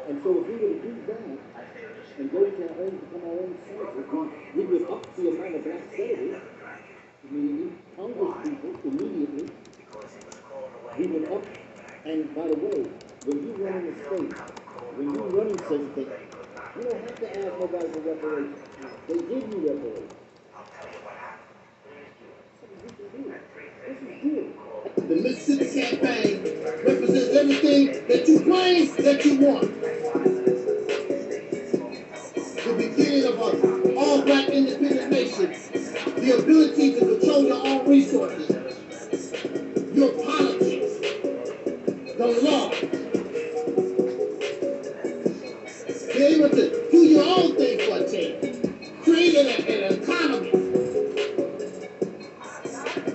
And so if we were to do that and go to our own, become our own senses, we would up the amount of black senators immediately, Congress people immediately, we would up. And by the way, when you run in the state, when you run in certain things, you don't have to ask nobody for reparations. They give you reparations. This is good. The Mississippi campaign represents everything that you claim that you want. The beginning of an all-black independent nation, the ability to control your own resources, your politics, the law, be able to do your own thing for a change, create an economy,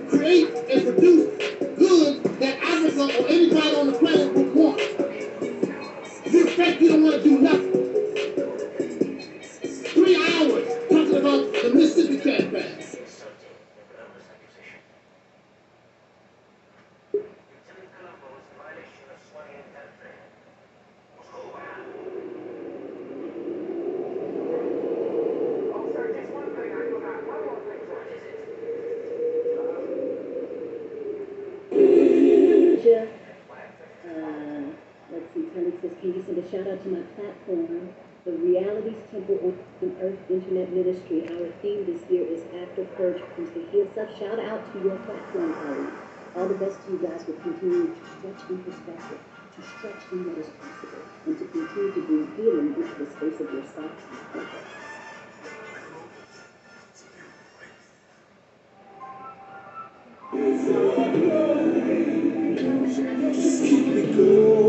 create and produce goods that Africa or anybody on the planet would want. You think you don't want to do nothing. 3 hours talking about the Mississippi campaign. Let's see, Tony says, can you send a shout out to my platform, the Realities Temple on Earth Internet Ministry. Our theme this year is After Purge Tuesday. Here's a shout out to your platform, colleagues. All the best to you guys for continuing to stretch in perspective, to stretch in what is possible, and to continue to bring healing into the space of your sight and purpose. Keep it going.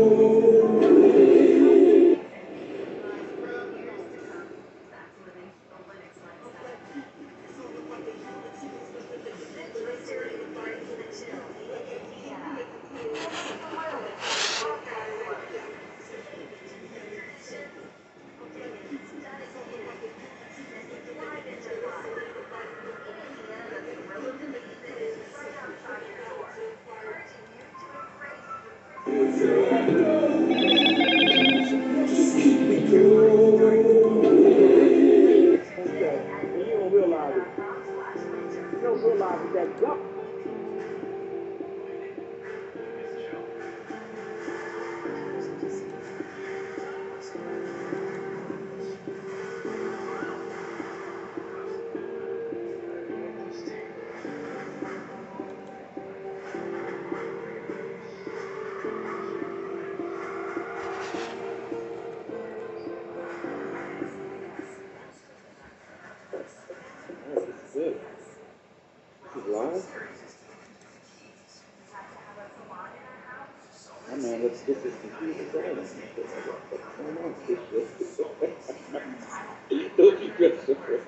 Don't be Christopher.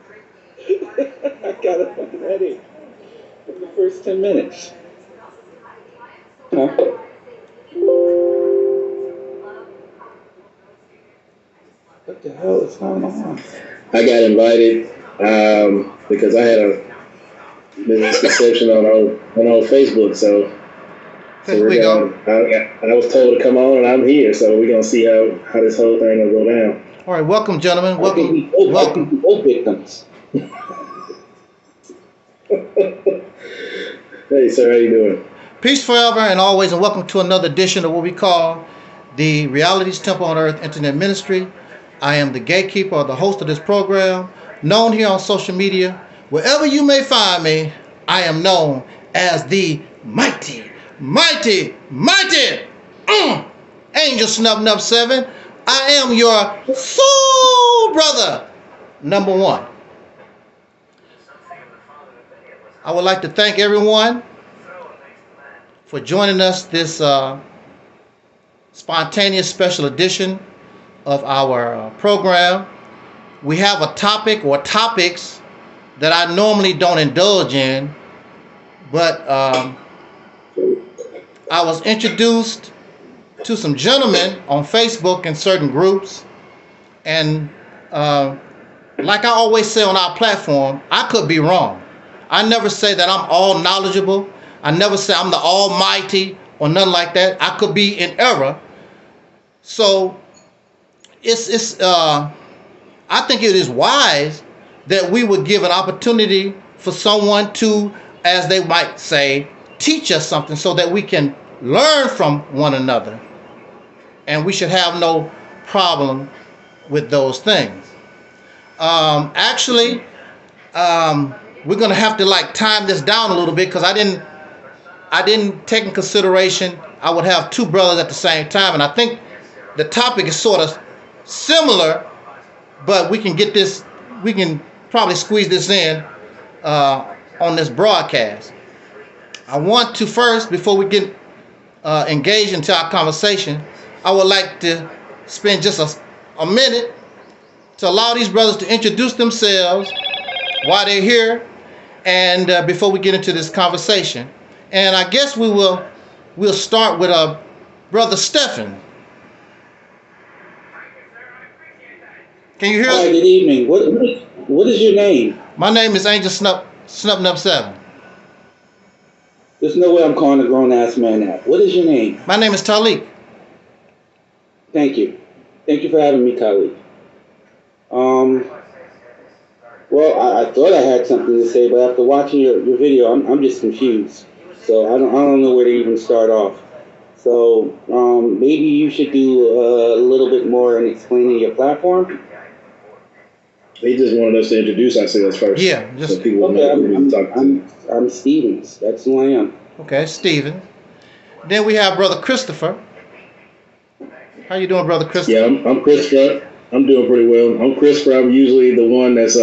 I got a fucking headache from the first 10 minutes. Huh? What the hell is going on? I got invited because I had a misconception on our Facebook, so we go. I was told to come on, and I'm here, so we're gonna see how this whole thing will go down. All right, welcome, gentlemen. Welcome. Both victims. Hey, sir, how you doing? Peace forever and always, and welcome to another edition of what we call the Realities Temple on Earth Internet Ministry. I am the gatekeeper or the host of this program, known here on social media. Wherever you may find me, I am known as the mighty Angel Snub Nub 7. I am your soul brother, number one. I would like to thank everyone for joining us this spontaneous special edition of our program. We have a topic or topics that I normally don't indulge in, but I was introduced to some gentlemen on Facebook in certain groups, and like I always say on our platform, I could be wrong. I never say that I'm all knowledgeable. I never say I'm the almighty or nothing like that. I could be in error. So I think it is wise that we would give an opportunity for someone to, as they might say, teach us something so that we can learn from one another. And we should have no problem with those things. Actually, we're gonna have to like time this down a little bit because I didn't take in consideration I would have two brothers at the same time, and I think the topic is sort of similar, but we can probably squeeze this in on this broadcast. I want to first, before we get engaged into our conversation, I would like to spend just a minute to allow these brothers to introduce themselves, why they're here, and before we get into this conversation. And I guess we'll start with Brother Stephen. Can you hear us? Hi, good evening. What is your name? My name is Angel Snub 7. There's no way I'm calling a grown-ass man that. What is your name? My name is Talik. Thank you. Thank you for having me, Khalid. Well, I thought I had something to say, but after watching your video, I'm just confused. So I don't know where to even start off. So maybe you should do a little bit more in explaining your platform. They just wanted us to introduce ourselves first. Yeah, just so people know who we're talking to. I'm Stevens. That's who I am. Okay, Stephen. Then we have Brother Christopher. How you doing, Brother Christopher? Yeah, I'm Christopher. I'm doing pretty well. I'm Christopher. I'm usually the one that's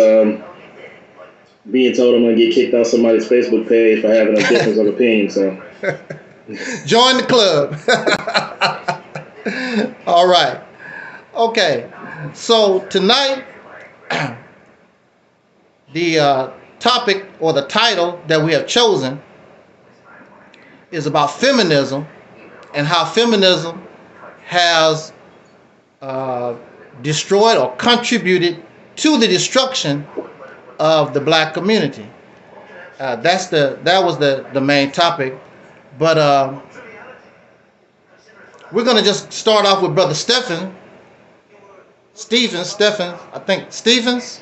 being told I'm going to get kicked off somebody's Facebook page for having a difference of opinion. So join the club. All right. Okay. So tonight, the topic or the title that we have chosen is about feminism and how feminism has destroyed or contributed to the destruction of the black community. That was the main topic, but we're gonna just start off with Brother Stephen. I think Stevens.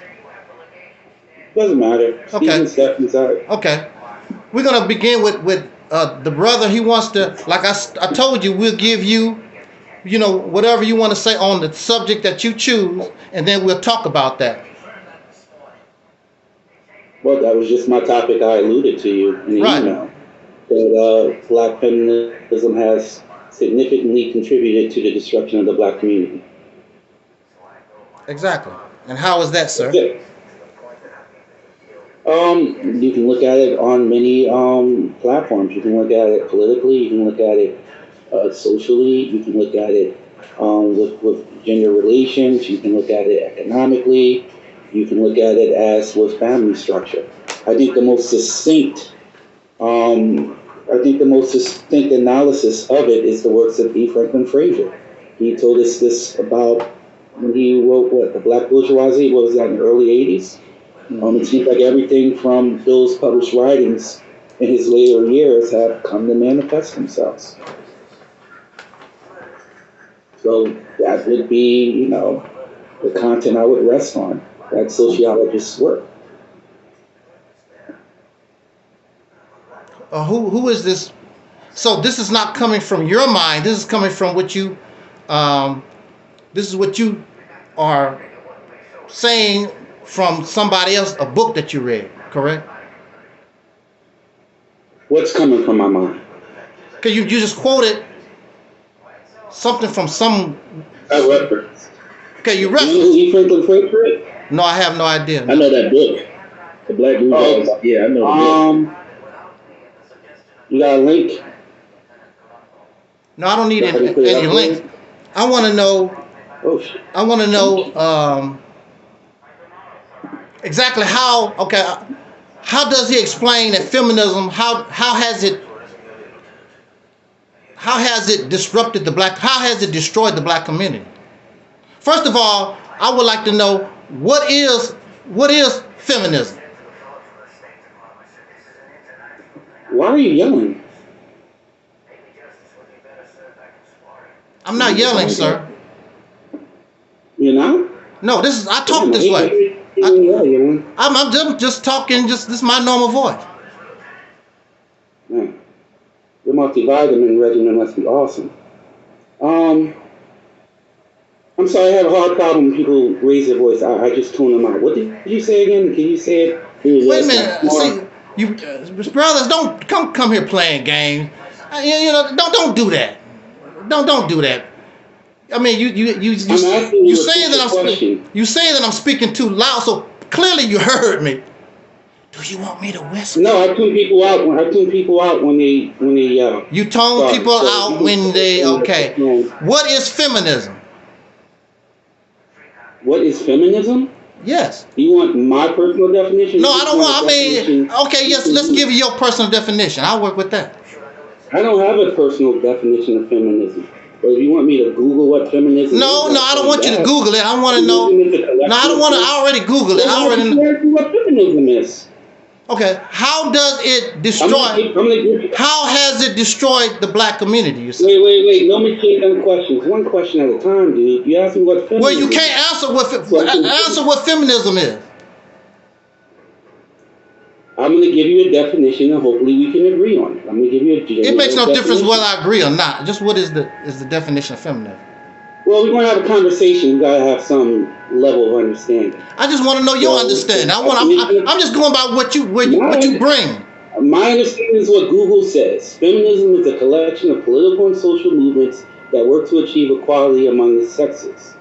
Doesn't matter. Okay. Stevens, sorry. Okay. We're gonna begin with the brother. He wants to, like I told you, we'll give you, whatever you want to say on the subject that you choose, and then we'll talk about that. Well, that was just my topic I alluded to you in the email. That black feminism has significantly contributed to the destruction of the black community. Exactly. And how is that, sir? You can look at it on many platforms. You can look at it politically. You can look at it socially. You can look at it with gender relations. You can look at it economically. You can look at it as with family structure. I think the most succinct analysis of it is the works of E. Franklin Frazier. He told us this about when he wrote, The Black Bourgeoisie, what was that, in the early 80s? It seems like everything from those published writings in his later years have come to manifest themselves. So that would be, the content I would rest on, that sociologist's work. Who is this? So this is not coming from your mind. This is coming from what you, this is what you are saying from somebody else, a book that you read, correct? What's coming from my mind? Because you just quoted something from some. I reference. Okay, you Do referenced. you know who E. Franklin Frazier is? No, I have no idea. I know that book, The Black Bourgeoisie. Yeah, I know the book. You got a link? No, I don't need any link. I want to know. Oh shit. I want to know exactly how. Okay, how does he explain that feminism? How has it disrupted the black? How has it destroyed the black community? First of all, I would like to know what is feminism? Why are you yelling? I'm not yelling, sir. You're not? No, this is I talk this way. I'm just talking. Just this is my normal voice. Man, your multivitamin regimen must be awesome. I'm sorry, I have a hard problem when people raise their voice. I just tune them out. What did you say again? Can you say it? Wait a minute. See, you brothers, don't come here playing games. You know, don't do that. Don't do that. I mean, you saying that I'm speaking too loud, so clearly you heard me. Do you want me to whisper? No, I tune people out. I tune people out when they. You tone people out when they. Okay. What is feminism? What is feminism? Yes. You want my personal definition? No, I don't want. I mean, okay, yes. Let's give you your personal definition. I'll work with that. I don't have a personal definition of feminism. But if you want me to Google what feminism is, no, I don't want you to Google it. I want to know. No, I don't want to. I already Googled it. I already know what feminism is. Okay, how does it destroy? How has it destroyed the black community? You say? Wait. No mistake on questions. One question at a time, dude. You ask me what feminism. Well, you can't answer what feminism is. I'm going to give you a definition, and hopefully we can agree on it. I'm going to give you a. It makes no difference whether I agree or not. Just what is the definition of feminism? Well, we're going to have a conversation. We got to have some level of understanding. I just want to know your understanding. I'm just going by what you bring. My understanding is what Google says. Feminism is a collection of political and social movements that work to achieve equality among the sexes.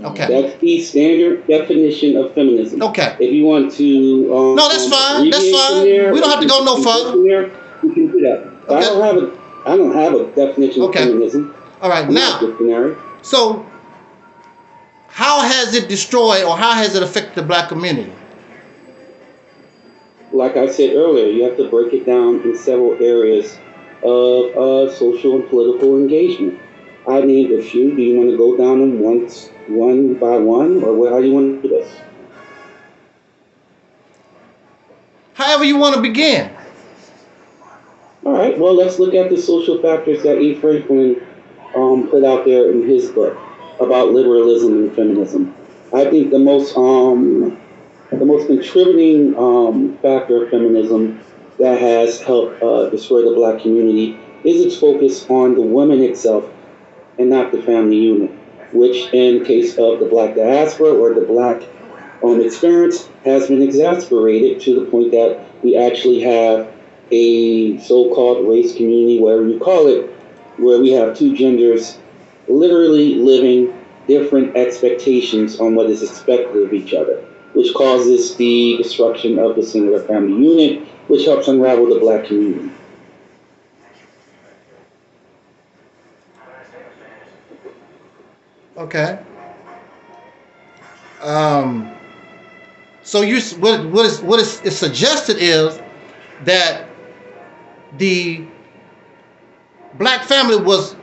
Okay. That's the standard definition of feminism. Okay. If you want to, no, that's fine. That's fine. We don't have to go no further. We can do that. Okay. I don't have a definition of feminism. All right, now, so how has it destroyed or how has it affected the black community? Like I said earlier, you have to break it down in several areas of social and political engagement. I named a few. Do you want to go down them one by one, or how do you want to do this? However you want to begin. All right, well, let's look at the social factors that E. Franklin put out there in his book about liberalism and feminism. I think the most contributing factor of feminism that has helped destroy the black community is its focus on the woman itself and not the family unit, which in case of the black diaspora or the black experience has been exasperated to the point that we actually have a so-called race community, whatever you call it, where we have two genders literally living different expectations on what is expected of each other, which causes the destruction of the singular family unit, which helps unravel the black community. Okay. So what is suggested is that the black family was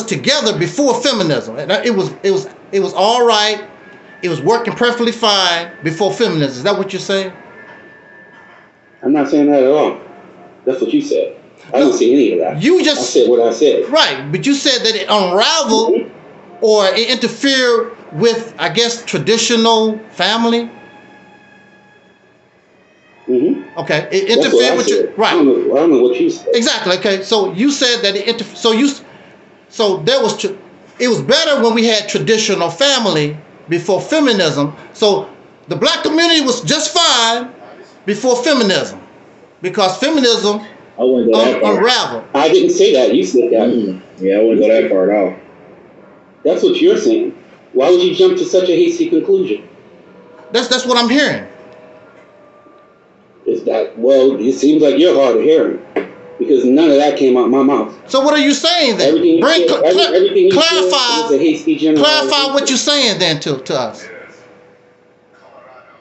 together before feminism. It was all right. It was working perfectly fine before feminism. Is that what you're saying? I'm not saying that at all. That's what you said. I don't see any of that. I said what I said. Right, but you said that it unraveled or it interfered with, I guess, traditional family. Mm-hmm. Okay, it interfered with you. Right. I don't know what you said. Exactly. Okay, so you said that it interfered. So there was. It was better when we had traditional family before feminism. So the black community was just fine before feminism, because feminism unraveled. I didn't say that. You said that. Yeah, I wouldn't go that far at all. That's what you're saying. Why would you jump to such a hasty conclusion? That's what I'm hearing. Is that, well, it seems like you're hard of hearing, because none of that came out my mouth. So what are you saying then? Clarify what you're saying then to us.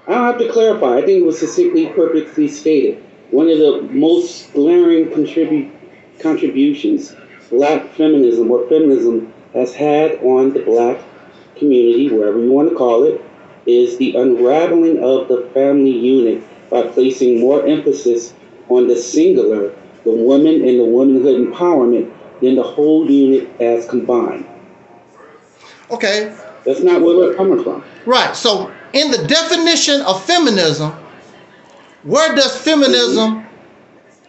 I don't have to clarify. I think it was succinctly, perfectly stated. One of the most glaring contributions black feminism or feminism has had on the black community, wherever you want to call it, is the unraveling of the family unit by placing more emphasis on the singular, the woman and the womanhood empowerment, than the whole unit as combined. Okay. That's not where we're coming from. Right. So in the definition of feminism, where does feminism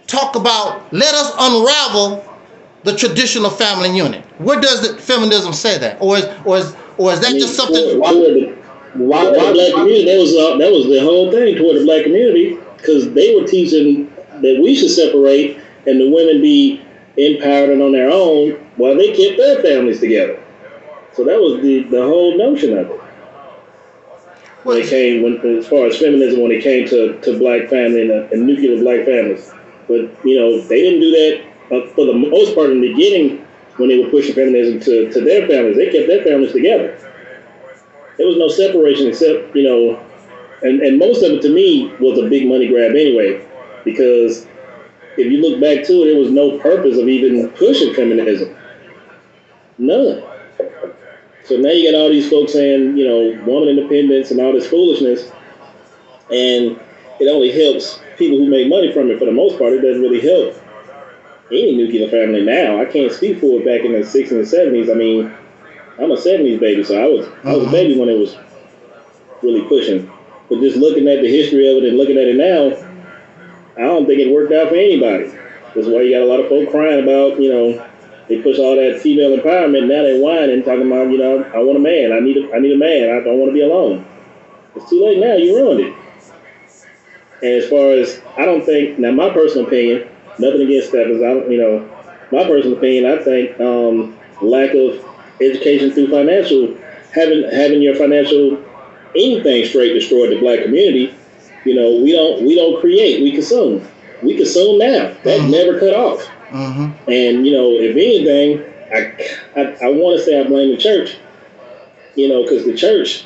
talk about let us unravel the traditional family unit? Where does the feminism say that? Or is that just something? Why the black community? That was the whole thing toward the black community, because they were teaching that we should separate and the women be empowered and on their own while they kept their families together. So that was the whole notion of it. When it came, as far as feminism, when it came to black family and nuclear black families. But, you know, they didn't do that for the most part in the beginning when they were pushing feminism to their families. They kept their families together. There was no separation except, you know, and most of it to me was a big money grab anyway, because if you look back to it, there was no purpose of even pushing feminism. None. So now you got all these folks saying, you know, woman independence and all this foolishness, and it only helps people who make money from it for the most part. It doesn't really help any nuclear family now. I can't speak for it back in the 60s and 70s. I mean, I'm a 70s baby, so I was a baby when it was really pushing. But just looking at the history of it and looking at it now, I don't think it worked out for anybody. That's why you got a lot of folk crying about, you know, they push all that female empowerment. Now they're whining, talking about, you know, I want a man. I need a man. I don't want to be alone. It's too late now. You ruined it. And as far as, I don't think, now my personal opinion, nothing against Stephens, my personal opinion, I think lack of education through financial, having your financial anything straight destroyed the black community. You know, we don't create, we consume. We consume now. That never cut off. And, you know, if anything, I want to say I blame the church, you know, because the church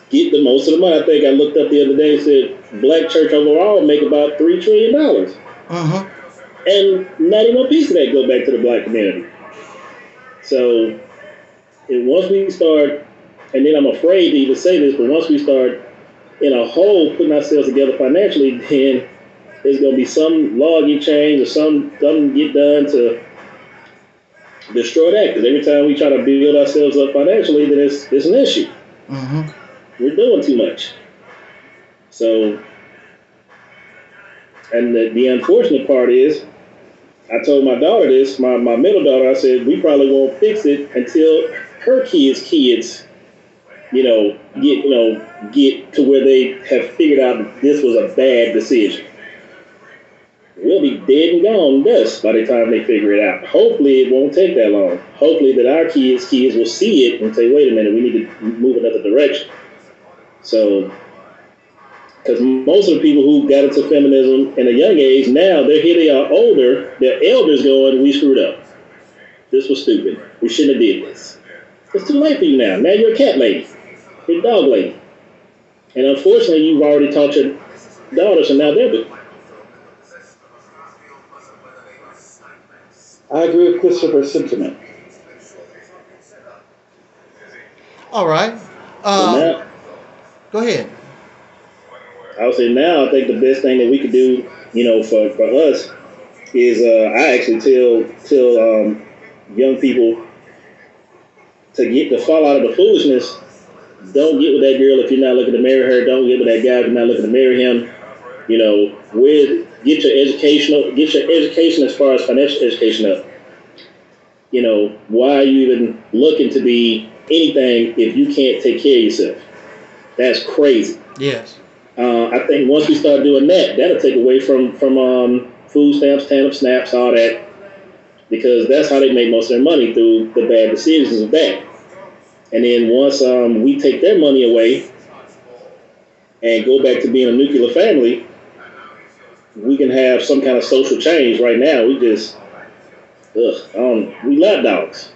get the most of the money. I think I looked up the other day and said black church overall make about $3 trillion. And not even a piece of that go back to the black community. So once we start, and then I'm afraid to even say this, but once we start in a whole putting ourselves together financially, then there's going to be some law get changed or something get done to destroy that. Because every time we try to build ourselves up financially, then it's an issue. We're doing too much. So, and the unfortunate part is, I told my daughter this, my middle daughter, I said, we probably won't fix it until her kids, get to where they have figured out that this was a bad decision. We'll be dead and gone dust by the time they figure it out. Hopefully it won't take that long. Hopefully that our kids will see it and say, wait a minute, we need to move another direction. So, because most of the people who got into feminism in a young age, now here they are older, their elders going, we screwed up. This was stupid. We shouldn't have did this. It's too late for you now. Now you're a cat lady. You're a dog lady. And unfortunately, you've already taught your daughters, and now they're the... I agree with Christopher's sentiment. All right. Go ahead. I would say now I think the best thing that we could do, you know, for us is I actually tell young people to fall out of the foolishness. Don't get with that girl if you're not looking to marry her. Don't get with that guy if you're not looking to marry him. You know, get your education as far as financial education up. You know, why are you even looking to be anything if you can't take care of yourself? That's crazy. Yes. I think once we start doing that, that'll take away from food stamps, TANF snaps, all that, because that's how they make most of their money, through the bad decisions of that. And then once we take their money away and go back to being a nuclear family, we can have some kind of social change. Right now, we just, we lapdogs.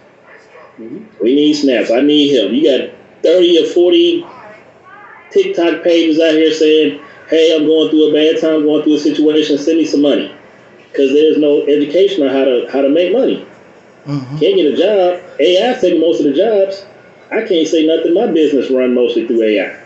We need snaps. I need help. You got 30 or 40 TikTok pages out here saying, hey, I'm going through a bad time, going through a situation, send me some money. Because there's no education on how to make money. Can't get a job. AI's taking most of the jobs. I can't say nothing. My business run mostly through AI.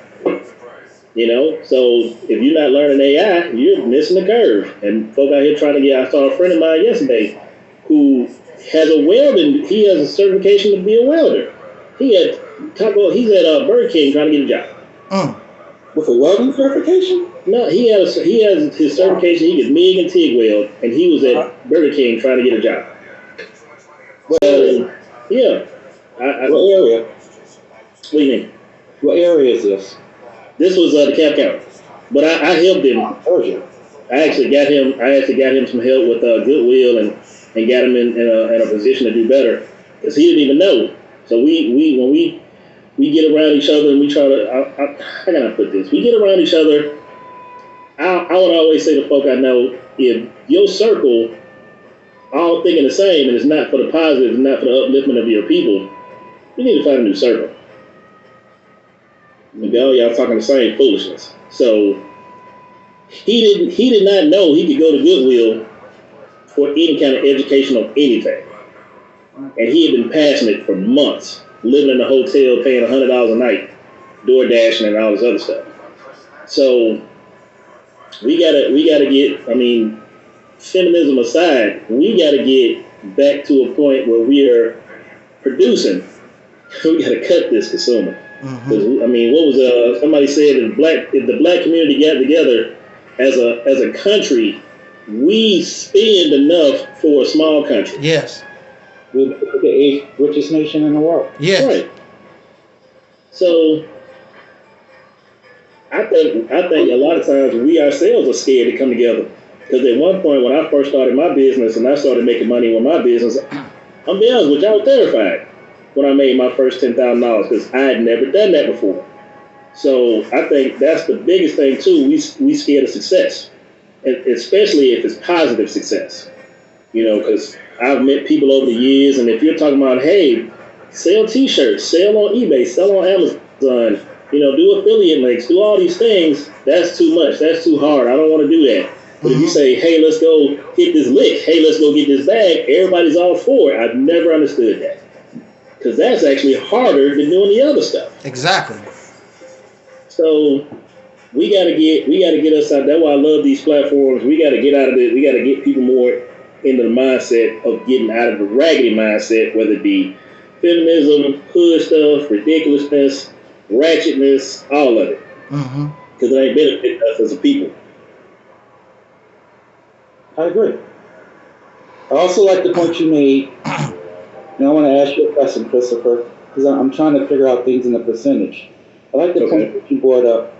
You know, so if you're not learning AI, you're missing the curve. And folk out here trying to I saw a friend of mine yesterday who has he has a certification to be a welder. He's at Burger King trying to get a job. With a welding certification? No, he has his certification. He can MIG and TIG weld, and he was at Burger King trying to get a job. So, yeah. What area? What do you mean? What area is this? This was the Cap County, but I helped him. Georgia. I actually got him some help with Goodwill and got him in a position to do better because he didn't even know. So when we get around each other and we try to, how can I put this? We get around each other. I would always say to folk I know, if your circle all thinking the same and it's not for the positive, and not for the upliftment of your people, you need to find a new circle. Maybe all y'all talking the same foolishness. So he did not know he could go to Goodwill for any kind of education on anything. And he had been passionate for months, living in a hotel, paying $100 a night, door dashing and all this other stuff. So we gotta get, I mean, feminism aside, we gotta get back to a point where we are producing. We gotta cut this consumer. Because I mean, what was somebody said if the black community got together as a country, we spend enough for a small country. Yes. We're the eighth richest nation in the world. Yes. Right. So I think a lot of times we ourselves are scared to come together. Because at one point when I first started my business and I started making money with my business, I'm be honest with you, I was terrified when I made my first $10,000 because I had never done that before. So I think that's the biggest thing too. We scared of success, and especially if it's positive success. You know, because I've met people over the years, and if you're talking about, hey, sell T-shirts, sell on eBay, sell on Amazon, you know, do affiliate links, do all these things, that's too much. That's too hard. I don't want to do that. But if you say, hey, let's go hit this lick, hey, let's go get this bag, everybody's all for it. I've never understood that. Because that's actually harder than doing the other stuff. Exactly. So we gotta get us out. That's why I love these platforms. We gotta get out of it. We gotta get people more into the mindset of getting out of the raggedy mindset, whether it be feminism, hood stuff, ridiculousness, ratchetness, all of it. Because it ain't benefiting us as a people. I agree. I also like the point you made. And I want to ask you a question, Christopher, because I'm trying to figure out things in the percentage. I like the point that you brought up,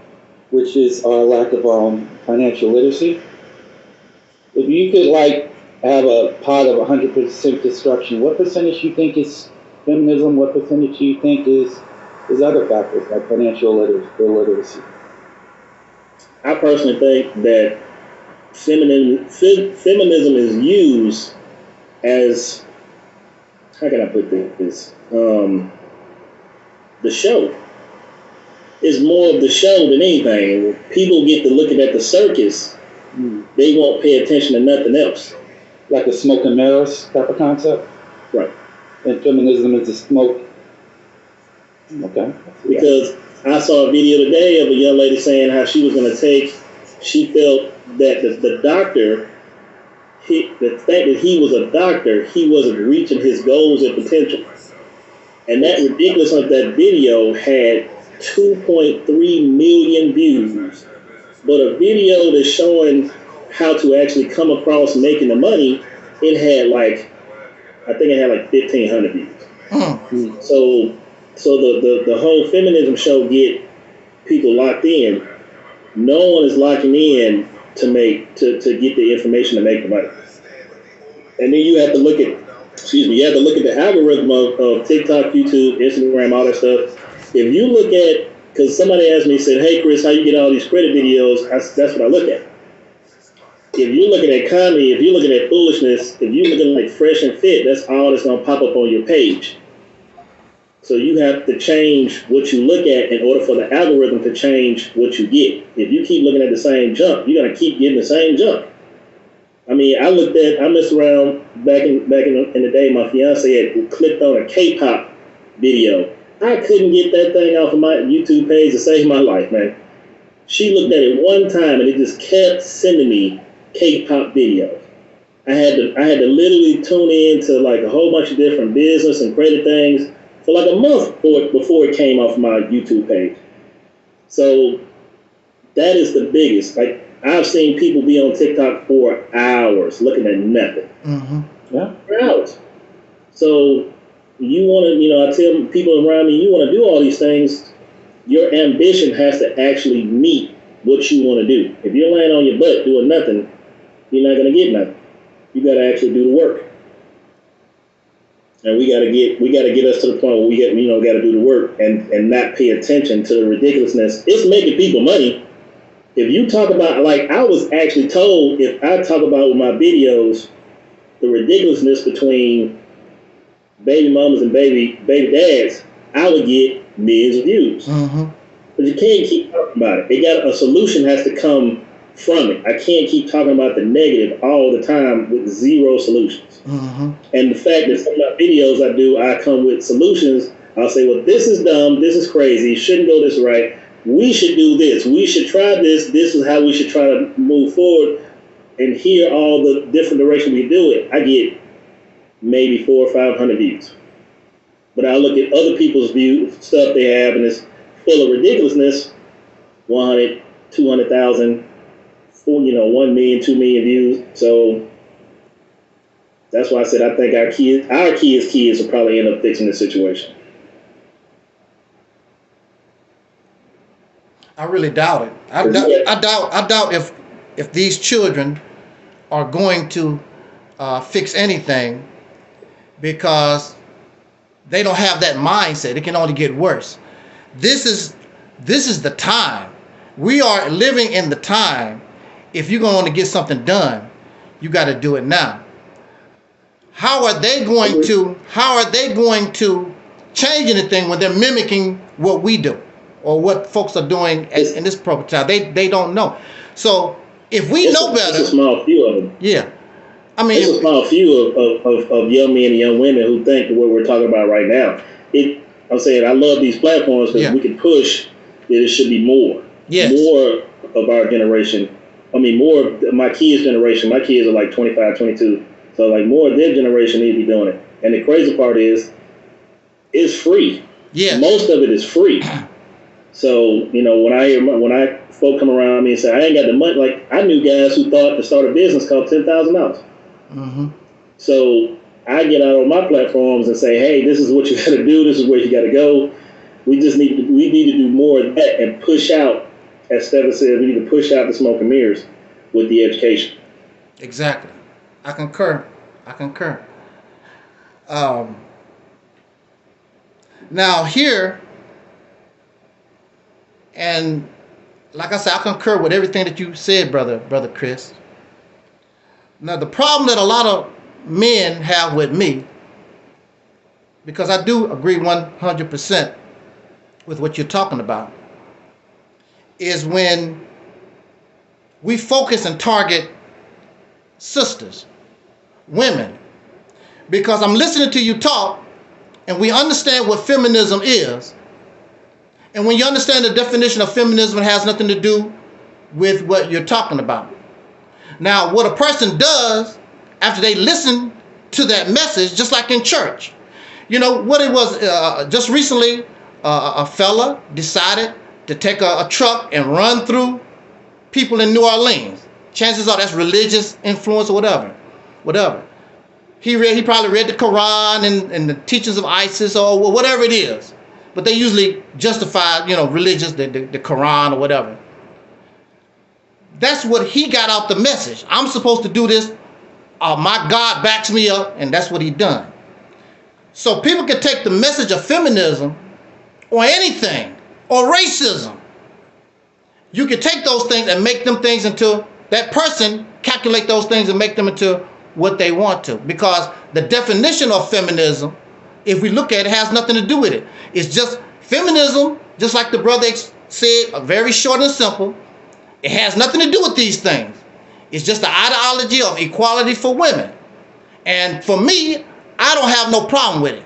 which is our lack of financial literacy. If you could have a pot of 100% destruction, what percentage do you think is feminism? What percentage do you think is other factors like financial illiteracy? I personally think that feminism is used as, how can I put this? The show. It's more of the show than anything. People get to looking at the circus, they won't pay attention to nothing else. Like a smoke and mirrors type of concept? Right. And feminism is the smoke. Okay. Because I saw a video today of a young lady saying how she was going to she felt that the doctor, the fact that he was a doctor, he wasn't reaching his goals and potential. And that ridiculous of that video had 2.3 million views. But a video that's showing how to actually come across making the money, it had I think it had 1,500 views. So the whole feminism show get people locked in. No one is locking in to get the information to make the money. And then you have to look at the algorithm of TikTok, YouTube, Instagram, all that stuff. If you look at, because somebody asked me, said, hey Chris, how you get all these credit videos? That's what I look at. If you're looking at comedy, if you're looking at foolishness, if you're looking like Fresh and Fit, that's all that's going to pop up on your page. So you have to change what you look at in order for the algorithm to change what you get. If you keep looking at the same junk, you're going to keep getting the same junk. I mean, I messed around back in the day. My fiance had clicked on a K-pop video. I couldn't get that thing off of my YouTube page to save my life, man. She looked at it one time and it just kept sending me K-pop videos. I had to literally tune in to a whole bunch of different business and credit things for like a month before it came off my YouTube page. So that is the biggest. Like, I've seen people be on TikTok for hours looking at nothing. Mm-hmm. Yeah. For hours. So you want to, I tell people around me, you want to do all these things. Your ambition has to actually meet what you want to do. If you're laying on your butt doing nothing, you're not going to get nothing. You got to actually do the work. And we got to get us to the point where we got to do the work and not pay attention to the ridiculousness. It's making people money. If you talk about, like, I was actually told, if I talk about with my videos, the ridiculousness between baby mamas and baby dads, I would get millions of views. Mm-hmm. But you can't keep talking about it. A solution has to come from it. I can't keep talking about the negative all the time with zero solutions. Mm-hmm. And the fact that some of my videos I come with solutions. I'll say, well, this is dumb. This is crazy. Shouldn't go this right. We should do this. We should try this. This is how we should try to move forward. And here all the different directions we do it. I get maybe 400 or 500 views. But I look at other people's stuff they have, and it's full of ridiculousness. 100, 200,000, 1 million, 2 million views. So that's why I said I think our kids will probably end up fixing the situation. I really doubt it. I doubt if these children are going to fix anything, because they don't have that mindset. It can only get worse. This is the time. We are living in the time. If you're going to get something done, you got to do it now. How are they going to change anything when they're mimicking what we do or what folks are doing in this program? They don't know. So if we know better, it's a small few of them. Yeah, I mean, it's a small few of young men and young women who think what we're talking about right now. I'm saying I love these platforms because we can push that it should be more. Yes. More of our generation. I mean, more of my kids' generation. My kids are like 25, 22. So like more of their generation need to be doing it. And the crazy part is, it's free. Yeah. Most of it is free. So, when folk come around me and say, I ain't got the money, like I knew guys who thought to start a business cost $10,000. Mm-hmm. So I get out on my platforms and say, hey, this is what you got to do. This is where you got to go. We need to do more of that and push out, as Stephen said, we need to push out the smoke and mirrors with the education. Exactly. I concur. Now here, and like I said, I concur with everything that you said, brother Chris. Now the problem that a lot of men have with me, because I do agree 100% with what you're talking about, is when we focus and target sisters, women, because I'm listening to you talk and we understand what feminism is. And when you understand the definition of feminism, it has nothing to do with what you're talking about. Now, what a person does after they listen to that message, just like in church, what it was, just recently, a fella decided to take a truck and run through people in New Orleans. Chances are that's religious influence or whatever. He probably read the Quran and the teachings of ISIS or whatever it is. But they usually justify, religious, the Quran or whatever. That's what he got out the message. I'm supposed to do this. My God backs me up, and that's what he done. So people can take the message of feminism or anything, or racism. You can take those things and make them things into, that person calculate those things and make them into what they want to. Because the definition of feminism, if we look at it, has nothing to do with it. It's just feminism, just like the brother said, very short and simple. It has nothing to do with these things. It's just the ideology of equality for women. And for me, I don't have no problem with it.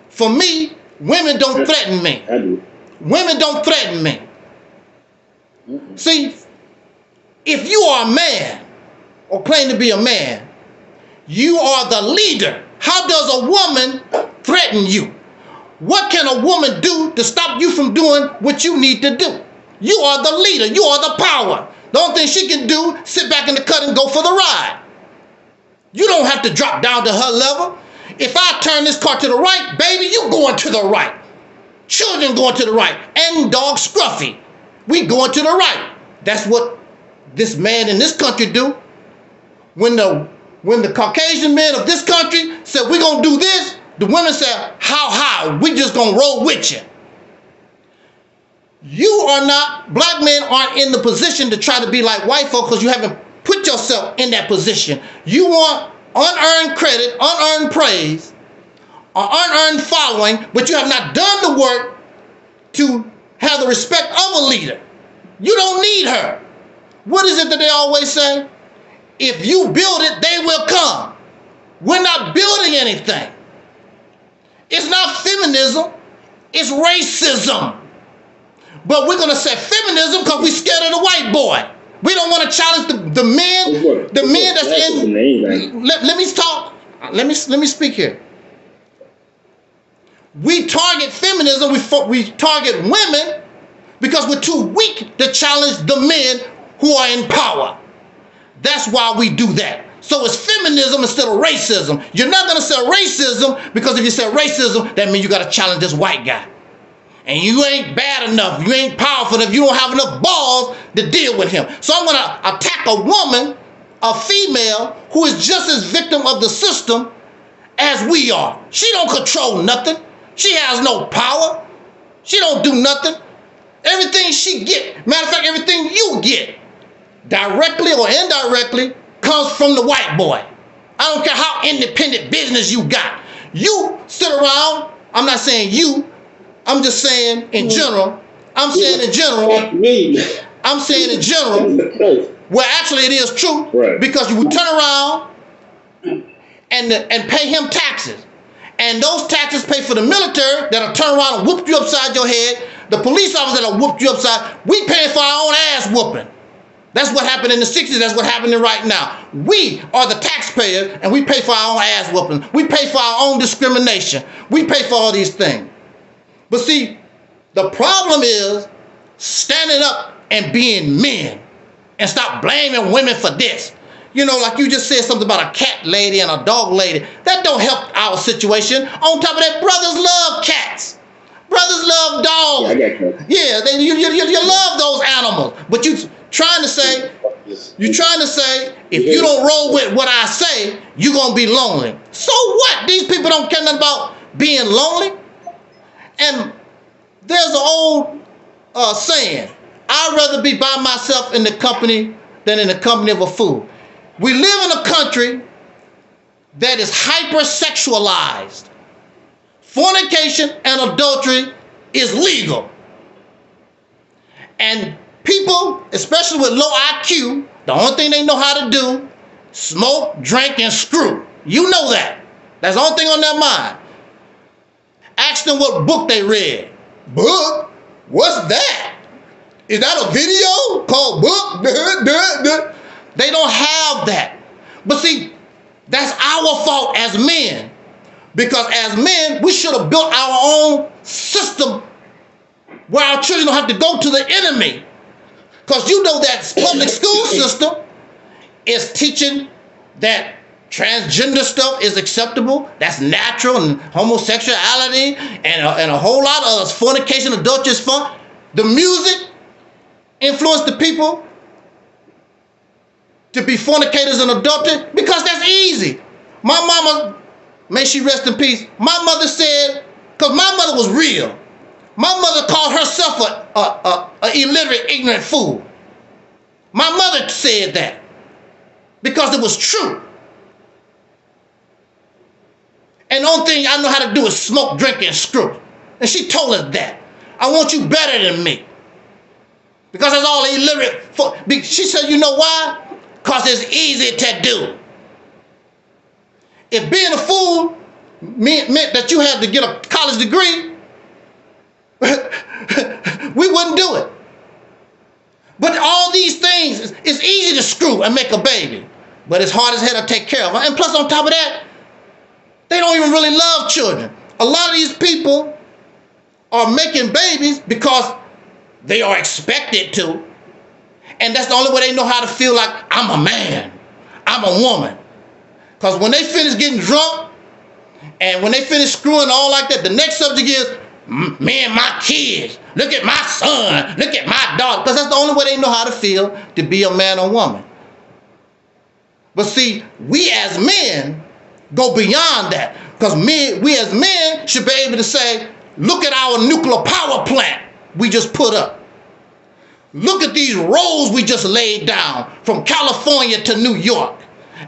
For me, women don't threaten me. I do. Women don't threaten me. Mm-hmm. See, if you are a man or claim to be a man, you are the leader. How does a woman threaten you? What can a woman do to stop you from doing what you need to do? You are the leader. You are the power. The only thing she can do, sit back in the cut and go for the ride. You don't have to drop down to her level. If I turn this car to the right, baby, you going to the right. Children going to the right. And dog Scruffy, we going to the right. That's what this man in this country do. When the Caucasian men of this country said, we're going to do this, the women said, how? We just going to roll with you. You are not, black men aren't in the position to try to be like white folk because you haven't put yourself in that position. You want unearned credit, unearned praise, or unearned following, but you have not done the work to have the respect of a leader. You don't need her. What is it that they always say? If you build it, they will come. We're not building anything. It's not feminism, it's racism. But we're going to say feminism because we're scared of the white boy. We don't want to challenge the men that's in. Let me talk. Let me speak here. We target feminism. We target women because we're too weak to challenge the men who are in power. That's why we do that. So it's feminism instead of racism. You're not going to say racism because if you say racism, that means you got to challenge this white guy. And you ain't bad enough, you ain't powerful enough, you don't have enough balls to deal with him. So I'm going to attack a woman, a female, who is just as victim of the system as we are. She don't control nothing. She has no power. She don't do nothing. Everything she get, matter of fact, everything you get, directly or indirectly, comes from the white boy. I don't care how independent business you got. You sit around, I'm not saying you, I'm just saying in general. I'm saying in general. I'm saying in general. Well, actually, it is true. Right. Because you would turn around and pay him taxes, and those taxes pay for the military that'll turn around and whoop you upside your head. The police officer that'll whoop you upside. We paying for our own ass whooping. That's what happened in the 60s. That's what happening right now. We are the taxpayers, and we pay for our own ass whooping. We pay for our own discrimination. We pay for all these things. But see, the problem is standing up and being men and stop blaming women for this. You know, like you just said something about a cat lady and a dog lady. That don't help our situation. On top of that, brothers love cats. Brothers love dogs. Yeah, I got you. Yeah, you love those animals. But you're trying to say, if you don't roll with what I say, you're going to be lonely. So what? These people don't care nothing about being lonely. And there's an old saying, I'd rather be by myself in the company than in the company of a fool. We live in a country that is hypersexualized. Fornication and adultery is legal. And people, especially with low IQ, the only thing they know how to do, smoke, drink, and screw. You know that. That's the only thing on their mind. Ask them what book they read. Book? What's that? Is that a video called book? They don't have that. But see, that's our fault as men. Because as men, we should have built our own system where our children don't have to go to the enemy. Because you know that public school system is teaching that transgender stuff is acceptable, that's natural, and homosexuality, and a whole lot of fornication, adultery is fun. The music influenced the people to be fornicators and adulterers because that's easy. My mama, may she rest in peace, my mother said, because my mother was real, my mother called herself a illiterate, ignorant fool. My mother said that because it was true. And the only thing I know how to do is smoke, drink, and screw. And she told us that. I want you better than me. Because that's all illiterate. She said, you know why? Because it's easy to do. If being a fool meant that you had to get a college degree, we wouldn't do it. But all these things, it's easy to screw and make a baby. But it's hard as hell to take care of. And plus on top of that, they don't even really love children. A lot of these people are making babies because they are expected to. And that's the only way they know how to feel like, I'm a man, I'm a woman. Because when they finish getting drunk and when they finish screwing all like that, the next subject is, me and my kids, look at my son, look at my daughter. Because that's the only way they know how to feel to be a man or woman. But see, we as men go beyond that. Because we as men should be able to say, look at our nuclear power plant we just put up. Look at these roads we just laid down from California to New York.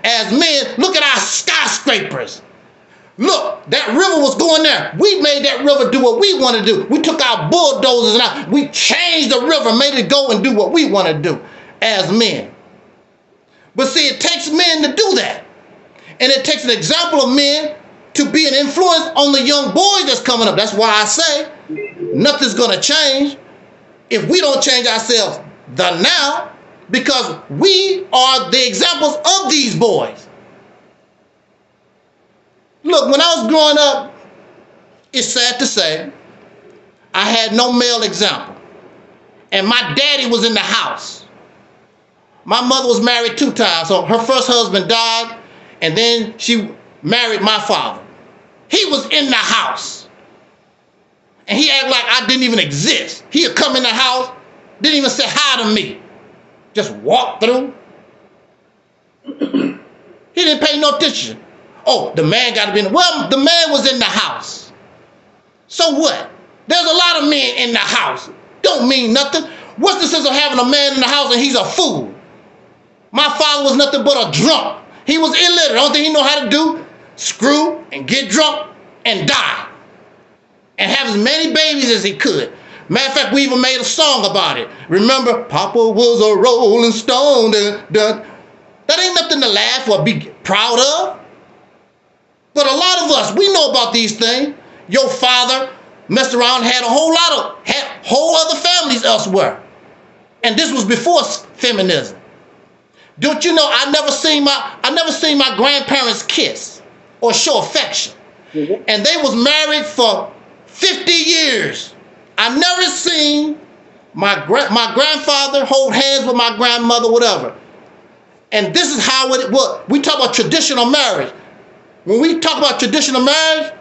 As men, look at our skyscrapers. Look, that river was going there. We made that river do what we want to do. We took our bulldozers and we changed the river, made it go and do what we want to do as men. But see, it takes men to do that. And it takes an example of men to be an influence on the young boys that's coming up. That's why I say nothing's going to change if we don't change ourselves the now, because we are the examples of these boys. Look, when I was growing up, it's sad to say, I had no male example. And my daddy was in the house. My mother was married 2 times. So her first husband died, and then she married my father. He was in the house. And he acted like I didn't even exist. He'd come in the house, didn't even say hi to me. Just walk through. He didn't pay no attention. Oh, the man got to be in the... Well, the man was in the house. So what? There's a lot of men in the house. Don't mean nothing. What's the sense of having a man in the house and he's a fool? My father was nothing but a drunk. He was illiterate. The only thing he know how to do, screw and get drunk and die. And have as many babies as he could. Matter of fact, we even made a song about it. Remember, Papa was a rolling stone. That ain't nothing to laugh or be proud of. But a lot of us, we know about these things. Your father messed around, had whole other families elsewhere. And this was before feminism. Don't you know, I never seen my grandparents kiss or show affection. And they was married for 50 years. I never seen my grandfather hold hands with my grandmother, whatever. And this is how it was. We talk about traditional marriage. When we talk about traditional marriage,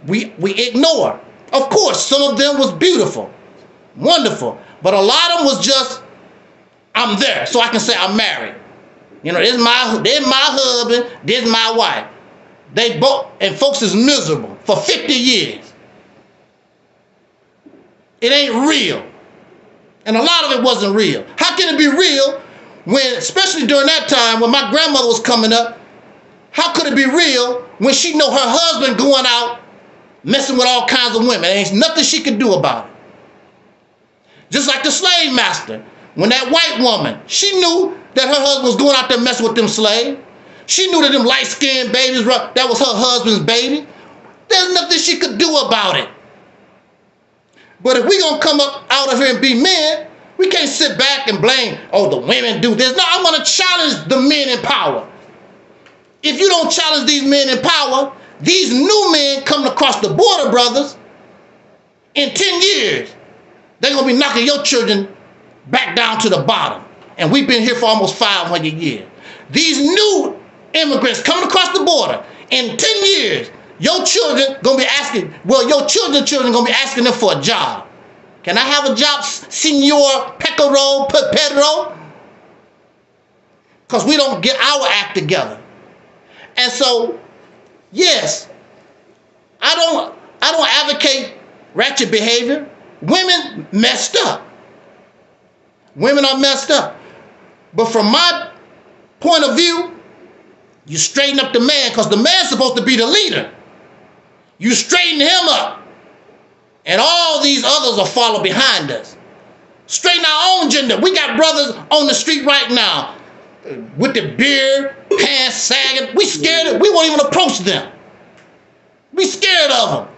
we ignore. Of course, some of them was beautiful, wonderful. But a lot of them was just, I'm there, so I can say I'm married. You know, this is my husband, this is my wife. They both, and folks is miserable for 50 years. It ain't real. And a lot of it wasn't real. How can it be real when, especially during that time when my grandmother was coming up, how could it be real when she know her husband going out messing with all kinds of women? There ain't nothing she could do about it. Just like the slave master. When that white woman, she knew that her husband was going out there messing with them slaves. She knew that them light-skinned babies, that was her husband's baby. There's nothing she could do about it. But if we gonna come up out of here and be men, we can't sit back and blame, oh, the women do this. No, I'm gonna challenge the men in power. If you don't challenge these men in power, these new men coming across the border, brothers, in 10 years, they're going to be knocking your children back down to the bottom. And we've been here for almost 500 years. These new immigrants coming across the border, in 10 years, your children going to be asking, your children's children going to be asking them for a job. Can I have a job, Senor Pedro? Because we don't get our act together. And so, yes, I don't advocate ratchet behavior. Women messed up. Women are messed up. But from my point of view, you straighten up the man, because the man's supposed to be the leader. You straighten him up, and all these others will follow behind us. Straighten our own gender. We got brothers on the street right now with the beard, pants sagging. We scared. We won't even approach them. We scared of them.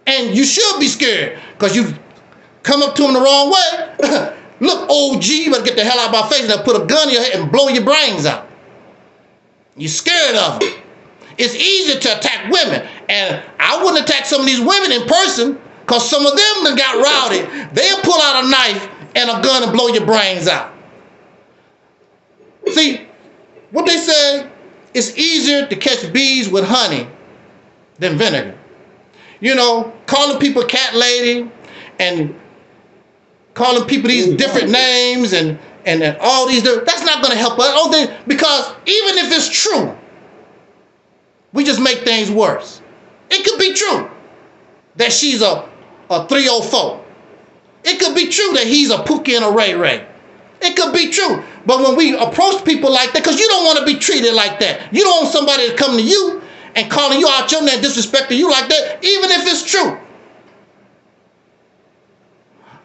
And you should be scared, because you come up to them the wrong way. Look, OG, you better get the hell out of my face and they'll put a gun in your head and blow your brains out. You're scared of them. It's easy to attack women. And I wouldn't attack some of these women in person, Because some of them that got rowdy, they'll pull out a knife and a gun and blow your brains out. See, what they say, it's easier to catch bees with honey than vinegar. You know, calling people cat lady and calling people these different names and all these, that's not going to help us. Because even if it's true, we just make things worse. It could be true that she's a 304. It could be true that he's a Pookie and a Ray Ray. It could be true. But when we approach people like that, because you don't want to be treated like that. You don't want somebody to come to you and calling you out your name, disrespecting you like that, even if it's true.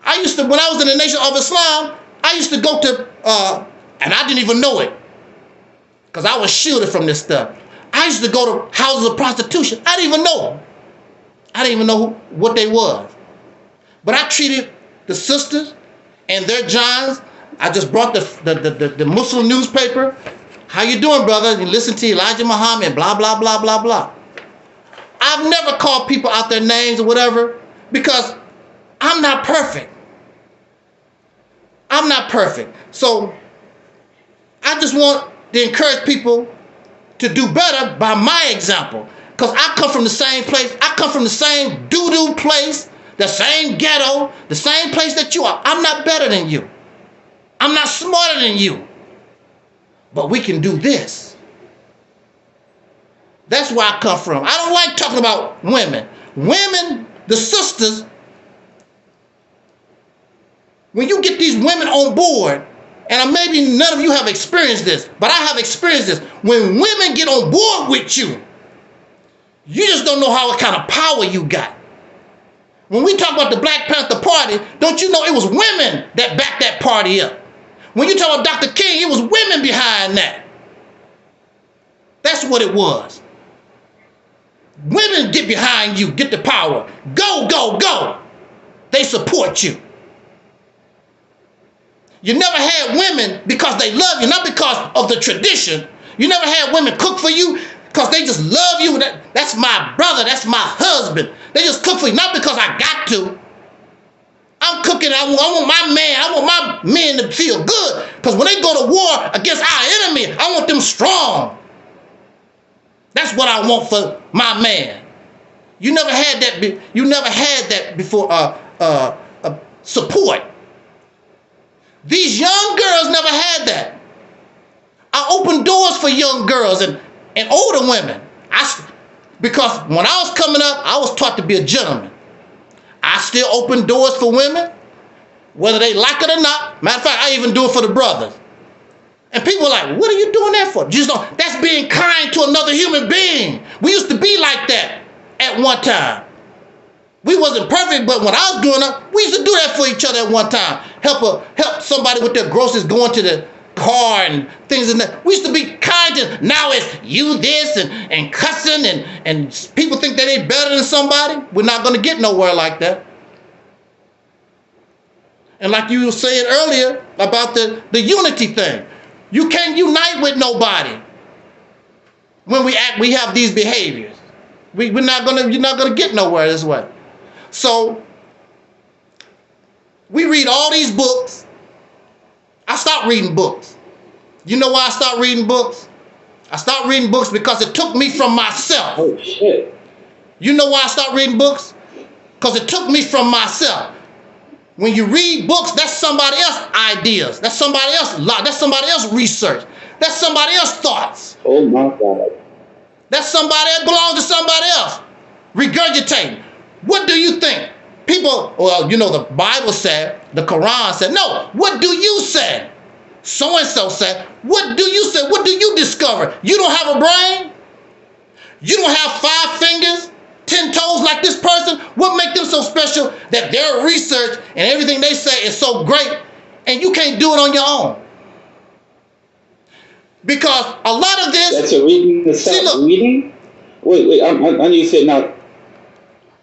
I used to, when I was in the Nation of Islam, I used to go to, and I didn't even know it, because I was shielded from this stuff. I used to go to houses of prostitution. I didn't even know them. I didn't even know what they was. But I treated the sisters and their johns. I just brought the Muslim newspaper. How you doing, brother? You listen to Elijah Muhammad, blah, blah, blah, blah, blah. I've never called people out their names or whatever because I'm not perfect. I'm not perfect. So I just want to encourage people to do better by my example. Because I come from the same place. I come from the same doo-doo place, the same ghetto, the same place that you are. I'm not better than you. I'm not smarter than you. But we can do this. That's where I come from. I don't like talking about women. Women, the sisters, when you get these women on board, and maybe none of you have experienced this, but I have experienced this. When women get on board with you, you just don't know what kind of power you got. When we talk about the Black Panther Party, don't you know it was women that backed that party up? When you talk about Dr. King, it was women behind that. That's what it was. Women get behind you, get the power. Go, go, go. They support you. You never had women because they love you, not because of the tradition. You never had women cook for you because they just love you. That's my brother, that's my husband. They just cook for you, not because I got to. I'm cooking, I want my man, I want my men to feel good. Because when they go to war against our enemy, I want them strong. That's what I want for my man. You never had that before, support. These young girls never had that. I opened doors for young girls and older women. Because when I was coming up, I was taught to be a gentleman. I still open doors for women, whether they like it or not. Matter of fact, I even do it for the brothers. And people are like, what are you doing that for? That's being kind to another human being. We used to be like that at one time. We wasn't perfect, but when I was growing up, we used to do that for each other at one time. Help somebody with their groceries going to the car and things and that. We used to be kind to, now it's you this and cussing and people think that they better than somebody. We're not going to get nowhere like that. And like you were saying earlier about the unity thing. You can't unite with nobody when we have these behaviors. You're not gonna get nowhere this way. So we read all these books. I stopped reading books. You know why I stopped reading books? I stopped reading books because it took me from myself. Oh shit. You know why I stopped reading books? Because it took me from myself. When you read books, that's somebody else's ideas. That's somebody else's life. That's somebody else's research. That's somebody else's thoughts. Oh my God. That's somebody that belongs to somebody else. Regurgitating. What do you think? People, well, you know, the Bible said, the Quran said, no, what do you say? So-and-so said, what do you say? What do you discover? You don't have a brain? You don't have 5 fingers, 10 toes like this person? What makes them so special that their research and everything they say is so great and you can't do it on your own? Because a lot of this... That's a reading to stop reading? Wait, I need to say now.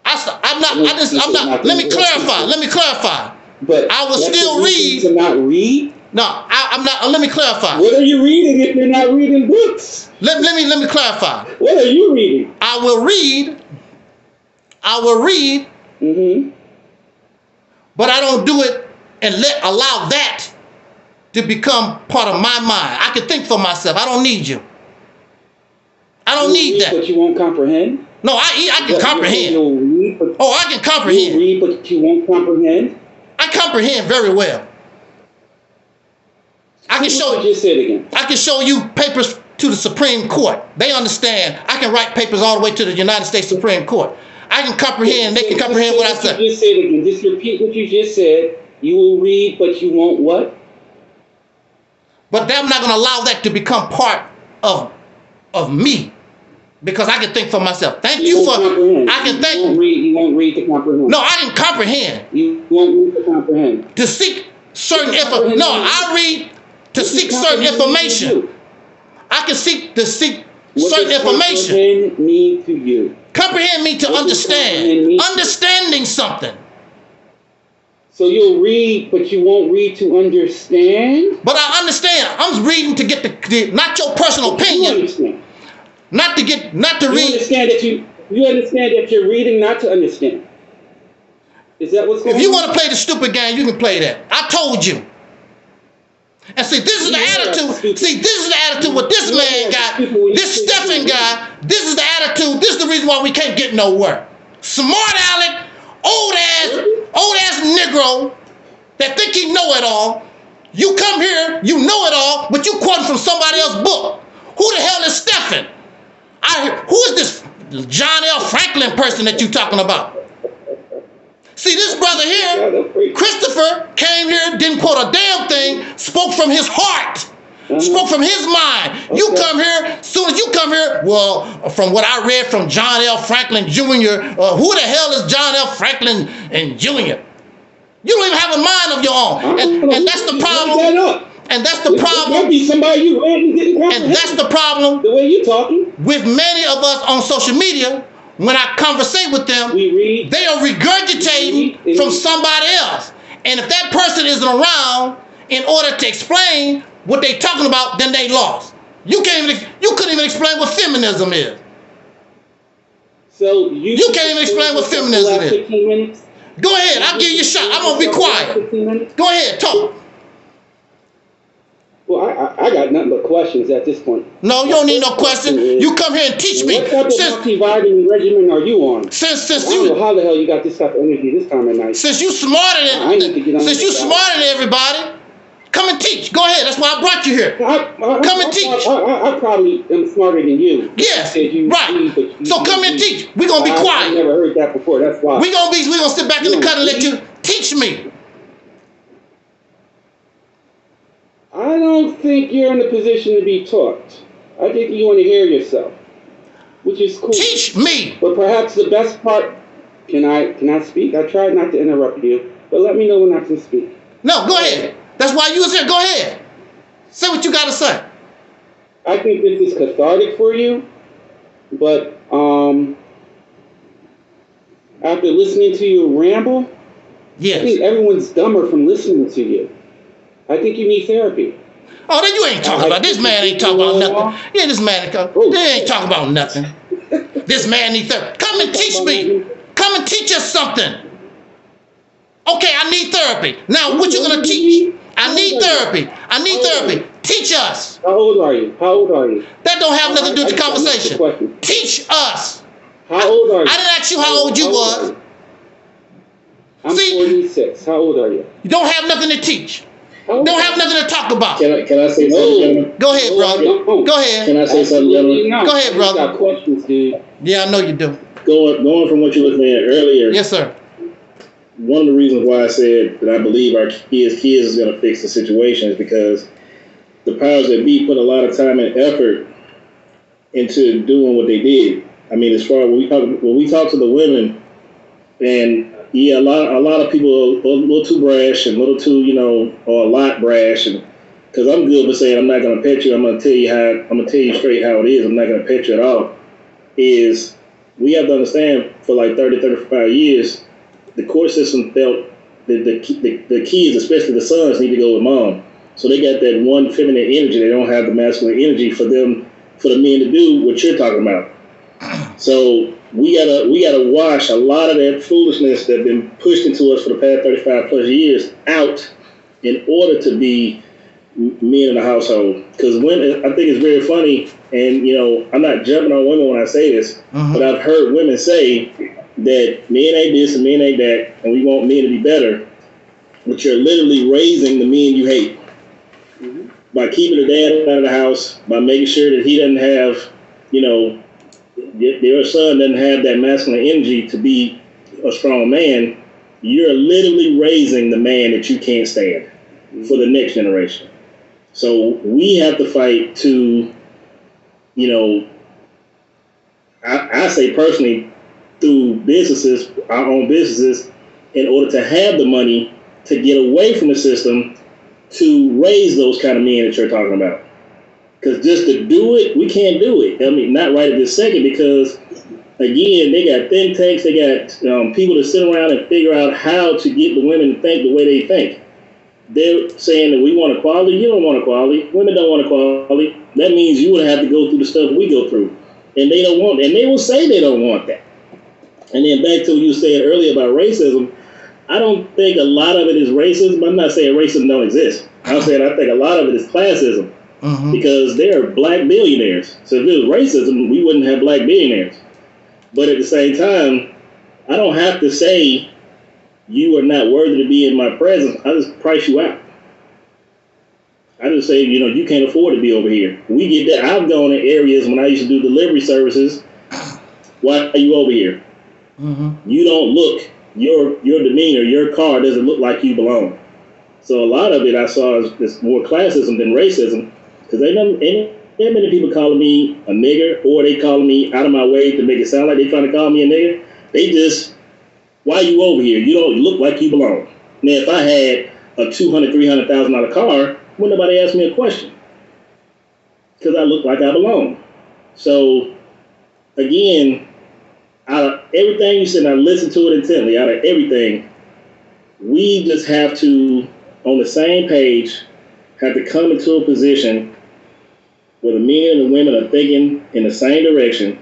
Let me clarify. But I will still read. To not read? No, I'm not. Let me clarify. What are you reading if you're not reading books? Let me clarify. What are you reading? I will read Mm-hmm. But I don't do it and allow that to become part of my mind. I can think for myself. I don't need you. I don't need that. But you won't comprehend? No, I can comprehend. I can comprehend. You read, but you won't comprehend? I comprehend very well. I can show you. Just say it again. I can show you papers to the Supreme Court. They understand. I can write papers all the way to the United States Supreme Court. I can comprehend. They can comprehend what I said. Just say it again. Just repeat what you just said. You will read, but you won't what? But I'm not going to allow that to become part of me, because I can think for myself. Thank you for. Comprehend. I can think. You won't read to comprehend. No, I can comprehend. You won't read to comprehend. To seek certain information. No, I read to seek certain information. I can seek certain information. Comprehend mean to you? Comprehend me to understand. Understanding something. So you'll read, but you won't read to understand? But I understand. I'm reading to get the not your personal opinion. You understand. Not to read. You understand that you're reading not to understand. Is that what's going on? If you want to play the stupid game, you can play that. I told you. And see, this is the attitude. See, this is the attitude what this man got, this Stephen guy. This is the attitude. This is the reason why we can't get nowhere. Smart aleck, old ass Negro that think he know it all. You come here, you know it all, but you quoting from somebody else's book. Who the hell is Stephen? Who is this John L. Franklin person that you talking about? See, this brother here, Christopher, came here, didn't quote a damn thing, spoke from his heart, spoke from his mind. You come here, as soon as you come here, well, from what I read from John L. Franklin Jr., who the hell is John L. Franklin and Jr.? You don't even have a mind of your own. And that's the problem. And that's the problem. Might be somebody you read and didn't comprehend. And that's the problem. The way you talking. With many of us on social media, when I conversate with them, they are regurgitating from somebody else. And if that person isn't around in order to explain what they're talking about, then they lost. You couldn't even explain what feminism is. So you can't even explain what feminism is. 15 minutes? Go ahead, I'll give you a shot. I'm gonna be quiet. Go ahead, talk. Well, I got nothing but questions at this point. No, you don't need no question. You come here and teach me. What type of multivitamin regimen are you on? Since I don't know how the hell you got this type of energy this time of night. Since you smarter than everybody, come and teach. Go ahead. That's why I brought you here. Come and teach. I probably am smarter than you. Yes, right. So come and teach. We're gonna be quiet. I never heard that before. That's why. We're gonna sit back in the cut and let you teach me. I don't think you're in a position to be taught. I think you want to hear yourself, which is cool. Teach me. But perhaps the best part, can I speak? I tried not to interrupt you, but let me know when I can speak. No, go ahead. That's why you was here. Go ahead. Say what you got to say. I think this is cathartic for you, but after listening to you ramble, yes. I think everyone's dumber from listening to you. I think you need therapy. Oh, then you ain't talking about this man ain't talking about nothing. Yeah, this man they ain't talking about nothing. This man needs therapy. Come and teach me. Come and teach us something. Okay, I need therapy. Now, what you gonna teach? I need therapy. I need therapy. Teach us. How old are you? How old are you? That don't have nothing to do with the conversation. Teach us. How old are you? I didn't ask you how old you was. I'm 46. How old are you? You don't have nothing to teach. Don't have nothing to talk about. Can I say something, gentlemen? Go ahead, brother. Go ahead. Can I say something, gentlemen? Go ahead, brother. I got questions, dude. Yeah, I know you do. Going from what you were saying earlier. Yes, sir. One of the reasons why I said that I believe our kids is going to fix the situation is because the powers that be put a lot of time and effort into doing what they did. I mean, as far as when we talk to the women, and yeah, a lot of people are a little too brash and a little too, or a lot brash, and because I'm good with saying I'm not going to pet you, I'm going to tell you straight how it is. I'm not going to pet you at all. Is we have to understand for like 30, 35 years, the court system felt that the kids, especially the sons, need to go with mom. So they got that one feminine energy. They don't have the masculine energy for the men to do what you're talking about. So we gotta wash a lot of that foolishness that's been pushed into us for the past 35 plus years out in order to be men in the household. Because women, I think it's very funny, and I'm not jumping on women when I say this, but I've heard women say that men ain't this and men ain't that, and we want men to be better, but you're literally raising the men you hate by keeping the dad out of the house, by making sure that he doesn't have, your son doesn't have that masculine energy to be a strong man. You're literally raising the man that you can't stand for the next generation. So we have to fight to, I say personally, through businesses, our own businesses, in order to have the money to get away from the system to raise those kind of men that you're talking about. Because just to do it, we can't do it. I mean, not right at this second, because again, they got think tanks, they got people to sit around and figure out how to get the women to think the way they think. They're saying that we want equality. You don't want equality. Women don't want equality. That means you would have to go through the stuff we go through. And they don't want, and they will say they don't want that. And then back to what you were saying earlier about racism, I don't think a lot of it is racism. I'm not saying racism don't exist. I'm saying I think a lot of it is classism. Because there are black billionaires. So if it was racism, we wouldn't have black billionaires. But at the same time, I don't have to say you are not worthy to be in my presence. I just price you out. I just say, you can't afford to be over here. We get that. I've gone in areas when I used to do delivery services. Why are you over here? You don't look, your demeanor, your car doesn't look like you belong. So a lot of it I saw is more classism than racism, because ain't many people calling me a nigger, or they calling me out of my way to make it sound like they trying to call me a nigger. They just, why you over here? You don't look like you belong. Now, if I had a $200,000, $300,000 car, wouldn't nobody ask me a question, because I look like I belong. So again, out of everything you said, I listened to it intently. Out of everything, we just have to, on the same page, have to come into a position where the men and the women are thinking in the same direction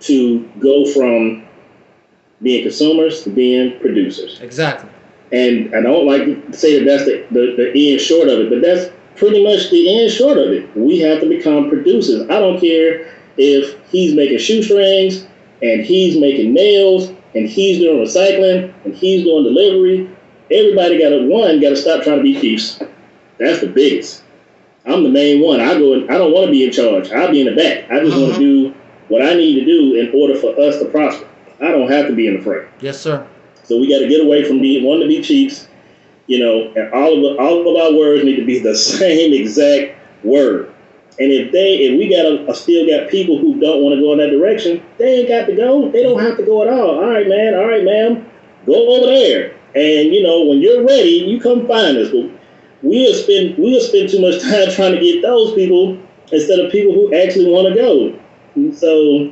to go from being consumers to being producers. Exactly. And I don't like to say that that's the end short of it, but that's pretty much the end short of it. We have to become producers. I don't care if he's making shoestrings, and he's making nails, and he's doing recycling, and he's doing delivery. Everybody got to stop trying to be chiefs. That's the biggest. I'm the main one. I don't want to be in charge. I'll be in the back. I just want to do what I need to do in order for us to prosper. I don't have to be in the fray. Yes, sir. So we got to get away from wanting to be chiefs, and all of our words need to be the same exact word. And if we still got people who don't want to go in that direction, they ain't got to go. They don't have to go at all. All right, man. All right, ma'am. Go over there. And when you're ready, you come find us. But we'll spend too much time trying to get those people instead of people who actually want to go. So,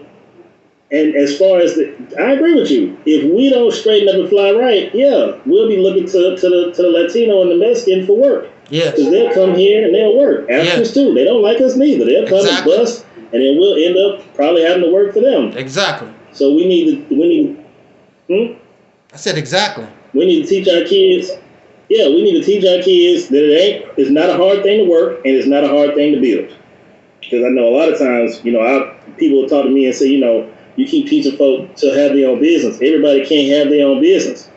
and as far as I agree with you. If we don't straighten up and fly right, yeah, we'll be looking to the Latino and the Mexican for work. Yes. Because they'll come here and they'll work. Africans too. They don't like us neither. They'll come and bust, and then we'll end up probably having to work for them. Exactly. So we need. I said exactly. We need to teach our kids. Yeah, we need to teach our kids that it's not a hard thing to work, and it's not a hard thing to build. Because I know a lot of times, people will talk to me and say, you keep teaching folk to have their own business. Everybody can't have their own business.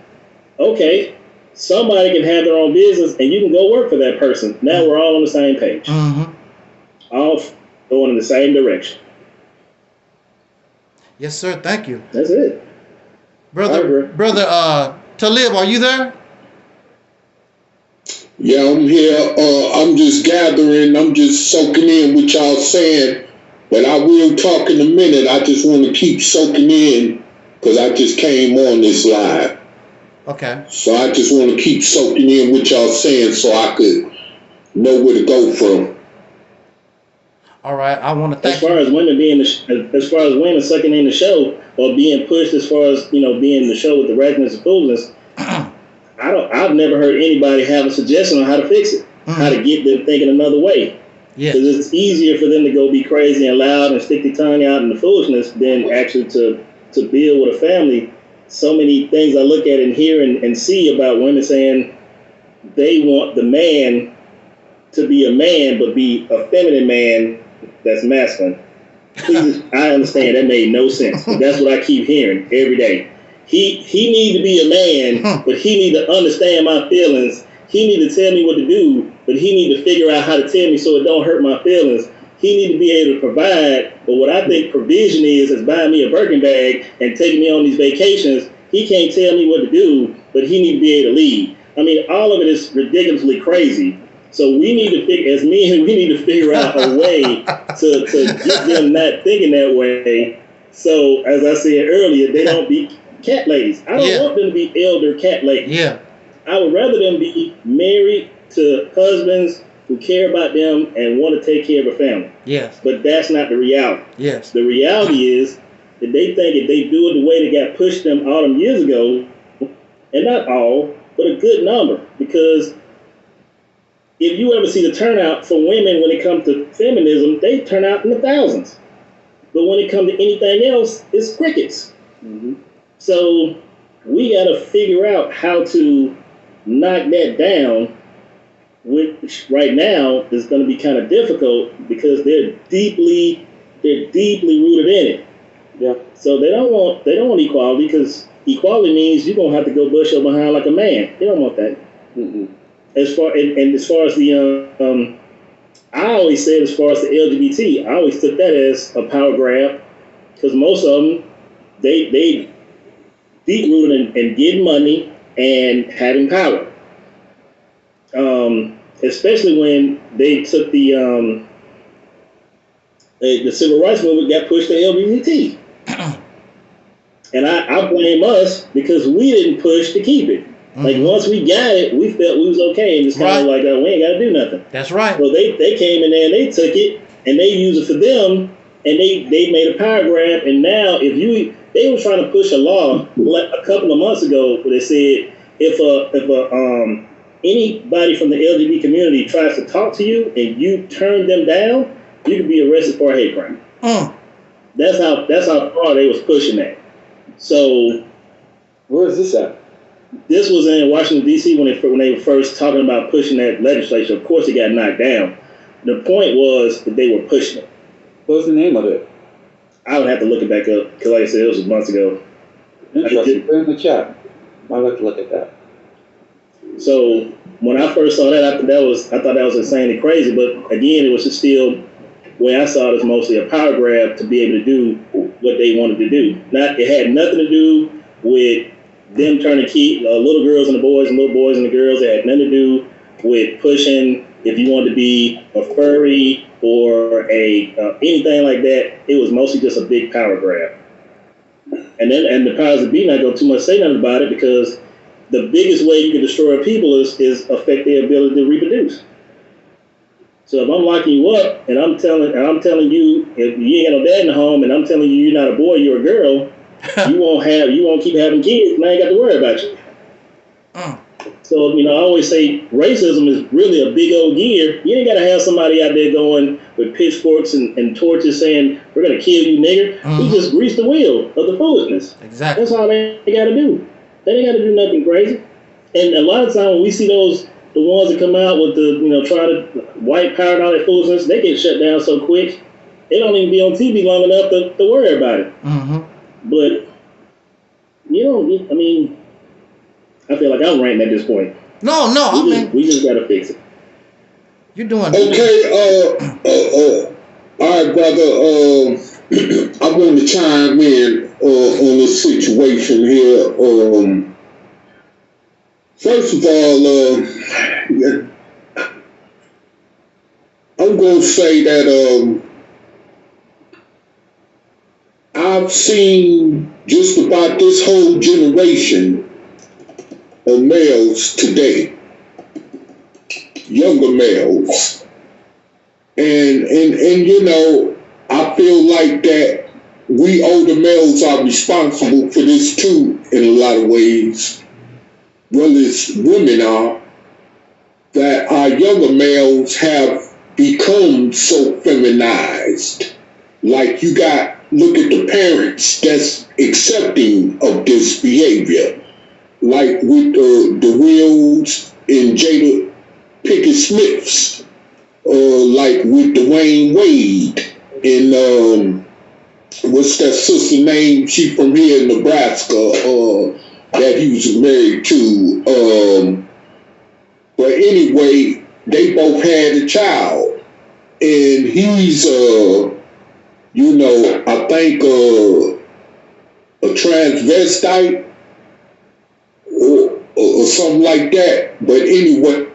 Okay. Somebody can have their own business, and you can go work for that person. Now we're all on the same page. All going in the same direction. Yes, sir. Thank you. That's it. Brother Talib, are you there? Yeah, I'm here. I'm just gathering. I'm just soaking in what y'all saying. But I will talk in a minute. I just want to keep soaking in because I just came on this live. Okay. So I just want to keep soaking in what y'all saying so I could know where to go from. All right. I want to thank as far as women sucking in the show or being pushed as far as being in the show with the ratchetness and foolishness, I've never heard anybody have a suggestion on how to fix it, how to get them thinking another way. Yes. Because it's easier for them to go be crazy and loud and stick their tongue out in the foolishness than actually to build with a family. So many things I look at and hear and see about women saying they want the man to be a man, but be a feminine man that's masculine. Please, I understand that made no sense. But that's what I keep hearing every day. He need to be a man, but he need to understand my feelings. He need to tell me what to do, but he need to figure out how to tell me so it don't hurt my feelings. He need to be able to provide, but what I think provision is buying me a Birkin bag and taking me on these vacations. He can't tell me what to do, but he need to be able to lead. I mean, all of it is ridiculously crazy. So we need to figure, as men, we need to figure out a way to get them not thinking that way. So as I said earlier, they don't be cat ladies. I don't want them to be elder cat ladies. Yeah. I would rather them be married to husbands who care about them and want to take care of a family. Yes. But that's not the reality. Yes. The reality is that they think if they do it the way they got pushed them all them years ago, and not all, but a good number, because if you ever see the turnout for women when it comes to feminism, they turn out in the thousands. But when it comes to anything else, it's crickets. Mm-hmm. So we got to figure out how to knock that down, which right now is going to be kind of difficult because they're deeply rooted in it. Yeah. So they don't want equality, because equality means you're gonna have to go bush your behind like a man. They don't want that. Mm-mm. As far as the I always said, as far as the LGBT, I always took that as a power grab, because most of them they deep rooted in getting money and having power. Especially when they took the civil rights movement got pushed to LGBT. And I blame us because we didn't push to keep it. Mm-hmm. Like once we got it, we felt we was okay, and it's kind of like we ain't got to do nothing. That's right. So they came in there and they took it and they used it for them, and they made a power grab. And now they were trying to push a law a couple of months ago where they said if anybody from the LGBT community tries to talk to you and you turn them down, you could be arrested for a hate crime. That's how far they was pushing that. So, where is this at? This was in Washington D.C. when they were first talking about pushing that legislation. Of course, it got knocked down. The point was that they were pushing it. What was the name of it? I would have to look it back up because, like I said, it was months ago. Interesting. Put it in the chat. I'd like to look at that. So when I first saw that, I thought that was insanely crazy. But again, it was just still, the way I saw it, as mostly a power grab to be able to do what they wanted to do. It had nothing to do with them trying to keep little girls and the boys and little boys and the girls. It had nothing to do with pushing if you wanted to be a furry or anything like that. It was mostly just a big power grab. And the powers that be not going to too much say nothing about it, because the biggest way you can destroy a people is affect their ability to reproduce. So if I'm locking you up and I'm telling you if you ain't got no dad in the home, and I'm telling you you're not a boy, you're a girl, you won't keep having kids, and I ain't got to worry about you. So I always say racism is really a big old gear. You ain't got to have somebody out there going with pitchforks and torches saying we're gonna kill you, nigger. You just grease the wheel of the foolishness. Exactly. That's all they got to do. They ain't got to do nothing crazy. And a lot of times when we see the ones that come out with the try to white power and all that foolishness, they get shut down so quick. They don't even be on TV long enough to worry about it. But I feel like I'm ranting at this point. No, we just gotta fix it. You're doing okay. All right, brother. I want to chime in on this situation here. First of all, I'm going to say that I've seen just about this whole generation of males today, younger males, and I feel like that we older males are responsible for this too in a lot of ways. Well, as women are, that our younger males have become so feminized. Like you got, look at the parents that's accepting of this behavior. Like with the Wills and Jada Pickett Smiths, like with Dwayne Wade and what's that sister name? She from here in Nebraska, that he was married to. But anyway, they both had a child, and he's I think a transvestite or something like that. But anyway,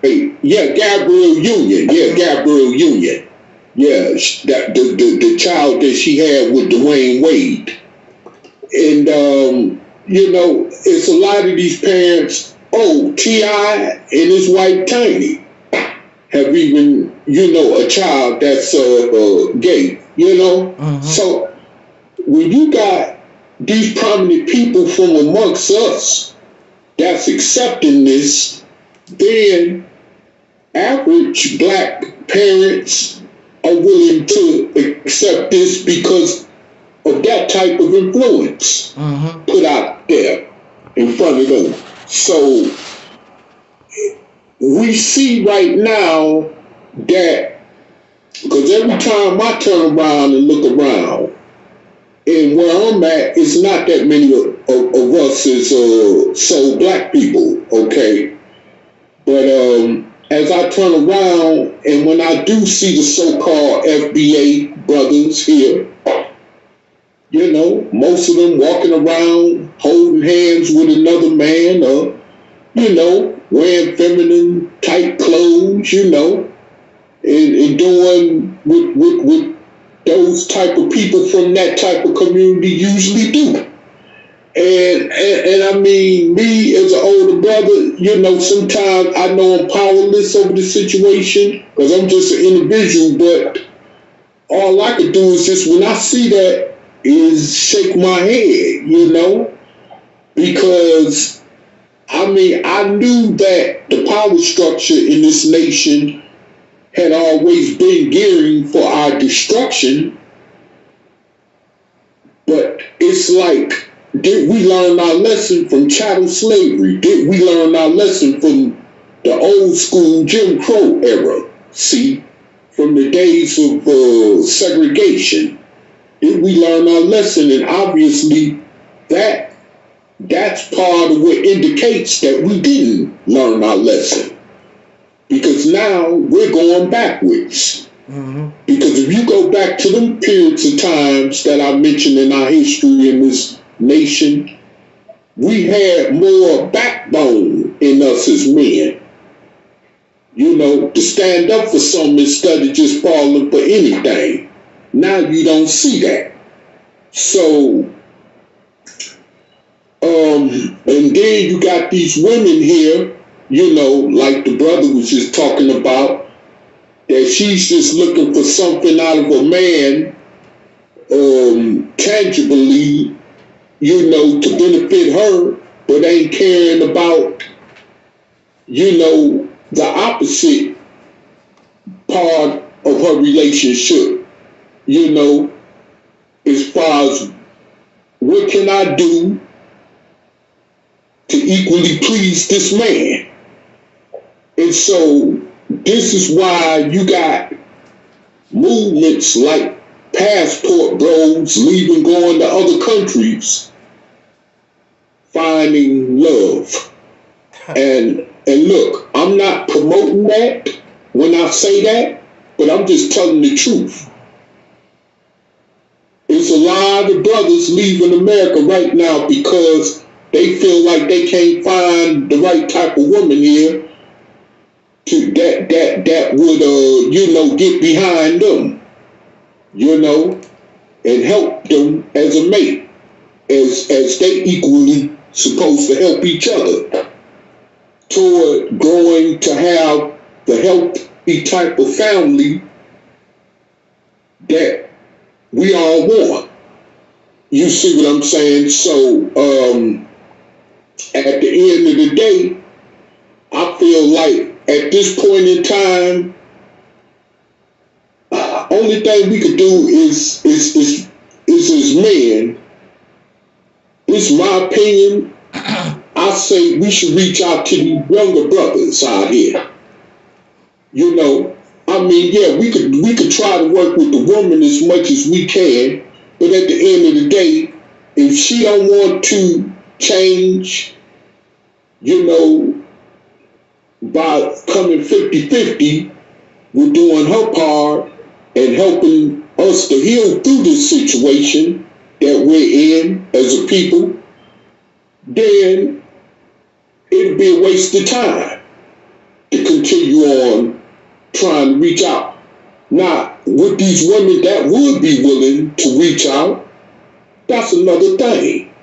yeah, Gabrielle Union. Yeah, Gabrielle Union. Yeah, that the child that she had with Dwayne Wade. And it's a lot of these parents. Oh, T.I. and his wife Tiny have even, a child that's gay. So when you got these prominent people from amongst us that's accepting this, then average black parents are willing to accept this because of that type of influence put out there in front of them. So we see right now that, because every time I turn around and look around, and where I'm at, it's not that many of us as so black people, okay? But as I turn around, and when I do see the so-called FBA brothers here, most of them walking around holding hands with another man, or, wearing feminine type clothes, and doing what those type of people from that type of community usually do. And I mean, me as an older brother, sometimes I know I'm powerless over the situation because I'm just an individual, but all I can do is just, when I see that, is shake my head, because I mean, I knew that the power structure in this nation had always been gearing for our destruction, but it's like, did we learn our lesson from chattel slavery? Did we learn our lesson from the old school Jim Crow era? See, from the days of segregation? Did we learn our lesson? And obviously that's part of what indicates that we didn't learn our lesson. Because now we're going backwards. Because if you go back to them periods of times that I mentioned in our history in this nation, we had more backbone in us as men. To stand up for something instead of just falling for anything. Now you don't see that. So, and then you got these women here, like the brother was just talking about, that she's just looking for something out of a man, tangibly, to benefit her, but ain't caring about, the opposite part of her relationship, as far as what can I do to equally please this man. And so this is why you got movements like passport bros leaving, going to other countries, finding love. And look, I'm not promoting that when I say that, but I'm just telling the truth. There's a lot of brothers leaving America right now because they feel like they can't find the right type of woman here that would get behind them, and help them as a mate, as they equally supposed to help each other toward growing to have the healthy type of family that we all want. You see what I'm saying? So at the end of the day, I feel like at this point in time, only thing we could do is as men, it's my opinion, I say we should reach out to the younger brothers out here. You know, I mean, yeah, we could try to work with the woman as much as we can, but at the end of the day, if she don't want to change, you know, by coming 50-50, we're doing her part and helping us to heal through this situation that we're in as a people, then it'd be a waste of time to continue on trying to reach out. Now, with these women that would be willing to reach out, that's another thing.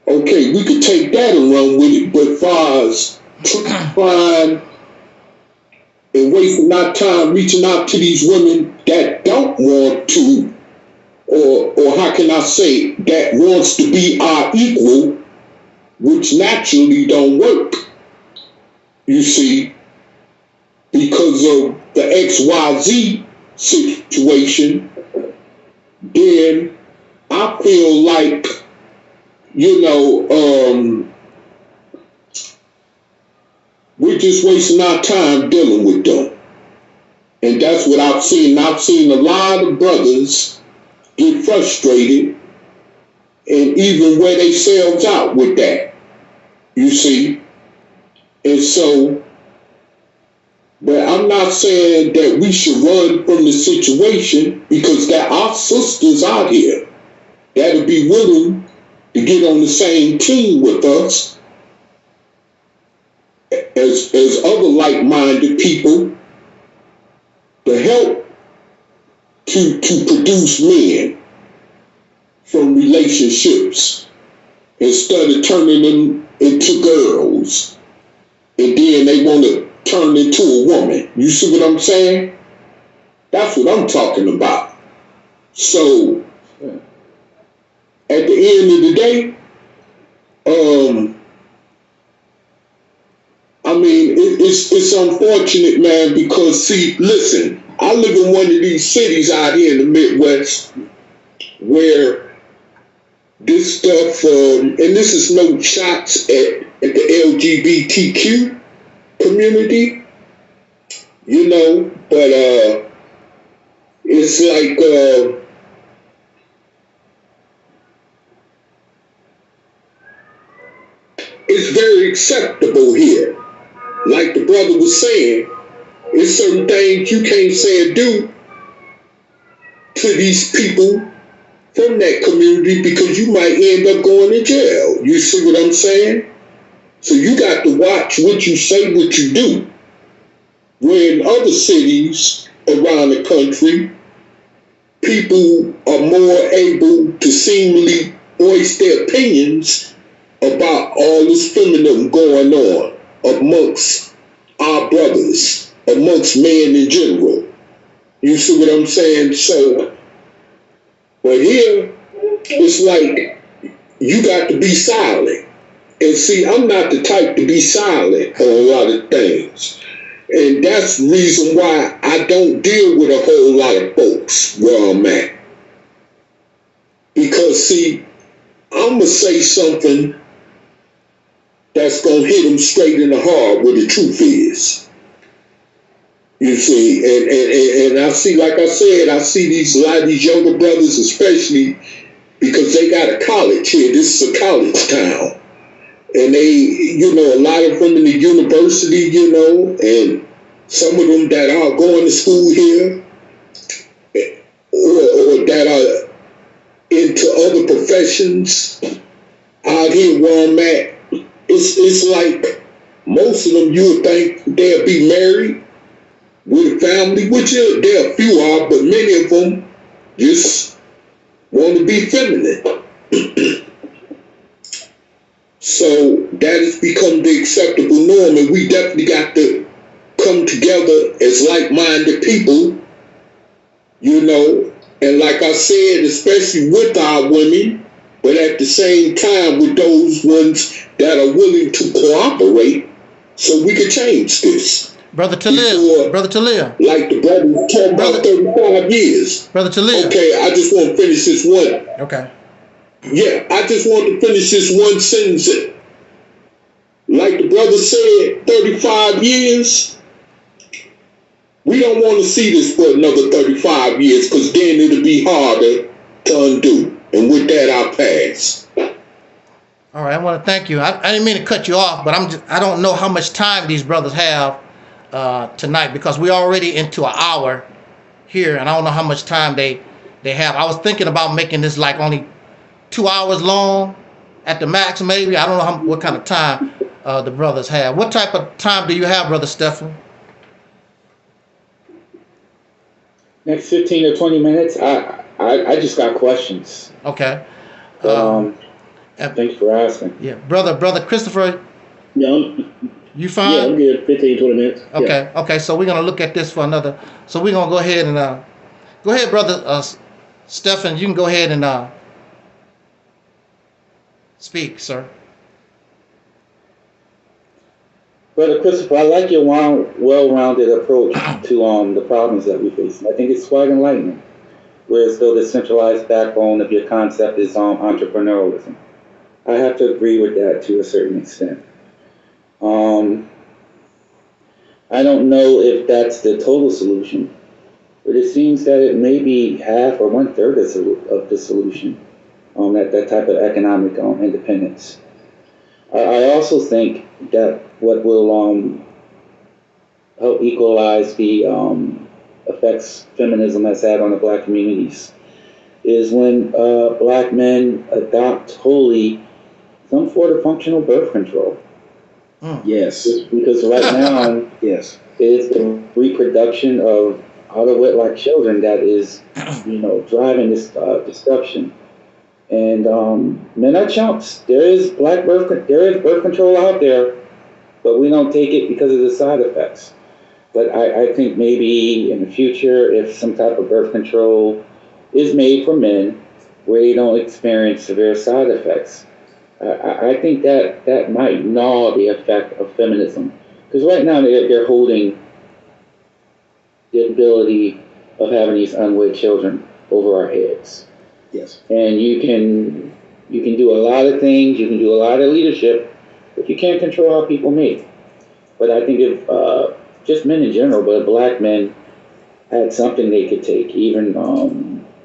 Okay, we could take that and run with it, but as far as trying and wasting our time reaching out to these women that don't want to, or how can I say, that wants to be our equal, which naturally don't work, you see, because of the XYZ situation, then I feel like, you know, we're just wasting our time dealing with them. And that's what I've seen. I've seen a lot of brothers get frustrated and even wear themselves out with that, you see. And so, but I'm not saying that we should run from the situation, because there are sisters out here that'll be willing to get on the same team with us as other like-minded people to help to produce men from relationships instead of turning them into girls and then they want to turn into a woman. You see what I'm saying? That's what I'm talking about. So at the end of the day, I mean, it's unfortunate, man, because, see, listen, I live in one of these cities out here in the Midwest where this stuff, and this is no shots at the LGBTQ community, you know, but it's like, it's very acceptable here. Like the brother was saying, there's certain things you can't say or do to these people from that community because you might end up going to jail. You see what I'm saying? So you got to watch what you say, what you do. Where in other cities around the country, people are more able to seemingly voice their opinions about all this feminism going on amongst our brothers, amongst men in general. You see what I'm saying? So, but here, it's like you got to be silent. And see, I'm not the type to be silent on a lot of things. And that's the reason why I don't deal with a whole lot of folks where I'm at. Because, see, I'm going to say something that's going to hit them straight in the heart where the truth is. You see, and I see, like I said, I see a lot of these younger brothers, especially because they got a college here. This is a college town. And they, you know, a lot of them in the university, you know, and some of them that are going to school here or that are into other professions out here where I'm at, it's like most of them you would think they'll be married with a family, which there a few are, but many of them just want to be feminine. So that has become the acceptable norm, and we definitely got to come together as like-minded people, you know, and like I said, especially with our women, but at the same time with those ones that are willing to cooperate so we can change this. Brother Talia. before, Brother Talia. like the brother was talking about 35 years. Brother Talia. Okay, I just want to finish this one. Okay. Yeah, I just want to finish this one sentence. Like the brother said, 35 years. We don't want to see this for another 35 years because then it'll be harder to undo. And with that, I'll pass. All right, I want to thank you. I didn't mean to cut you off, but I don't know how much time these brothers have tonight because we're already into an hour here, and I don't know how much time they have. I was thinking about making this like only 2 hours long at the max, maybe. I don't know what kind of time the brothers have. What type of time do you have, Brother Stephen? Next 15 to 20 minutes, I just got questions. Okay. Thanks for asking. Yeah, brother Christopher. Yeah, You fine? yeah, I'm good. 15, 20 minutes. Okay, Yeah. okay. So we're gonna look at this for another. So we're gonna go ahead and go ahead, brother Stephen. You can go ahead and speak, sir. Brother Christopher, I like your well-rounded approach to the problems that we face. I think it's quite enlightening. Whereas though the centralized backbone of your concept is entrepreneurialism. I have to agree with that to a certain extent. I don't know if that's the total solution, but it seems that it may be half or 1/3 of the solution, that type of economic independence. I also think that what will help equalize the effects feminism has had on the black communities is when black men adopt wholly some sort of functional birth control. Yes. Because right now, Yes. it's the reproduction of out of wedlock children that is, driving this disruption. And men are chumps. There is birth control out there, but we don't take it because of the side effects. But I think maybe in the future, if some type of birth control is made for men where they don't experience severe side effects, I think that might gnaw the effect of feminism. Because right now they're holding the ability of having these unwed children over our heads. Yes. And you can do a lot of things, you can do a lot of leadership, but you can't control how people make. But I think if just men in general, but black men had something they could take, even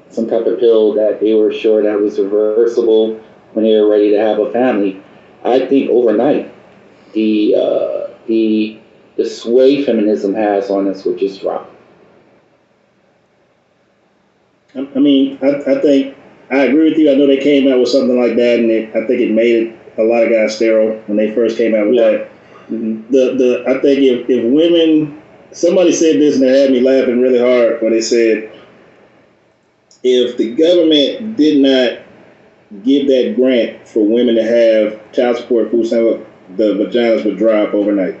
some type of pill that they were sure that was reversible when they were ready to have a family, I think overnight the sway feminism has on us would just drop. I mean, I think I agree with you. I know they came out with something like that, and I think it made a lot of guys sterile when they first came out with that. Mm-hmm. I think if women, somebody said this and it had me laughing really hard when they said, if the government did not give that grant for women to have child support food stamp, the vaginas would dry up overnight.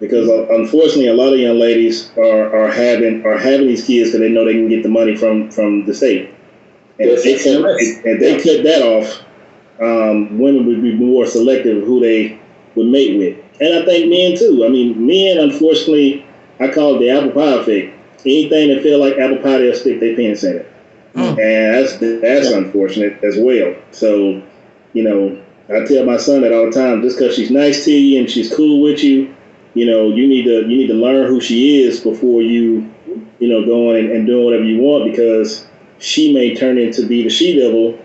Because unfortunately, a lot of young ladies are having these kids because they know they can get the money from the state. And if they cut that off, women would be more selective of who they would mate with. And I think men too. I mean, men, unfortunately, I call it the apple pie effect. Anything that feel like apple pie, they'll stick their penis in it. And that's unfortunate as well. So, I tell my son that all the time, just because she's nice to you and she's cool with you, you need to learn who she is before you going and doing whatever you want, because she may turn into be the she-devil,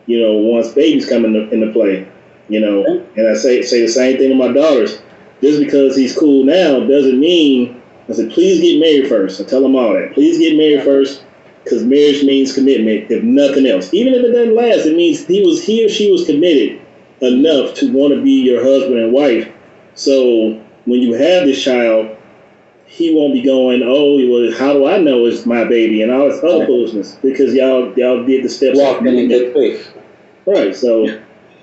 once babies come into play, And I say the same thing to my daughters. Just because he's cool now doesn't mean, I said, please get married first. I tell them all that. Please get married first, because marriage means commitment, if nothing else. Even if it doesn't last, it means he or she was committed enough to want to be your husband and wife. So when you have this child, he won't be going, oh, well, how do I know it's my baby and all this other foolishness, because y'all did the steps. Walked in good faith. Right. So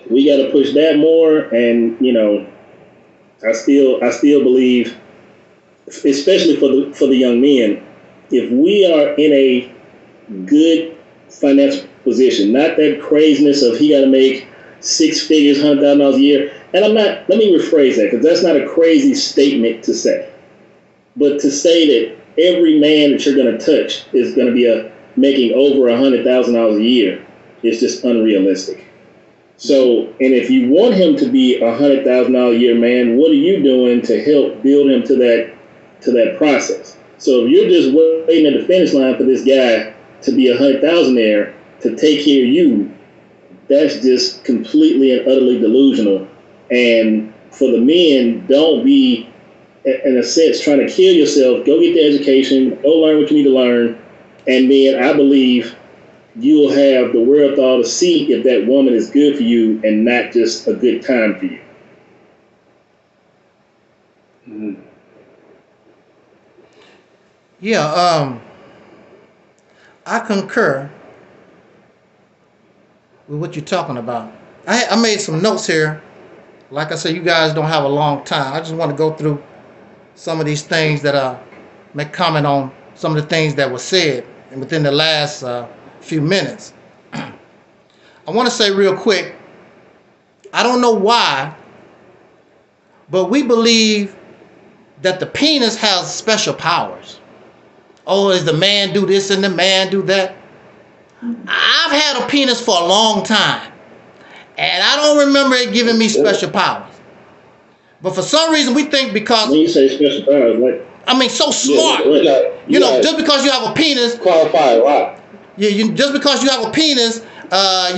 we got to push that more, and I still believe, especially for the young men, if we are in a good financial position, not that craziness of he got to make 6 figures, $100,000 a year. And let me rephrase that, because that's not a crazy statement to say. But to say that every man that you're going to touch is going to be making over $100,000 a year is just unrealistic. So, and if you want him to be $100,000 a year man, what are you doing to help build him to that process? So if you're just waiting at the finish line for this guy to be $100,000 to take care of you, that's just completely and utterly delusional. And for the men, don't be, in a sense, trying to kill yourself. Go get the education, go learn what you need to learn, and then I believe you'll have the wherewithal to see if that woman is good for you and not just a good time for you. Mm-hmm. Yeah, I concur with what you're talking about. I made some notes here. Like I said, you guys don't have a long time. I just want to go through some of these things that make comment on some of the things that were said within the last few minutes. I want to say real quick, I don't know why, but we believe that the penis has special powers. Oh, is the man do this and the man do that? I've had a penis for a long time, and I don't remember it giving me special powers. But for some reason, we think because... When you say special powers, like... I mean, so smart. You know, just because you have a penis... Qualified, right? Yeah, just because you have a penis,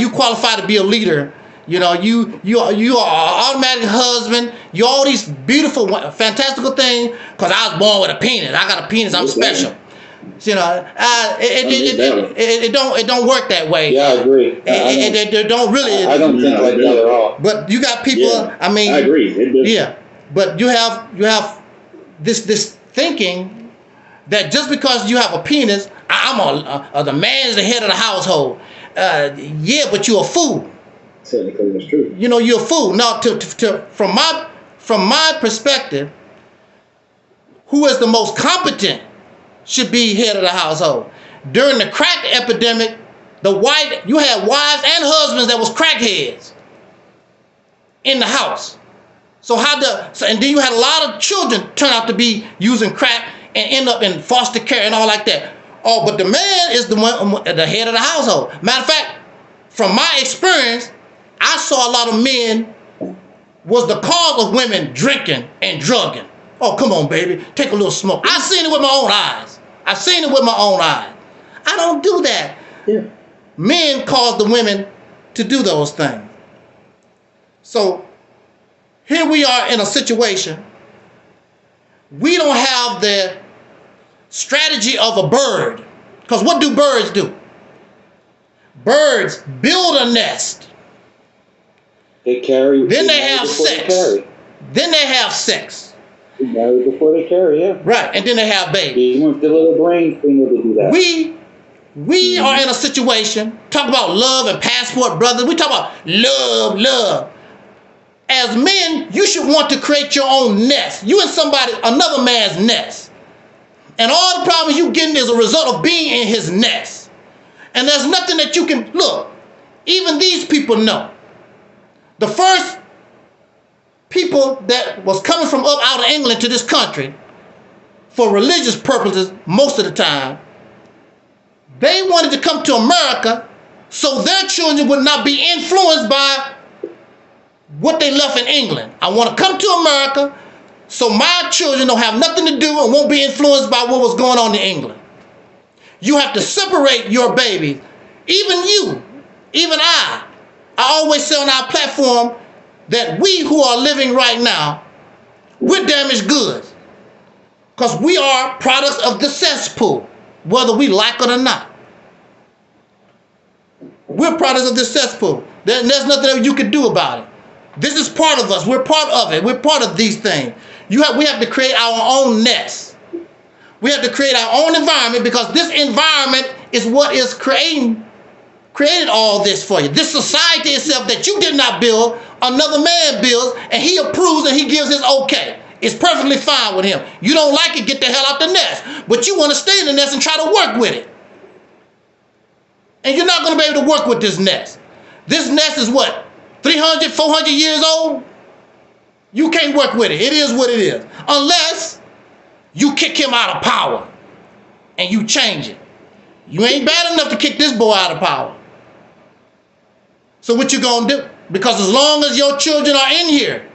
you qualify to be a leader. You know, you are an automatic husband. You all these beautiful, fantastical things. Because I was born with a penis. I got a penis. I'm special. You know, it don't work that way. Yeah, I agree. It don't really. I don't think like that at all. But you got people. Yeah, I mean, I agree. Yeah, but you have this thinking that just because you have a penis, the man is the head of the household. Yeah, but you're a fool. Technically, that's true. You know, you're a fool. Now, from my perspective, who is the most competent should be head of the household. During the crack epidemic, you had wives and husbands that was crackheads in the house. And then you had a lot of children turn out to be using crack and end up in foster care and all like that. Oh, but the man is the head of the household. Matter of fact, from my experience, I saw a lot of men was the cause of women drinking and drugging. Oh, come on, baby, take a little smoke. I seen it with my own eyes. I don't do that. Yeah. Men cause the women to do those things. So here we are in a situation. We don't have the strategy of a bird. Because what do birds do? Birds build a nest. They carry. Then they have sex. Then they have sex. They marry before they carry, yeah. Right, and then they have babies. They want the little brain thing to do that. We are in a situation, talk about love and passport brothers. We talk about love. As men, you should want to create your own nest. You and another man's nest. And all the problems you getting is a result of being in his nest. And there's nothing that you can, look, even these people know. The first people that was coming from up out of England to this country for religious purposes most of the time, they wanted to come to America so their children would not be influenced by what they left in England. I want to come to America so my children don't have nothing to do and won't be influenced by what was going on in England. You have to separate your babies. Even you, even I always say on our platform that we who are living right now, we're damaged goods. Because we are products of the cesspool, whether we like it or not. We're products of the cesspool. There's nothing that you can do about it. This is part of us. We're part of it. We're part of these things. We have to create our own nest. We have to create our own environment because this environment is what is created all this for you. This society itself that you did not build, another man builds, and he approves and he gives his okay. It's perfectly fine with him. You don't like it, get the hell out the nest. But you want to stay in the nest and try to work with it. And you're not going to be able to work with this nest. This nest is what? 300, 400 years old? You can't work with it. It is what it is. Unless you kick him out of power and you change it. You ain't bad enough to kick this boy out of power. So what you gonna do? Because as long as your children are in here,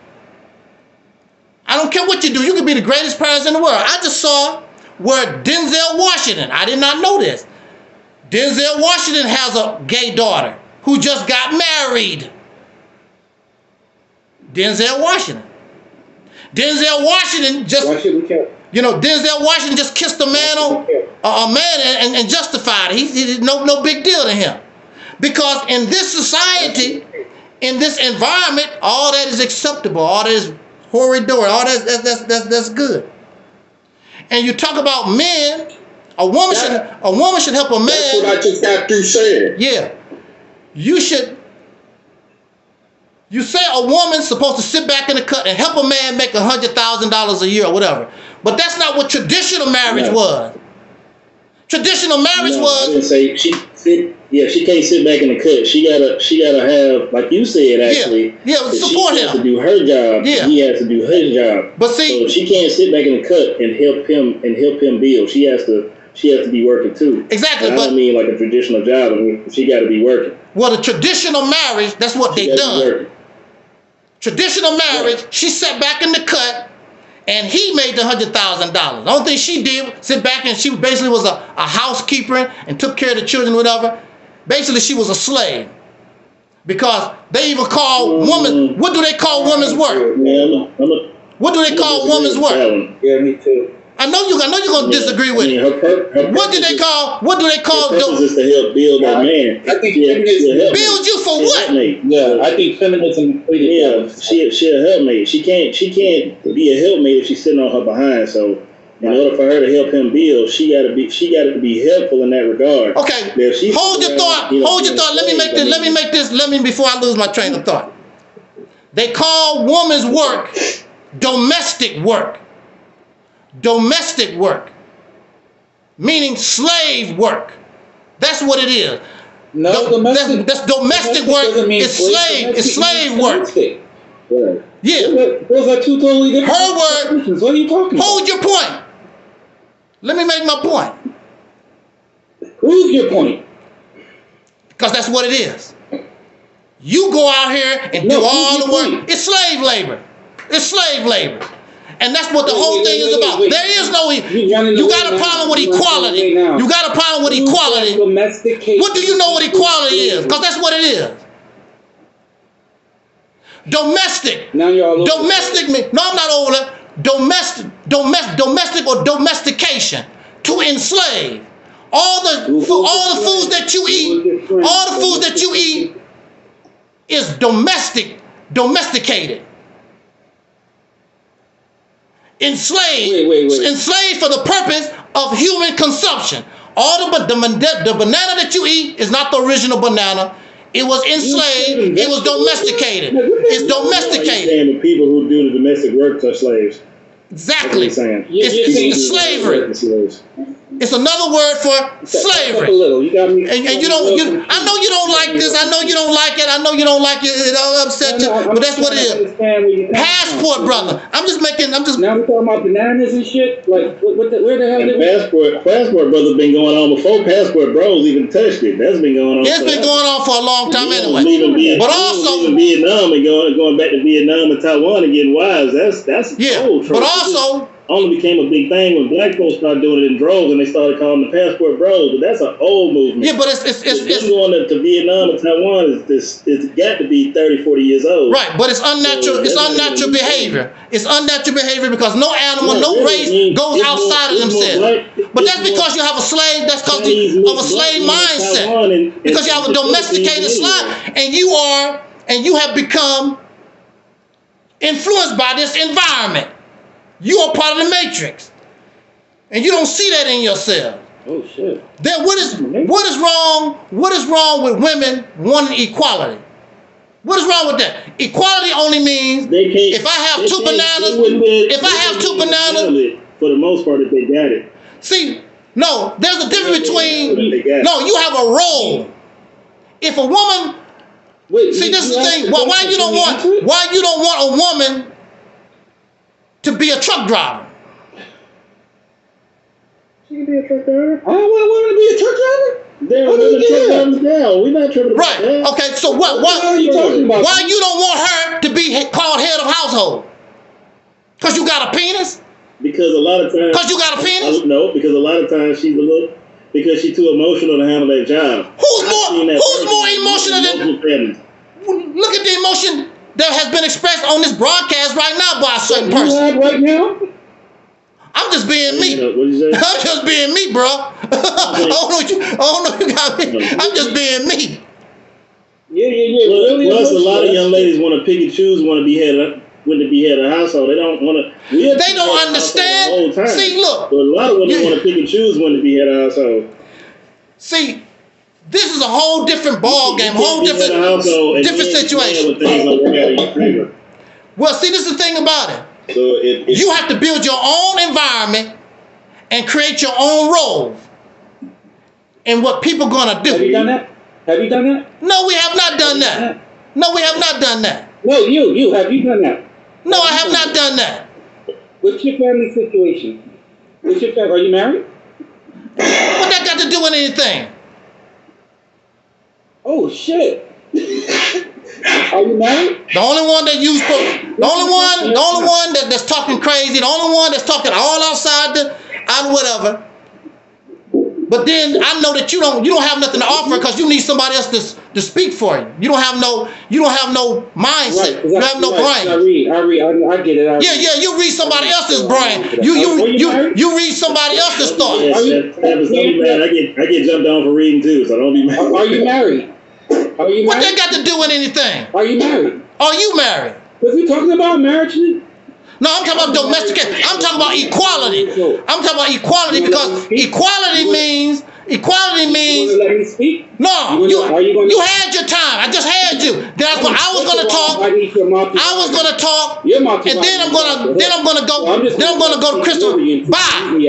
I don't care what you do. You can be the greatest parents in the world. I just saw where Denzel Washington, I did not know this. Denzel Washington has a gay daughter who just got married. Denzel Washington. Denzel Washington just, Denzel Washington just kissed a man and justified it. He no big deal to him. Because in this society, in this environment, all that is acceptable. All that is horrid-door. All that's good. And you talk about men, a woman should help a man. That's what I just got through saying. Yeah. You say a woman's supposed to sit back in the cut and help a man make $100,000 a year or whatever. But that's not what traditional marriage was. Traditional marriage was. I didn't say she can't sit back in the cut. She gotta have, like you said, actually. Yeah, support him. She has to do her job. Yeah. He has to do his job. But see, so she can't sit back in the cut and help him build. She has to be working too. Exactly. I don't mean like a traditional job. I mean, she got to be working. Well, the traditional marriage, that's what they done. Traditional marriage, she sat back in the cut and he made the $100,000. The only thing she did, sit back, and she basically was a housekeeper and took care of the children, whatever. Basically, she was a slave. Because they even call women, what do they call women's work? What do they call women's work? Yeah, me too. I know you're gonna disagree with me. What do they call? Her purpose is to help build that man. I think feminism build you for what? Yeah, I think feminism. Yeah, she'll help me. She can't be a helpmate if she's sitting on her behind. So in order for her to help him build, she got to be helpful in that regard. Okay. Hold your thought. Let me before I lose my train of thought. They call woman's work domestic work. Domestic work, meaning slave work. That's what it is. No, that's domestic work. It's slave work. Yeah. Those are two totally different. Her word. What are you talking about? Hold your point. Let me make my point. Who's your point? Because that's what it is. You go out here and do all the work. It's slave labor. It's slave labor. And that's what the whole thing is about. There is no. You got a problem with equality. You got a problem with equality. What do you know what equality is? Because that's what it is. Domestic. Domestic means. No, I'm not over. Domestic or domestication. To enslave. All the foods that you eat. Is domesticated. Enslaved for the purpose of human consumption. All the banana that you eat is not the original banana. It was enslaved. It was domesticated. It's domesticated. The people who do the domestic work are slaves. Exactly. It's slavery. It's another word for slavery. And you don't. I know you don't like this. I know you don't like it. I know you don't like it. It all upset you. But that's what it is. Passport, brother. Now we're talking about bananas and shit. Like where the hell? And passport, brother, been going on before Passport Bros even touched it. That's been going on. It's been going on for a long time anyway. But also Vietnam and going back to Vietnam and Taiwan and getting wives. That's old. But also. Only became a big thing when black folks started doing it in droves and they started calling the Passport Bros. But that's an old movement. Yeah, but it's going to Vietnam and Taiwan it's got to be 30, 40 years old. Right, but it's unnatural. It's unnatural behavior. It's unnatural behavior because no animal, no race goes outside of themselves. But that's because you have a slave. That's because of a slave mindset. Because you have a domesticated slave, and you have become influenced by this environment. You are part of the matrix, and you don't see that in yourself. Oh shit! Then what is wrong? What is wrong with women wanting equality? What is wrong with that? Equality only means if I have two bananas. For the most part, if they got it. See, no, there's a difference between. No, you have a role. If a woman. This is the thing. Why you don't want a woman to be a truck driver? She can be a truck driver. I don't want to be a truck driver. They're living truck drivers now. We're not tripping about that. Right. Okay. So what are you talking about? why you don't want her to be called head of household? Because you got a penis? Because a lot of times. Because you got a penis? No, because a lot of times because she's too emotional to handle that job. Who's more emotional than? Look at the emotion that has been expressed on this broadcast right now by a certain person. Right now? I'm just being me. What you say? I'm just being me, bro. I don't know you got me. I'm just being me. Yeah. Plus, a lot of young ladies want to pick and choose, want to be head of household. They don't want to. They don't understand. See, look. But a lot of women want to pick and choose when to be head of household. See, this is a whole different ball game, whole different situation. Well, see, this is the thing about it. So you have to build your own environment and create your own role and what people gonna do. Have you done that? No, we have not done that. No, we have not done that. No, you have you done that? No, I have not done that. What's your family situation? Are you married? What that got to do with anything? Oh shit. Are you married? The only one that's talking crazy, the only one that's talking all outside whatever. But then I know that you don't have nothing to offer because you need somebody else to speak for you. You don't have no mindset. Right, you have no brain. I get it. Yeah, you read somebody else's brain. You read somebody else's thoughts. I get jumped on for reading too, so don't be mad. Are you married? What that got to do with anything? Are you married? Are you married? Was we talking about marriage? No, I'm talking about domestication. I'm talking about equality. I'm talking about equality because equality means. You let me speak? No, you had your time. I just had you. That's what I was gonna talk. And then I'm gonna go to Crystal. Bye.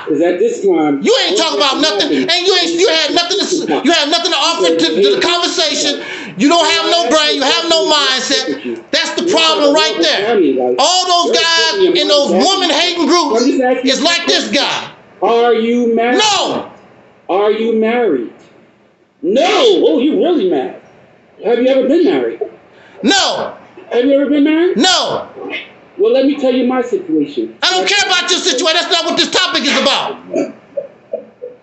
Because at this time you ain't talking about nothing, and you had nothing to offer to the conversation. You don't have no brain. You have no mindset. That's the problem right there. All those guys in those woman-hating groups is like this guy. Are you married? No. Are you married? No. Oh, you really mad? Have you ever been married? No. Have you ever been married? No. Well, let me tell you my situation. I don't care about your situation. That's not what this topic is about.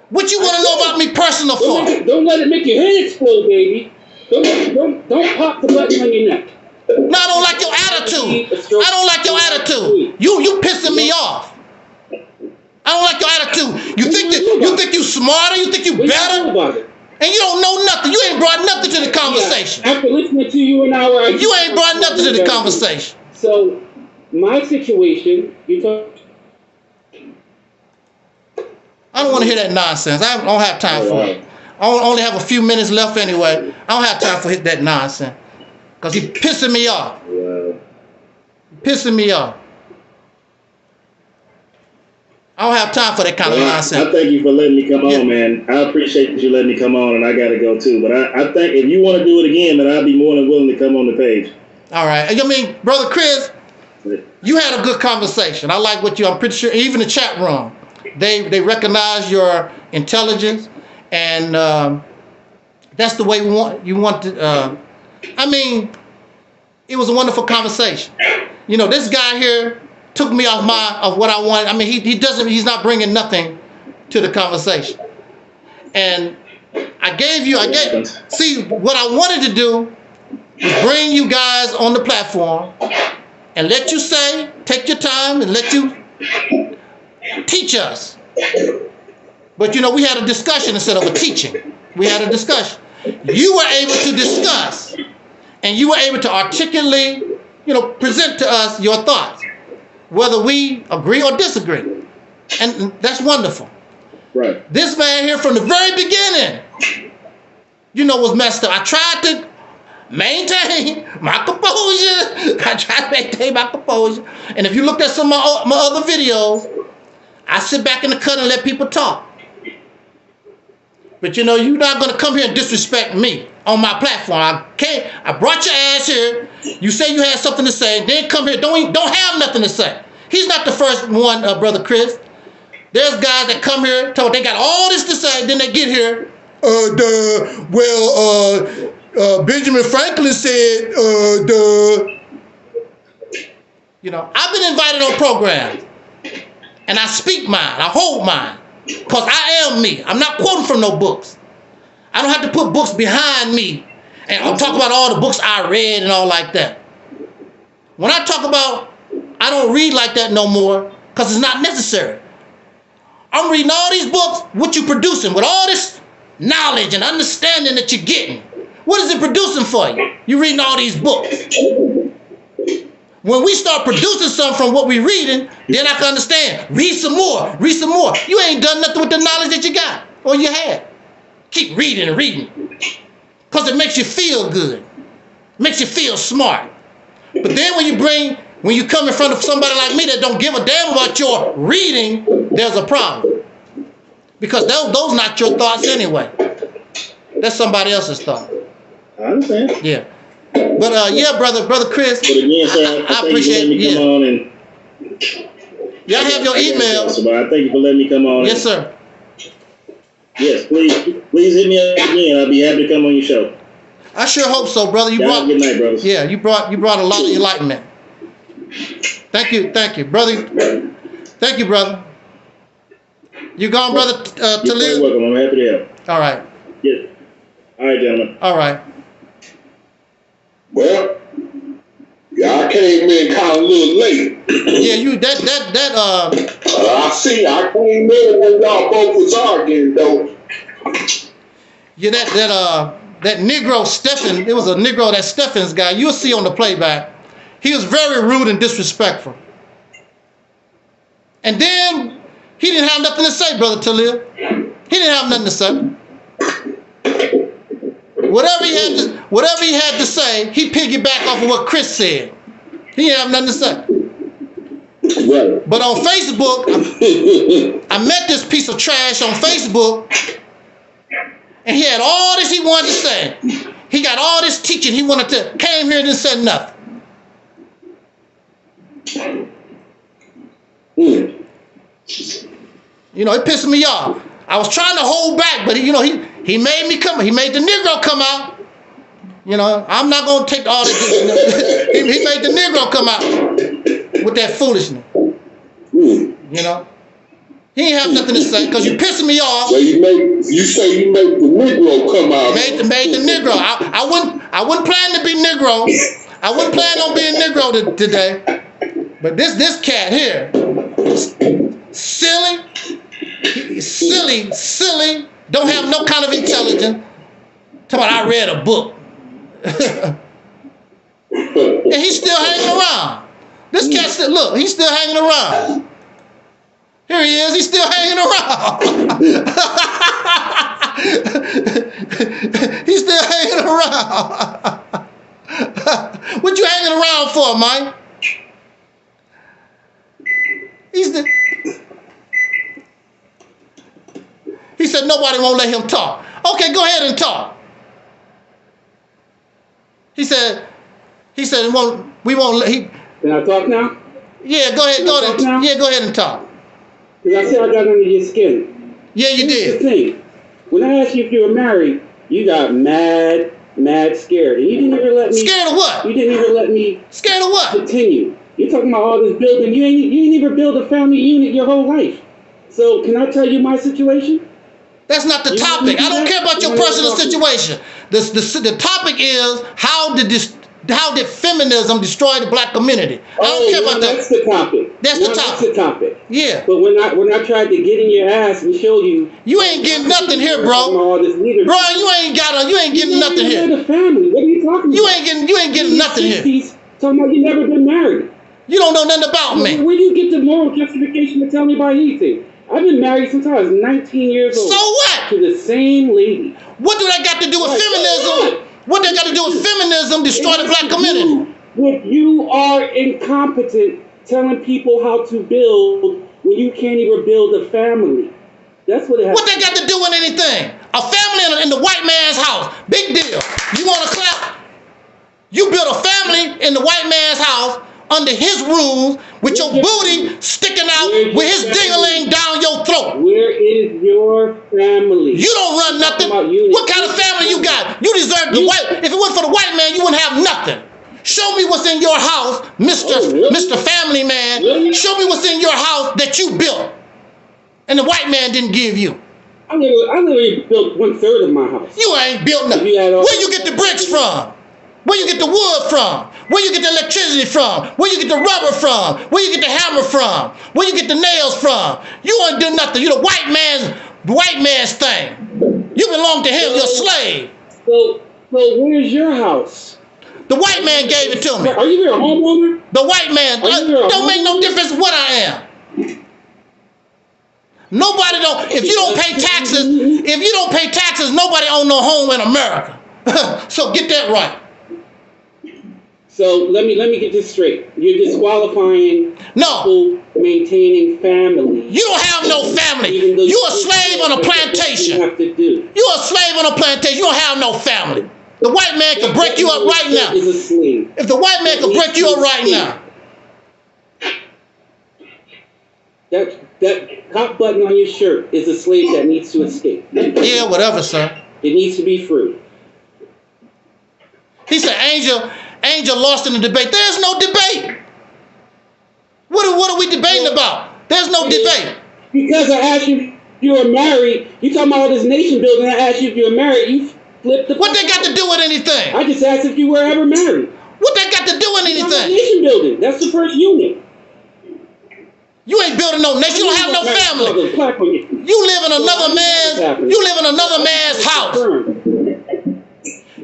What you want to know about me personal for? Don't let it make your head explode, baby. Don't pop the button on your neck. No, I don't like your attitude. I don't like your attitude. You pissing me off. I don't like your attitude. You think you smarter? You think you better? And you don't know nothing. You ain't brought nothing to the conversation. Yeah, after listening to you an hour, you ain't brought nothing to the conversation. So my situation, I don't want to hear that nonsense. I don't have time for it. I only have a few minutes left anyway. I don't have time for that nonsense. Because he's pissing me off. Pissing me off. I don't have time for that kind of nonsense. I thank you for letting me come on, man. I appreciate that you letting me come on, and I got to go too. But I think if you want to do it again, then I'll be more than willing to come on the page. All right. I mean, Brother Chris, you had a good conversation. I like what I'm pretty sure, even the chat room, they recognize your intelligence, and that's the way you want to. I mean, it was a wonderful conversation. You know, this guy here took me off of what I wanted. I mean, he's not bringing nothing to the conversation. And see, what I wanted to do was bring you guys on the platform and let you take your time and let you teach us. But you know, we had a discussion instead of a teaching. We had a discussion. You were able to discuss and you were able to articulately, present to us your thoughts, whether we agree or disagree. And that's wonderful. Right. This man here from the very beginning, was messed up. I tried to maintain my composure. And if you looked at some of my other videos, I sit back in the cut and let people talk. But you're not going to come here and disrespect me on my platform. I brought your ass here. You say you had something to say, then come here. Don't have nothing to say. He's not the first one, Brother Chris. There's guys that come here, they got all this to say, then they get here. Benjamin Franklin said, I've been invited on programs, and I speak mine, I hold mine, because I am me. I'm not quoting from no books. I don't have to put books behind me and I'll talk about all the books I read and all like that. When I talk about, I don't read like that no more, because it's not necessary. I'm reading all these books, what you producing, with all this knowledge and understanding that you're getting. What is it producing for you? You reading all these books. When we start producing something from what we're reading, then I can understand. Read some more, read some more. You ain't done nothing with the knowledge that you got or you had. Keep reading and reading, because it makes you feel good, makes you feel smart. But then when you come in front of somebody like me that don't give a damn about your reading, there's a problem. Because those not your thoughts anyway. That's somebody else's thought. I understand. Yeah. But yeah, brother Chris. But again, sir, I appreciate it. Come on and y'all have your email. So I thank you for letting me come on. Yes, sir. Yes, please hit me up again. I'll be happy to come on your show. I sure hope so, brother. Good night, brothers. Yeah, you brought a lot of enlightenment. Thank you, brother. Thank you, brother. You gone, brother Talib? You're very welcome. I'm happy to help. All right. Yes. All right, gentlemen. All right. Well, yeah, I came in kind of a little late. Yeah, I see. I came in when y'all both was arguing, though. Yeah, that Negro Stephen, it was a Negro, that Stephens guy, you'll see on the playback. He was very rude and disrespectful. And then he didn't have nothing to say, Brother Talib. He didn't have nothing to say. Whatever he had to say, he piggybacked off of what Chris said. He didn't have nothing to say. Right. But on Facebook, I met this piece of trash on Facebook, and he had all this he wanted to say. He got all this teaching he wanted to, came here and didn't say nothing. It pissed me off. I was trying to hold back, but he made me come. He made the Negro come out. I'm not gonna take all this. He made the Negro come out with that foolishness. He ain't have nothing to say because you pissing me off. So you say you made the Negro come out. Made the Negro. I wouldn't plan to be Negro. I wouldn't plan on being Negro today. But this cat here, silly, don't have no kind of intelligence. Talking about I read a book. And he's still hanging around. This cat he's still hanging around. Here he is, he's still hanging around. He's still hanging around. What you hanging around for, Mike? He said nobody won't let him talk. Okay, go ahead and talk. He said we won't let he. Can I talk now? Yeah, go ahead, go ahead and talk. Because I said I got under your skin. Yeah, you did. Here's the thing. When I asked you if you were married, you got mad scared. And you didn't even let me... Scared of what? You didn't even let me... Scared of what? Continue. You're talking about all this building. You ain't even build a family unit your whole life. So, can I tell you my situation? That's not the topic. I don't care about your personal situation. The topic is how did feminism destroy the black community? I don't care about that. That's the topic. That's the topic. Yeah. But when I tried to get in your ass and show you, you ain't getting nothing here, bro. Bro, you ain't getting nothing here. The family. What are you talking about? You ain't getting nothing here. Talking about you never been married. You don't know nothing about me. Where do you get the moral justification to tell me about anything? I've been married since I was 19 years old. So what? To the same lady. What do that got to do with feminism? What that got to do with feminism destroy the black community? If you are incompetent telling people how to build when you can't even build a family. That's what it has. What that got to do with anything? A family in the white man's house. Big deal. You want to clap? You built a family in the white man's house under his rules with your booty sticking out with his ding-a-ling down your throat. know. Where is your family? You don't run nothing. What kind of family you got? You deserve the white. If it wasn't for the white man, you wouldn't have nothing. Show me what's in your house, Mr. Family Man. Really? Show me what's in your house that you built and the white man didn't give you. I literally built 1/3 of my house. You ain't built nothing. Where you get the bricks from? Where you get the wood from? Where you get the electricity from? Where you get the rubber from? Where you get the hammer from? Where you get the nails from? You ain't do nothing. You the white man's thing. You belong to him. You're a slave. So where's your house? The white man gave it to me. Are you a homeowner? The white man don't make no difference what I am. Nobody don't. If you don't pay taxes, nobody own no home in America. So get that right. So let me get this straight. You're disqualifying people maintaining family. You don't have no family. You're a slave on a plantation. You have to do. You're a slave on a plantation. You don't have no family. The white man can break you up right now. If the white man can break you up right now. That hot button on your shirt is a slave that needs to escape. Yeah, whatever, sir. It needs to be free. He said, Angel lost in the debate. There's no debate. What are we debating about? There's no debate. Because I asked you if you were married. You talking about all this nation building. I asked you if you were married. You flipped the. What they got to do with anything? I just asked if you were ever married. What they got to do with anything? Nation building. That's the first unit. You ain't building no nation. You don't have no family. You live in another man's house.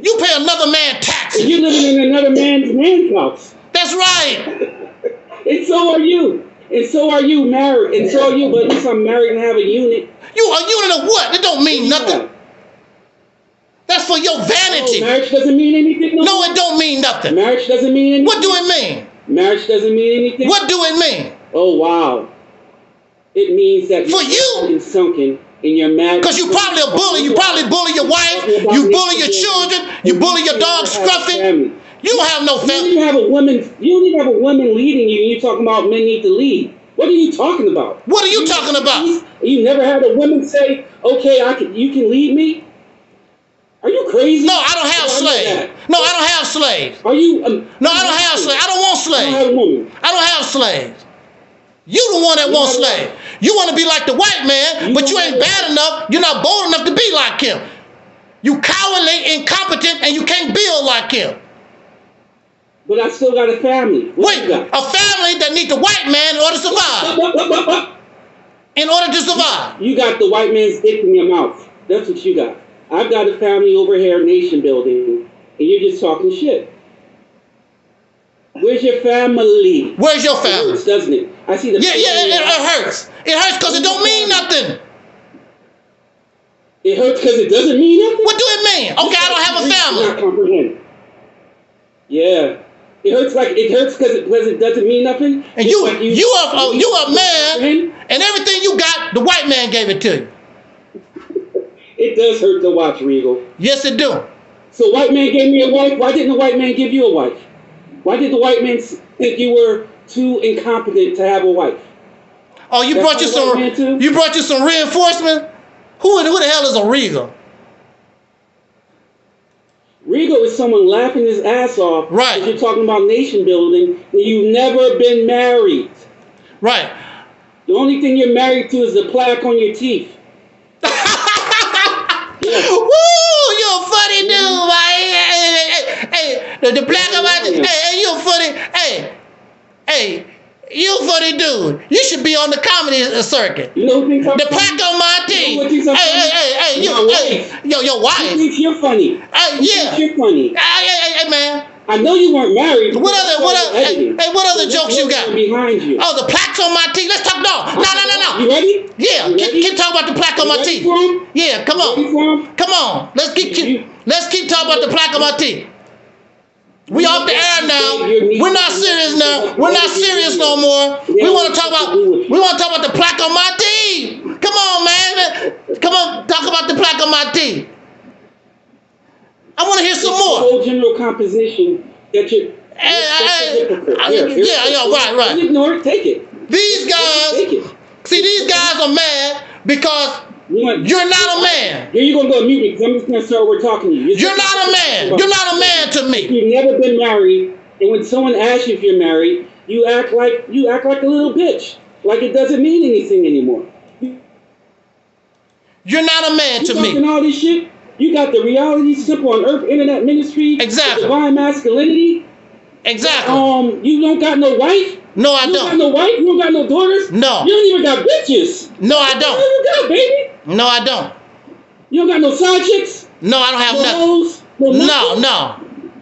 You pay another man taxes. And you living in another man's house. That's right. And so are you. And so are you married. And so are you. But at least I'm married and have a unit. You a unit of what? It don't mean nothing. That's for your vanity. Oh, marriage doesn't mean anything. No, it don't mean nothing. Marriage doesn't mean anything. What do it mean? Marriage doesn't mean anything. What do it mean? Oh, wow. It means that for you sunken in your marriage. Because you probably a bully. You probably bully your wife. You bully your children. You bully your dog Scruffy. You don't have no family. You don't even have a woman leading you, and you're talking about men need to lead. What are you talking about? What are you talking about? You never had a woman say, "Okay, you can lead me." Are you crazy? No, I don't have slaves. No, I don't have slaves. Are you? No, I don't have slaves. I don't want slaves. I don't have a woman. I don't have slaves. You the one that wants slaves. You want to be like the white man, but you ain't bad enough. You're not bold enough to be like him. You cowardly, incompetent, and you can't build like him. But I still got a family. Wait, a family that needs the white man in order to survive. In order to survive. You got the white man's dick in your mouth. That's what you got. I've got a family over here, nation building, and you're just talking shit. Where's your family? Where's your family? It hurts, doesn't it? I see the. Yeah, it hurts. It hurts because it don't mean nothing. It hurts because it doesn't mean nothing. What do it mean? Okay, I don't have a family. Not comprehend. Yeah, it hurts because it doesn't mean nothing. And you a man, and everything you got, the white man gave it to you. It does hurt to watch, Regal. Yes, it do. So white man gave me a wife. Why didn't the white man give you a wife? Why did the white man think you were too incompetent to have a wife? Oh, you brought you some reinforcement? Who the hell is a Regal? Regal is someone laughing his ass off. Right. If you're talking about nation building, and you've never been married. Right. The only thing you're married to is the plaque on your teeth. Yes. Woo! You're a funny dude, man. Hey, the plaque on my teeth. Hey, you a funny. Hey, you a funny dude. You should be on the comedy circuit. You know who thinks I'm the plaque on my teeth. Hey, your wife. Who thinks you're funny? Yeah. Thinks you're funny. Hey, man. I know you weren't married. What other jokes you got? Behind you. Oh, the plaques on my teeth. Let's talk. No. You ready? Yeah. Keep talking about the plaque on my teeth. Yeah, come on. Come on. Let's keep talking about the plaque on my teeth. We off the air now. We're not serious now. We're not serious no more. We want to talk about the plaque on my teeth. Come on, man. Come on, talk about the plaque on my teeth. I want to hear some more. The whole general composition that you. Right. Ignore it. Take it. These guys are mad because you're not a man. Here you gonna go mute me because I'm just gonna start over talking to you. You're not a man. You're not a man to me. You've never been married, and when someone asks you if you're married, you act like a little bitch, like it doesn't mean anything anymore. You're not a man to me. Talking all this shit. You got the reality simple on earth internet ministry. Exactly. Divine masculinity. Exactly. You don't got no wife. No, I You don't got don't. no wife. You don't got no daughters. No. You don't even got bitches. No, I What don't. you got, baby? No, I don't. You don't got no side chicks. No, I don't have No nothing. hoes. No No, nothing? no.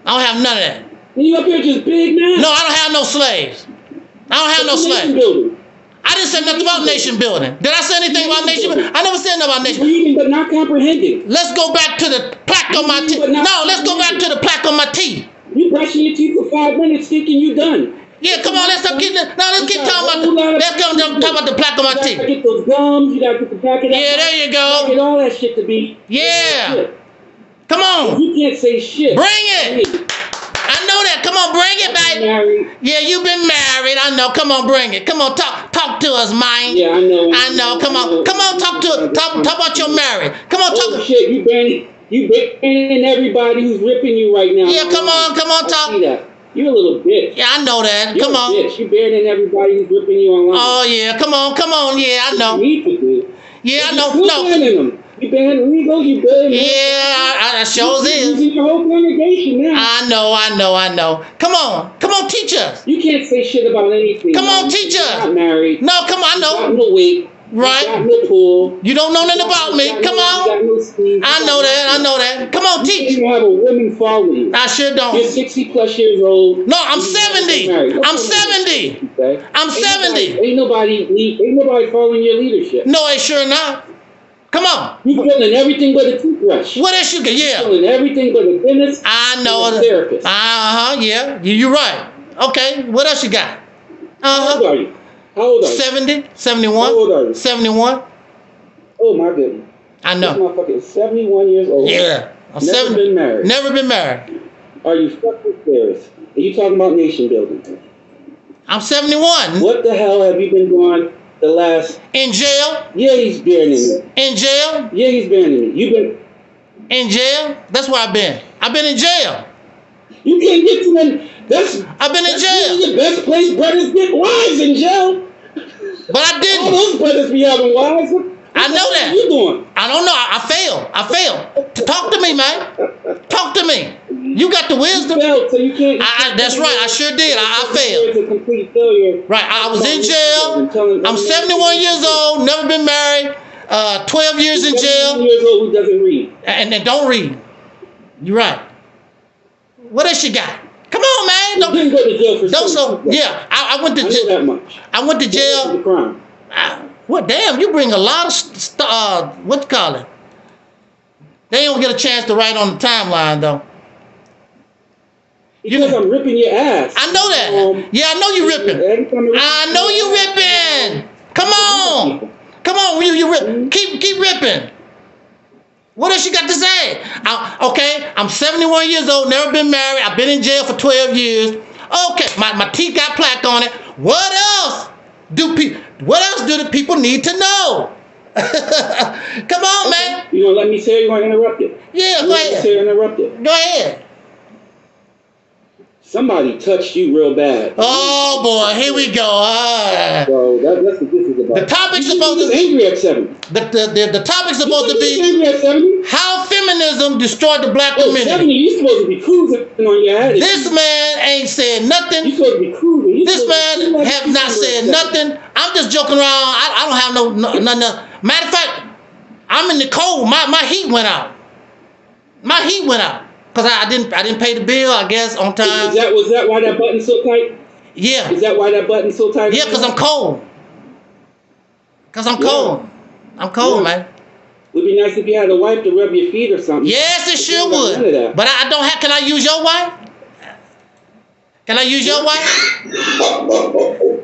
I don't have none of that. And you up here just big man. No, I don't have no slaves. I don't have no Nation slaves. building. I didn't say nothing about nation building. Did I say anything about nation building? I never said nothing about nation. Reading but not comprehending. Let's go back to the plaque on my teeth. No, let's go back to the plaque on my teeth. You brushing your teeth for 5 minutes thinking you done. Yeah, come on, let's keep talking about the plaque on my You teeth. gotta get those gums. You gotta get the back of that. Yeah, there you You gotta go. get all that shit to be. Yeah. Shit. Come on. You can't say shit. Bring it. I know that. Come on, bring it, baby. Married. Yeah, you've been married. I know. Come on, bring it. Come on, talk to us, man. Yeah, I know. I know. Come on, talk about your marriage. Come on, Oh talk. shit, you banning everybody who's ripping you right now. Yeah, come on, I see talk. that. You're a little bitch. Yeah, I know that. You're Come a on. bitch. You banning everybody who's ripping you online. Oh yeah, come on. Yeah, I know. You need to do. Yeah, I You know. still No. banning them. You banning legal. You banning. Yeah, I sure You're is. losing your whole congregation now. I know. Come on, teach us. You can't say shit about anything. Come on, man. teach You're us. not married. No, come on. I You got know. no weight. Right. You got no pool. You don't know nothing about me. Come You on. got no sleeves. I know that. Come on, You teach. don't have a woman follow you. I sure You're don't. 60+ years old. No, I'm You never 70. been married. I'm 70. Okay? I'm 70. Ain't nobody following your leadership. No, they sure not. Come on. You feeling everything but a toothbrush. What else you can? You Yeah. feeling everything but a dentist. I know. and a therapist. Yeah. You're right. Okay. What else you got? How old are you? How old are you? 70, 71. How old are you? 71. Oh my goodness. I This know. motherfucker is 71 years old. Yeah. I'm Never 70. been married. Never been married. Are you fucking serious? Are you talking about nation building? I'm 71. What the hell have you been doing the last? In jail. Yeah, he's banning me. In jail. Yeah, he's banning me. You've been. In jail. That's where I've been. I've been in jail. You can't get to them. I've been in That's jail. really the best place brothers get wives in jail. But I All didn't. those brothers be having wives. I know What that. are you doing? I don't know. I failed. Talk to me, man. Talk to me. You got the You wisdom. failed, so you can't. That's right. I sure did. I failed. It's a complete failure. Right. I was in jail. I'm 71 years old. Never been married. 12 years in 71 jail. years old who doesn't read. And don't read. You're right. What else you got? Come on, man. You didn't go to jail for Don't something. yeah. I went to I know jail. that much. I went to That's the jail. crime. What? Damn, you bring a lot of what you call it? They don't get a chance to write on the timeline though. Because I'm ripping your ass. I know that. Yeah, I know you ripping. I know you ripping. Come on. You rip. Keep ripping. What else you got to say? Okay, I'm 71 years old, never been married. I've been in jail for 12 years. Okay, my teeth got plaque on it. What else do the people need to know? Come on, man. You gonna let me say it? You gonna interrupt it? Yeah, You go gonna ahead. say interrupt it? Go ahead. Somebody touched you real bad. Oh boy, here we go. So that's what this is about. The topic's You supposed to was angry at 70. the topic's supposed to You was be angry at 70. how feminism destroyed the black Oh, community. 70, you supposed to be cruising on your attitude. This man ain't said You nothing. supposed to be cruising. You This supposed to man be have not said nothing. I'm just joking around. I don't have no. Matter of fact, I'm in the cold. My heat went out. My heat went out because I didn't pay the bill. I guess on time. Was that why that button's so tight? Yeah. Is that why that button's so tight? Yeah, because I'm cold. Because I'm cold. I'm cold, man. Would be nice if you had a wife to rub your feet or something. Yes, it But you sure don't got none of would. that. But I don't have. Can I use your wife? Can I use your wife?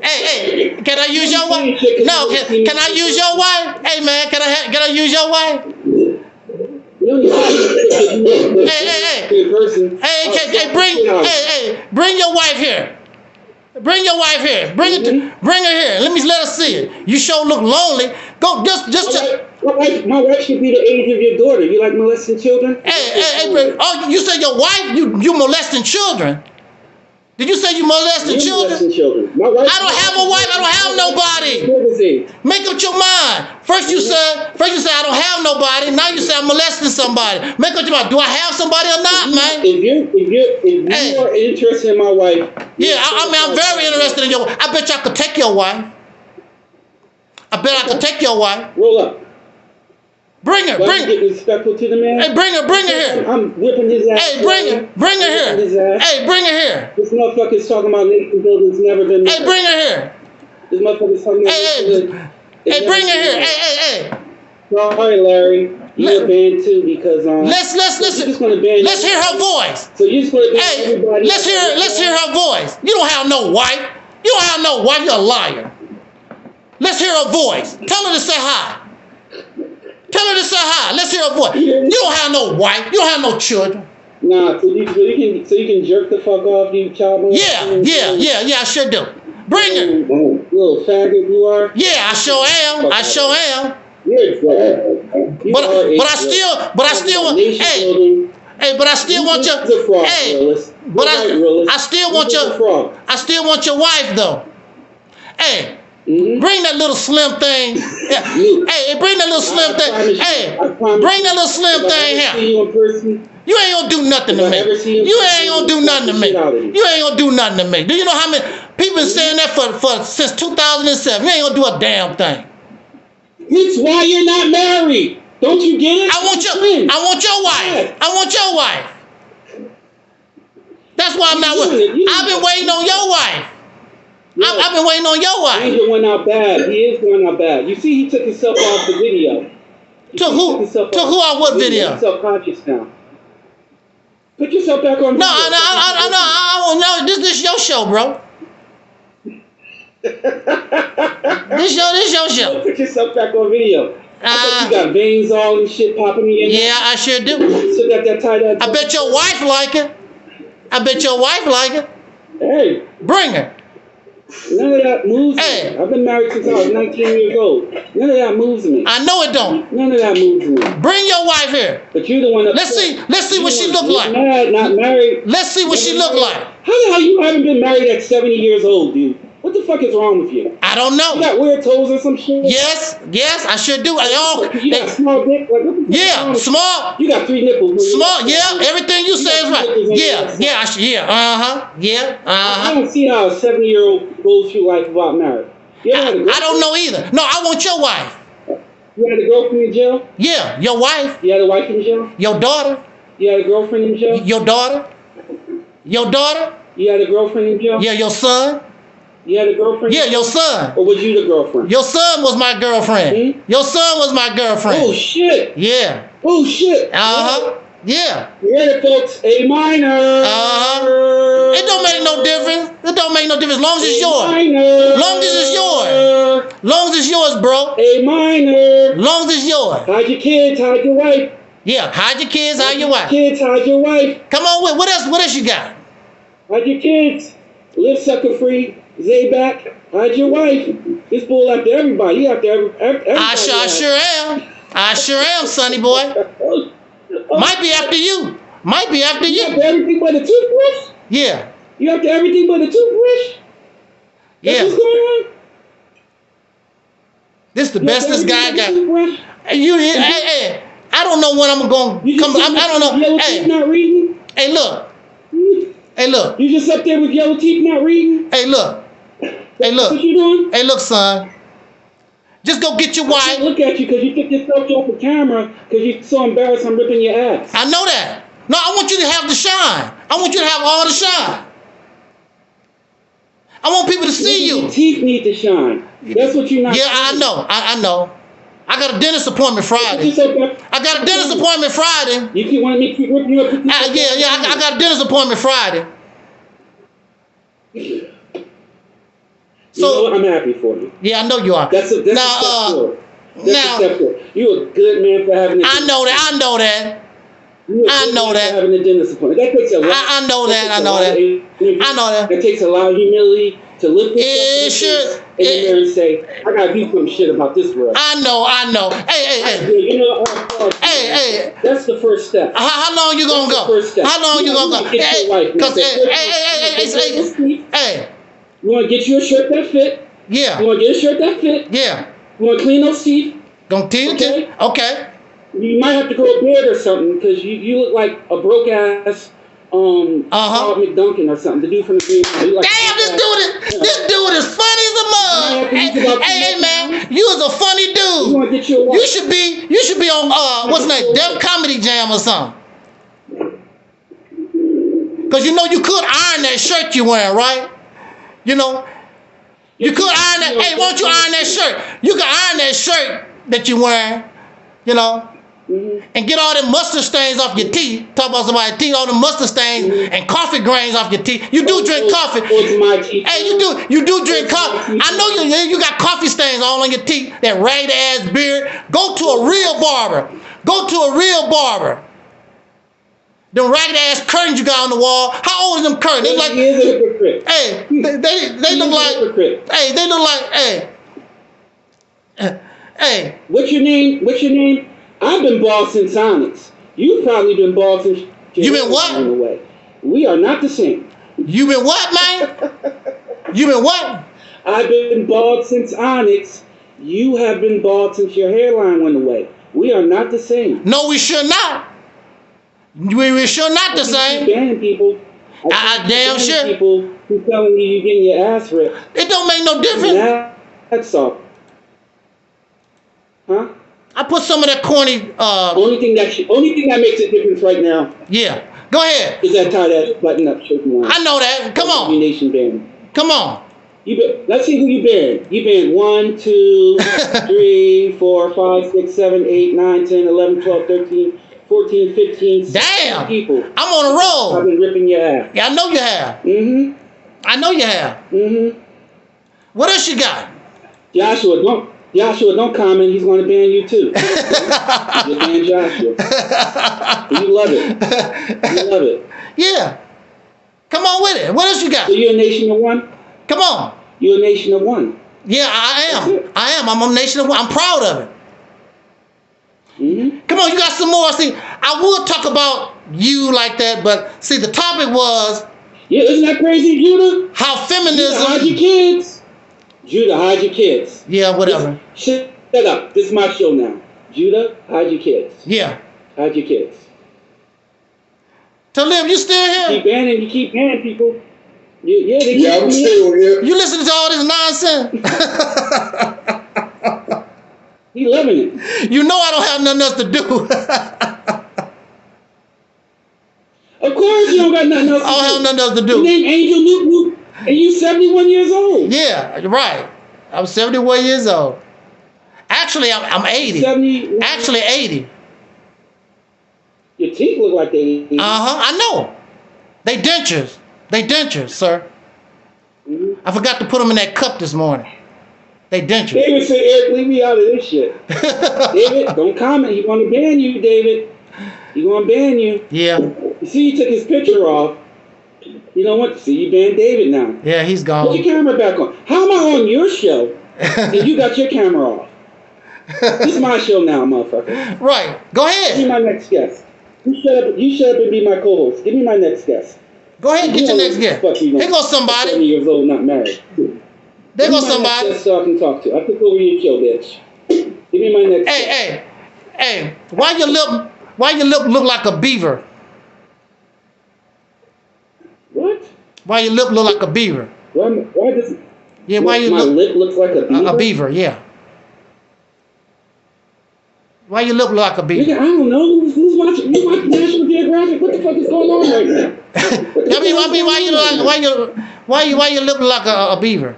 Hey, can I use your wife? No, can I use your wife? Hey, man, can I use your wife? You don't even Hey. in person. Hey, bring your wife here. Bring your wife here. Bring her here. Let her see it. You sure look lonely. Go my wife should be the age of your daughter. You like molesting children? Hey, oh, you said your wife? You molesting children?Id you say you molesting children? My wife, I don't have a wife. I don't have nobody. Make up your mind. First you said I don't have nobody. Now you say I'm molesting somebody. Make up your mind. Do I have somebody or not, man? If you are interested in my wife, yeah, I'm very interested in your wife. I bet you I could take your wife. I bet I could take your wife. Roll up. Bring her. Get respectful to the man. Hey, bring her here. I'm whipping his ass. Hey, bring her here. Hey, bring her here. This motherfucker's talking about nation building's never been. Hey, bring her here. This motherfucker's talking about. Hey, bring her here. Hey. Sorry, Larry. You're banned too because Let's hear her voice. So you're just gonna ban everybody. Let's hear her voice. You don't have no wife. You don't have no wife. You're a liar. Let's hear her voice. Tell her to say hi. Tell her to say hi. Let's hear her voice. You don't have no wife. You don't have no children. Nah, so you can jerk the fuck off, you child molester? Yeah, I sure do. Bring her. Little faggot you are. Yeah, I sure am. You're But I still want. Hey, but I still want your. Hey, but I still want your wife though. Hey. Mm-hmm. Bring that little slim thing. Hey, bring that little slim thing. Hey, bring that little slim thing here. You ain't gonna do nothing to me. You ain't gonna do nothing to me. Do you know how many people been saying that for since 2007? You ain't gonna do a damn thing. It's why you're not married. Don't you get it? I want your wife. That's why I'm not with. I've been waiting on your wife. Yeah. I've been waiting on your wife. Angel went out bad. He is going out bad. You see, he took himself off the video. To who on what video? He's self-conscious now. Put yourself back on video. No. This your show, bro. This your show. Put yourself back on video. I bet you got veins all and shit popping in. Yeah, I sure do. So got that tie-dye. I bet your wife like it. Hey. Bring her. None of that moves me. I've been married since I was 19 years old. None of that moves me. I know it don't. None of that moves me. Bring your wife here. But you're the one that. Let's see what she look like. Mad, not married. Let's see what she look like. How the hell you haven't been married at 70 years old, dude? What the fuck is wrong with you? I don't know. You got weird toes or some shit? Yes, I sure do. You got small dick? Yeah, small. You got 3 nipples. Small, yeah. Everything you say is right. I don't see how a 70-year-old goes through life without marriage. I don't know either. No, I want your wife. You had a girlfriend in jail? Yeah, your wife. You had a wife in jail? Your daughter. You had a girlfriend in jail? Your daughter. You had a girlfriend in jail? Yeah, your son. You had a girlfriend? Yeah, your son. Or was you the girlfriend? Your son was my girlfriend. Hmm? Your son was my girlfriend. Oh, shit. Yeah. Oh, shit. Uh-huh. Yeah. You heard it, folks. A minor. Uh-huh. It don't make no difference. It don't make no difference. Long as it's yours. Minor. Long as it's yours. Long as it's yours, bro. A minor. Long as it's yours. Hide your kids. Hide your wife. Yeah. Hide your kids. Hide your wife. Kids. Hide your wife. Come on with what else? What else you got? Hide your kids. Live sucker free. Zayback. Hide your wife. This bull after everybody. You after everybody. I sure am, sonny boy. Might be after you. You after everything but a toothbrush? Yeah. You after everything but a toothbrush? Yeah. What's going on? This the best this guy got. Hey, I don't know when I'm going to come. I don't know. Hey. Not reading? Hey, look. You just up there with yellow teeth not reading? Hey, look. What you doing? Hey, look, son. Just go get your wife. I can't look at you because you took yourself off the camera because you're so embarrassed I'm ripping your ass. I know that. No, I want you to have the shine. I want you to have all the shine. I want people to see you. Your teeth need to shine. That's what you're not. Yeah, I know. I know. I got a dentist appointment Friday. I got a dentist appointment Friday. You keep wanting me to keep ripping you up? I got a dentist appointment Friday. So you know what? I'm happy for you. Yeah, I know you are. That's a step forward. That's a step forward. You're a good man for having it. I know that. I know that. Having a dentist appointment. That takes a lot. I know that. I know that. I know that. That takes a lot of humility to lift It this should. and then say, I gotta do some shit about this world. I know. Hey. You know, Hey. that's the first step. How long you gonna go? First step. How long you gonna go? Hey. You wanna get you a shirt that fit? Yeah. You wanna get a shirt that fit? Yeah. You wanna clean those teeth? Gonna clean your teeth? Okay. You might have to grow a beard or something because you look like a broke ass Carl McDuncan or something. The dude from the Green Mile. Like damn, this dude is funny as a mug. Hey man, you is a funny dude. You should be on what's the name, Def Comedy Jam or something. Cause you know you could iron that shirt you wearing, right? You know, you could iron that. Hey, won't you iron that shirt? You can iron that shirt that you wearing. You know. And get all them mustard stains off your teeth. Talk about somebody's teeth, all the mustard stains and coffee grains off your teeth. You do drink coffee. Hey, you do drink coffee. I know you got coffee stains all on your teeth, that ragged ass beard. Go to a real barber. Them ragged ass curtains you got on the wall. How old is them curtains? They like, hey, they look like, hey. What's your name? I've been bald since Onyx. You've probably been bald since... You been what? We are not the same. You been what, man? You been what? I've been bald since Onyx. You have been bald since your hairline went away. We are not the same. No, we should not. We sure not the same. Banning people. Damn sure. People who telling you getting your ass ripped. It don't make no difference. That's all. Huh? I put some of that corny. Only thing that makes a difference right now. Yeah, go ahead. Is that tie that button up shirt you want? I know that. Come on. Nation band. Come on. Let's see who you banned. You banned 1, 2, 3, 4, 5, 6, 7, 8, 9, 10, 11, 12, 13, 14, 15, 16 people. I'm on a roll. I've been ripping your ass. Yeah, I know you have. Mm-hmm. I know you have. Mm-hmm. What else you got? Joshua, don't comment. He's going to ban you too. You ban Joshua. You love it. Yeah. Come on with it. What else you got? So you're a nation of one? Come on. You're a nation of one. Yeah, I am. I'm a nation of one. I'm proud of it. Mm-hmm. Come on, you got some more. See, I would talk about you like that, but see, the topic was... Yeah, isn't that crazy, Judah? How feminism... Hide your kids. Judah, hide your kids. Yeah, whatever. Shut up. This is my show now. Judah, hide your kids. Yeah. Hide your kids. Talim, you still here? You keep banning people. Yeah, I'm still here. You listening to all this nonsense? He loving it. You know I don't have nothing else to do. Of course you don't got nothing else to do. I don't have nothing else to do. Your name Angel Newton, and you 71 years old. Yeah, right. I'm 71 years old. Actually, I'm 80. 70. Actually, 80. Your teeth look like they 80. I know. They dentures, sir. Mm-hmm. I forgot to put them in that cup this morning. They dentures. David said, Eric, leave me out of this shit. David, don't comment. He's going to ban you, David. He's going to ban you. Yeah. You see, he took his picture off. You don't want to see. You banned David now. Yeah, he's gone. Put your camera back on. How am I on your show and you got your camera off? This is my show now, motherfucker. Right. Go ahead. Give me my next guest. You shut up and be my co-host. Give me my next guest. Go ahead and get your next guest. Here goes somebody. 70 years old, not married. There goes somebody. Next guest so I can talk to. I took over your show, bitch. Give me my next guest. Hey. Why your lip look like a beaver? What? Why your lip look like a beaver? Why does? Yeah, why my lip looks like a beaver? A beaver, yeah. Why your lip look like a beaver? Nigga, I don't know. Who's watching? You watch National Geographic? What the fuck is going on right now? Why your lip look like a beaver?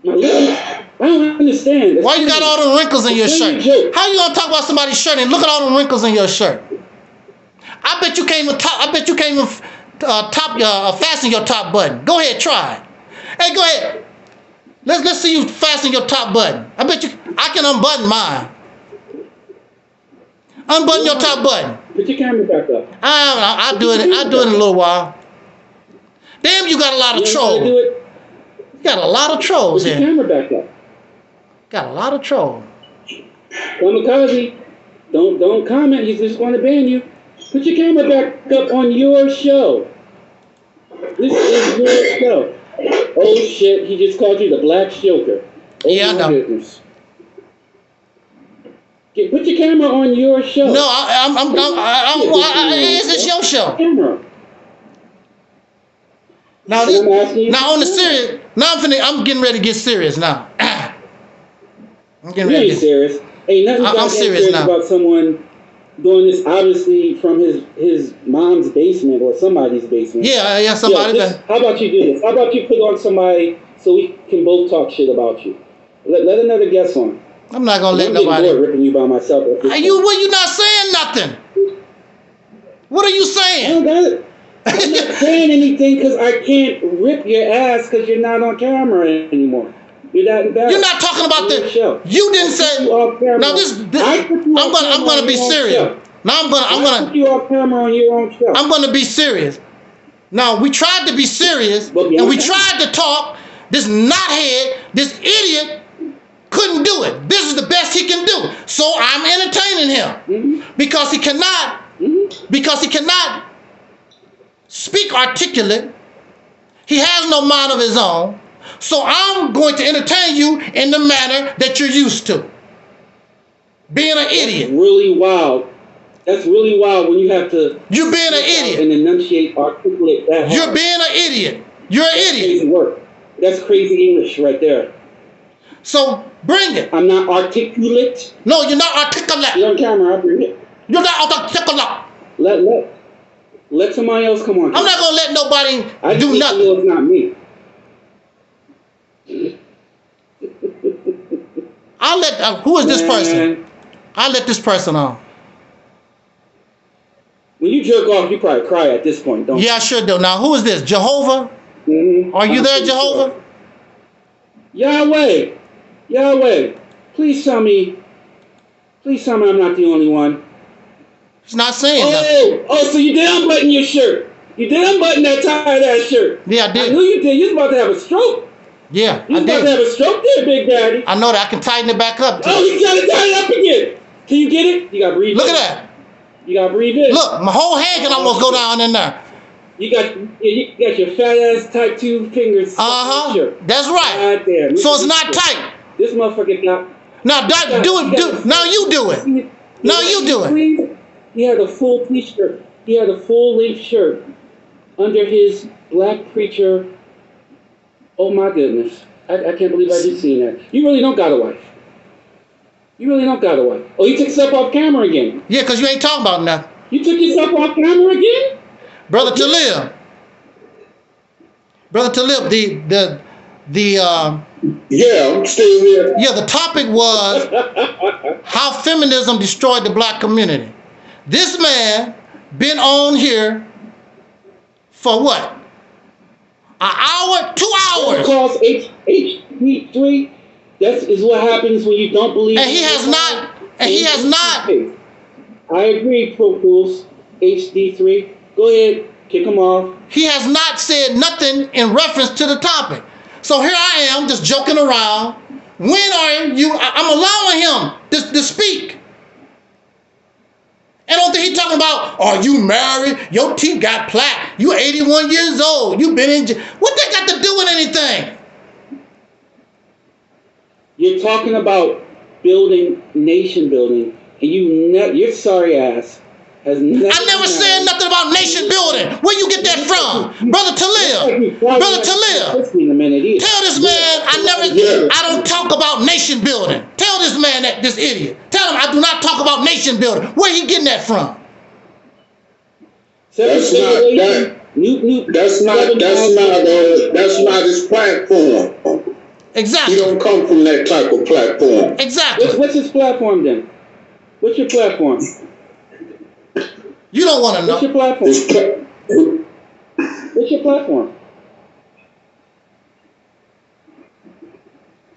My lip? I don't understand. Why you got all the wrinkles in your shirt? How you gonna talk about somebody's shirt and look at all the wrinkles in your shirt? I bet you can't even fasten your top button. Go ahead, try it. Hey, go ahead. Let's see you fasten your top button. I bet you I can unbutton mine. Unbutton your top button. Put your camera back up. I'll do it. I'll do it in a little while. Damn, you got a lot of You know how to trolls. do it? You got a lot of trolls Put your here. camera back up. Got a lot of trolls. Kamikaze, don't comment. He's just going to ban you. Put your camera back up on your show. This is your show. Oh shit! He just called you the Black Shilker. Oh, Yeah, I my know. goodness. Put your camera on your show. No, it's your show. Camera. Now, And I'm asking you now on the to- serious. Now I'm getting ready to get serious now. I'm getting You ready ain't to get serious. Ain't nothing I'm goddamn serious now. about someone doing this obviously from his mom's basement or somebody's basement. Yeah, somebody. How about you do this? How about you put on somebody so we can both talk shit about you? Let another guest on. I'm not gonna let I'm getting bored nobody. ripping you by myself. At this point. You not saying nothing. What are you I saying? don't got it. I'm not saying anything because I can't rip your ass because you're not on camera anymore. You're not embarrassed. You're not talking about On your the. show. You didn't say. You off camera. Now I'm gonna be serious. Now I'm I put you off camera on your own show. I'm gonna be serious. Now we tried to be serious But and we Beyonce- tried to talk. This knothead, this idiot, couldn't do it. This is the best he can do. So I'm entertaining him because he cannot. Because he cannot speak articulate. He has no mind of his own. So I'm going to entertain you in the manner that you're used to. Being an idiot. Really wild. That's really wild when you have to. You're being an idiot. And enunciate, articulate that. You're hard. being an idiot. You're an idiot. Crazy work. That's crazy English right there. So bring it. I'm not articulate. No, you're not articulate. You're on camera. I'll bring it. You're not articulate. Let somebody else come on. I'm not gonna let nobody I just do need to nothing. know it's not me. I'll let. Who is this person? Man, I'll let this person on. when you jerk off, you probably cry at this point, don't Yeah, I sure do. Now, who is this? Jehovah? you? Mhm. Are you I'm there, pretty Jehovah? sure. Yahweh, please tell me I'm not the only one. He's not saying nothing. So you did unbutton your shirt. You did unbutton that tie-dye shirt. Yeah, I I did. knew you did. You was about to have a stroke. Yeah, You I was about to did. have a stroke there, Big Daddy. I know that. I can tighten it back up. Oh, you got to tie it up again. Can you get it? You got to breathe Look in. at that. You got to breathe in. Look, my whole hand can almost go down in there. You got your fat ass type 2 fingers. That's right. God damn. So it's not tight. This motherfucker got. Now, do it. Now you do it. Now you do it. He had a full t-shirt. He had a full-length shirt under his black preacher. Oh my goodness. I can't believe I just seen that. You really don't got a wife. You really don't got a wife. Oh, you took yourself off camera again. Yeah, because you ain't talking about nothing. You took yourself off camera again? Brother Talib. Brother Talib, Yeah, I'm still here. yeah, the topic was how feminism destroyed the black community. This man been on here for what? An hour? 2 hours? Calls HD3. That is what happens when you don't believe. And he has not. I agree, Pro Tools. HD3. Go ahead, kick him off. He has not said nothing in reference to the topic. So here I am just joking around. When are you? I'm allowing him to speak. And don't think he's talking about, are you married? Your teeth got plaque. You 81 years old. You been in jail. What that got to do with anything? You're talking about nation building, and your sorry ass has never. I never said nothing about nation building. Where you get that from? Brother Talib. Brother Talib. Tell this man I don't talk about nation building. Tell this man this idiot. Tell him I do not talk about nation building. Where he getting that from? That's not his platform. Exactly. He don't come from that type of platform. Exactly. What's his platform then? What's your platform? You don't want to know. What's your platform? What's your platform?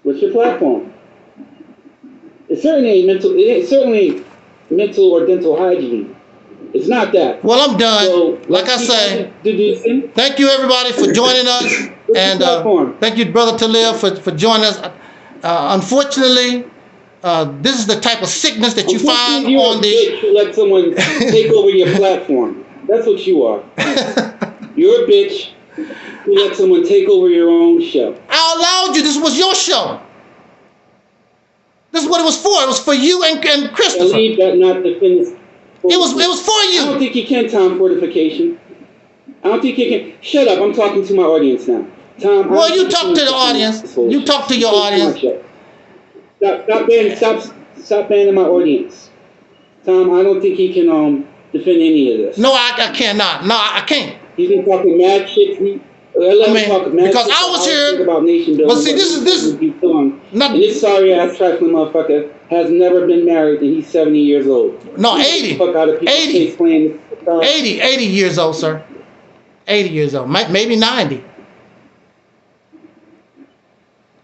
What's your platform? It certainly ain't mental. It certainly ain't mental or dental hygiene. It's not that. Well, I'm done. So, like I say, deducing. thank you everybody for joining us, and thank you, Brother Talib, for joining us. Unfortunately, this is the type of sickness that you find on the. Bitch who let someone take over your platform. That's what you are. You're a bitch who let someone take over your own show. I allowed you. This was your show. This is what it was for. It was for you and Christopher. I leave that not to finish. It was for you. I don't think you can time fortification. I don't think you can. Shut up. I'm talking to my audience now. Tom. Well, you talk to the audience. You talk to your audience. Stop banning my audience. Tom, I don't think he can defend any of this. No, I cannot. No, I can't. He's been talking mad shit. Because I was here. About nation building, but see, this is. And this sorry ass trifling motherfucker has never been married, and he's 70 years old. No, 80. 80 years old, sir. 80 years old. Maybe 90.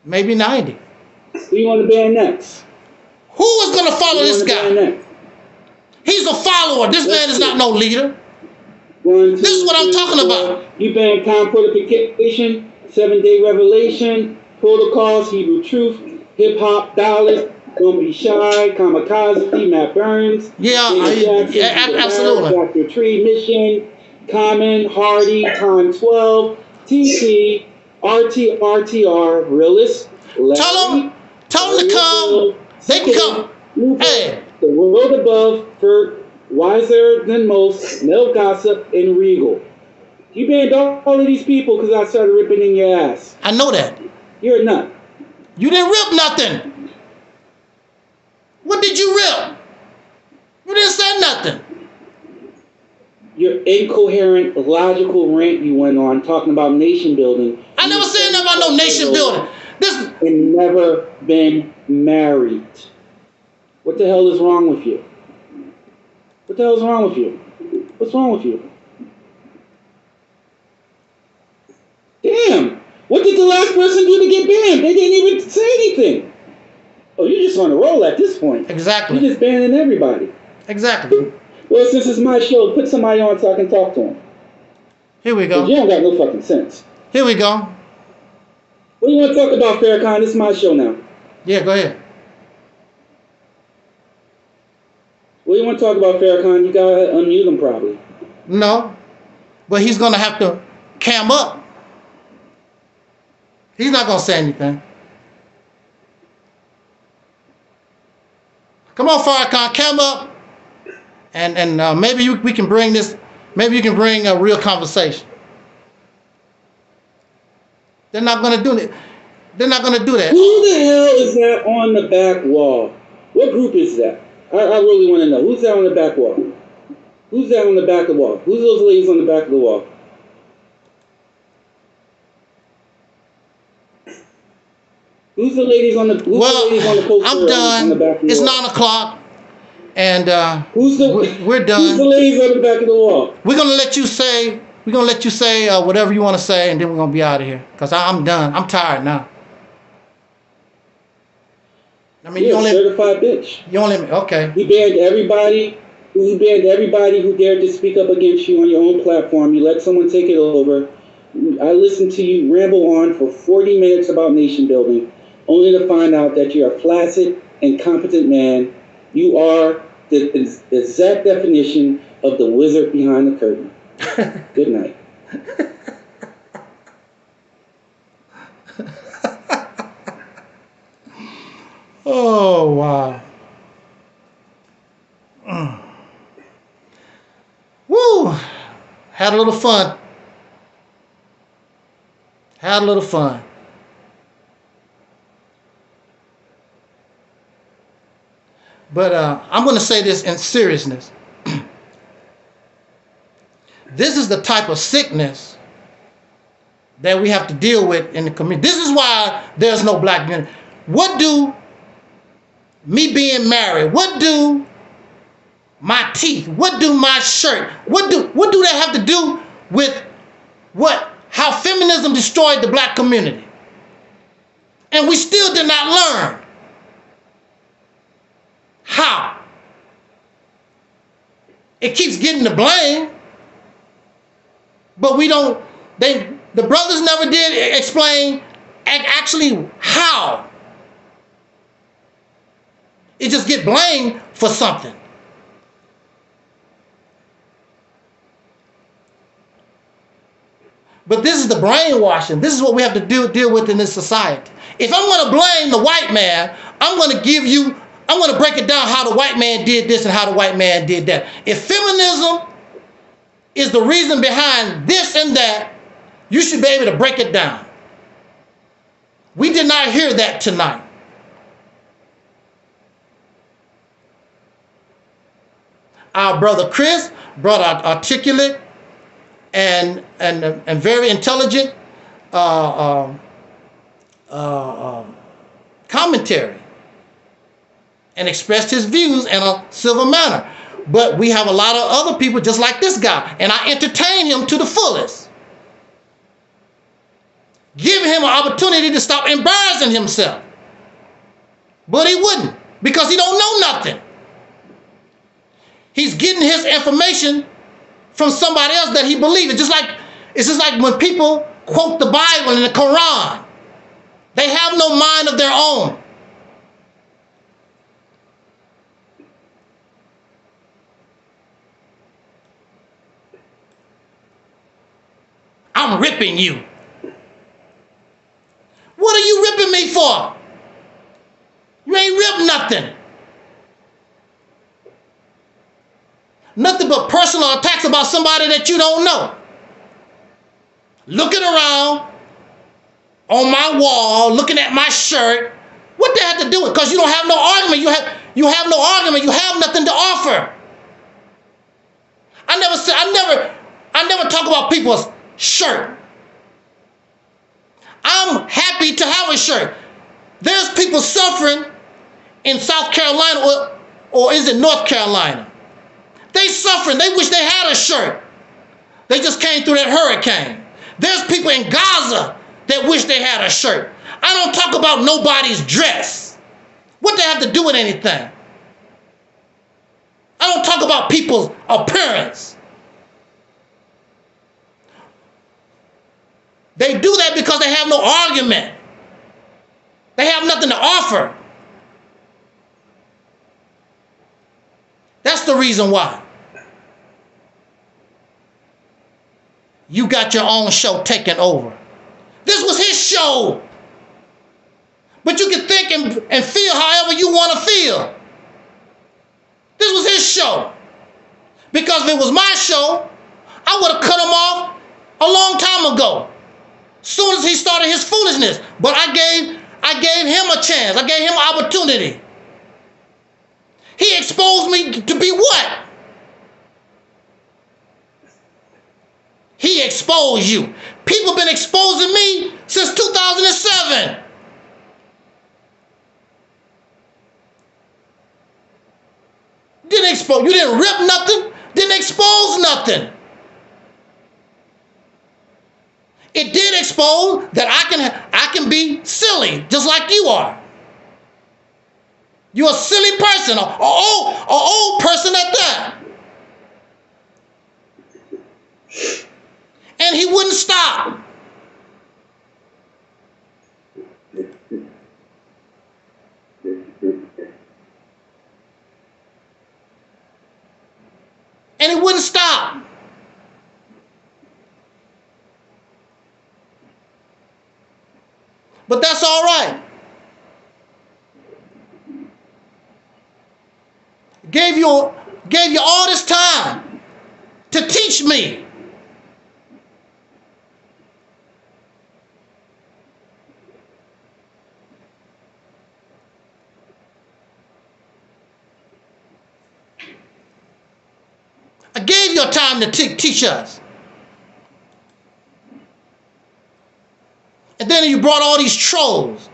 Maybe 90. Who you want to ban next? Who is going to follow this guy? He's a follower. This man is not no leader. This is what I'm talking about. You ban time fortification, 7-day revelation, protocols, Hebrew truth, hip hop, dollars, don't be shy, kamikaze, Matt Burns. Absolutely. Dr. Tree, mission, Common, Hardy, Time 12, TC, RTR, realist. Tell them to come. They can come. Hey. The world above for wiser than most, male gossip, and regal. You banned all of these people because I started ripping in your ass. I know that. You're a nut. You didn't rip nothing. What did you rip? You didn't say nothing. Your incoherent, illogical rant you went on talking about nation building. I never said nothing about no nation building. And never been married. What the hell is wrong with you? What the hell is wrong with you? What's wrong with you? Damn! What did the last person do to get banned? They didn't even say anything. Oh, you're just on a roll at this point. Exactly. You're just banning everybody. Exactly. Well, since it's my show, put somebody on so I can talk to them. Here we go. You don't got no fucking sense. Here we go. What do you want to talk about, Farrakhan? This is my show now. Yeah, go ahead. What do you want to talk about, Farrakhan? You gotta unmute him probably. No, but he's gonna have to cam up. He's not gonna say anything. Come on, Farrakhan, cam up, and maybe we can bring this. Maybe you can bring a real conversation. They're not gonna do it. They're not gonna do that. Who the hell is that on the back wall? What group is that? I really want to know. Who's that on the back wall? Who's that on the back of the wall? Who's those ladies on the back of the wall? Who's the ladies on the poster? I'm done. On the back of the it's wall? 9 o'clock, and we're done. Who's the ladies on the back of the wall? We're gonna let you say. We're gonna let you say whatever you want to say, and then we're gonna be out of here. Cause I'm done. I'm tired now. I mean, you're a certified bitch. You only okay. You banned everybody. You banned everybody who dared to speak up against you on your own platform. You let someone take it over. I listened to you ramble on for 40 minutes about nation building, only to find out that you're a flaccid, incompetent man. You are the exact definition of the wizard behind the curtain. Good night. Oh, wow. Woo! Had a little fun. Had a little fun. But I'm going to say this in seriousness. This is the type of sickness that we have to deal with in the community. This is why there's no black community. What do me being married, what do my teeth, what do my shirt, what do they have to do with how feminism destroyed the black community? And we still did not learn how It keeps getting the blame, but we don't, the brothers never did explain actually how. It just get blamed for something. But this is the brainwashing. This is what we have to deal with in this society. If I'm going to blame the white man, I'm going to break it down how the white man did this and how the white man did that. If feminism is the reason behind this and that, you should be able to break it down. We did not hear that tonight. Our brother Chris brought out articulate and very intelligent commentary and expressed his views in a civil manner. But we have a lot of other people just like this guy, and I entertain him to the fullest. Give him an opportunity to stop embarrassing himself. But he wouldn't, because he don't know nothing. He's getting his information from somebody else that he believes. It's just like when people quote the Bible and the Quran. They have no mind of their own. I'm ripping you. What are you ripping me for? You ain't ripped nothing. Nothing but personal attacks about somebody that you don't know. Looking around on my wall, looking at my shirt. What that have to do with? Because you don't have no argument. You have no argument. You have nothing to offer. I never talk about people's shirt. I'm happy to have a shirt. There's people suffering in South Carolina, or is it North Carolina? They suffering. They wish they had a shirt. They just came through that hurricane. There's people in Gaza that wish they had a shirt. I don't talk about nobody's dress. What they have to do with anything? I don't talk about people's appearance. They do that because they have no argument. They have nothing to offer. That's the reason why. You got your own show taken over. This was his show. But you can think and feel however you want to feel. This was his show. Because if it was my show, I would have cut him off a long time ago. Soon as he started his foolishness. But I gave him a chance. I gave him an opportunity. He exposed me to be what? He exposed you. People been exposing me since 2007. Didn't expose. You didn't rip nothing. Didn't expose nothing. It did expose that I can be silly, just like you are. You're a silly person, an old person at that. And he wouldn't stop. And he wouldn't stop. But that's all right. Gave you all this time to teach me. I gave you time to teach us. And then you brought all these trolls.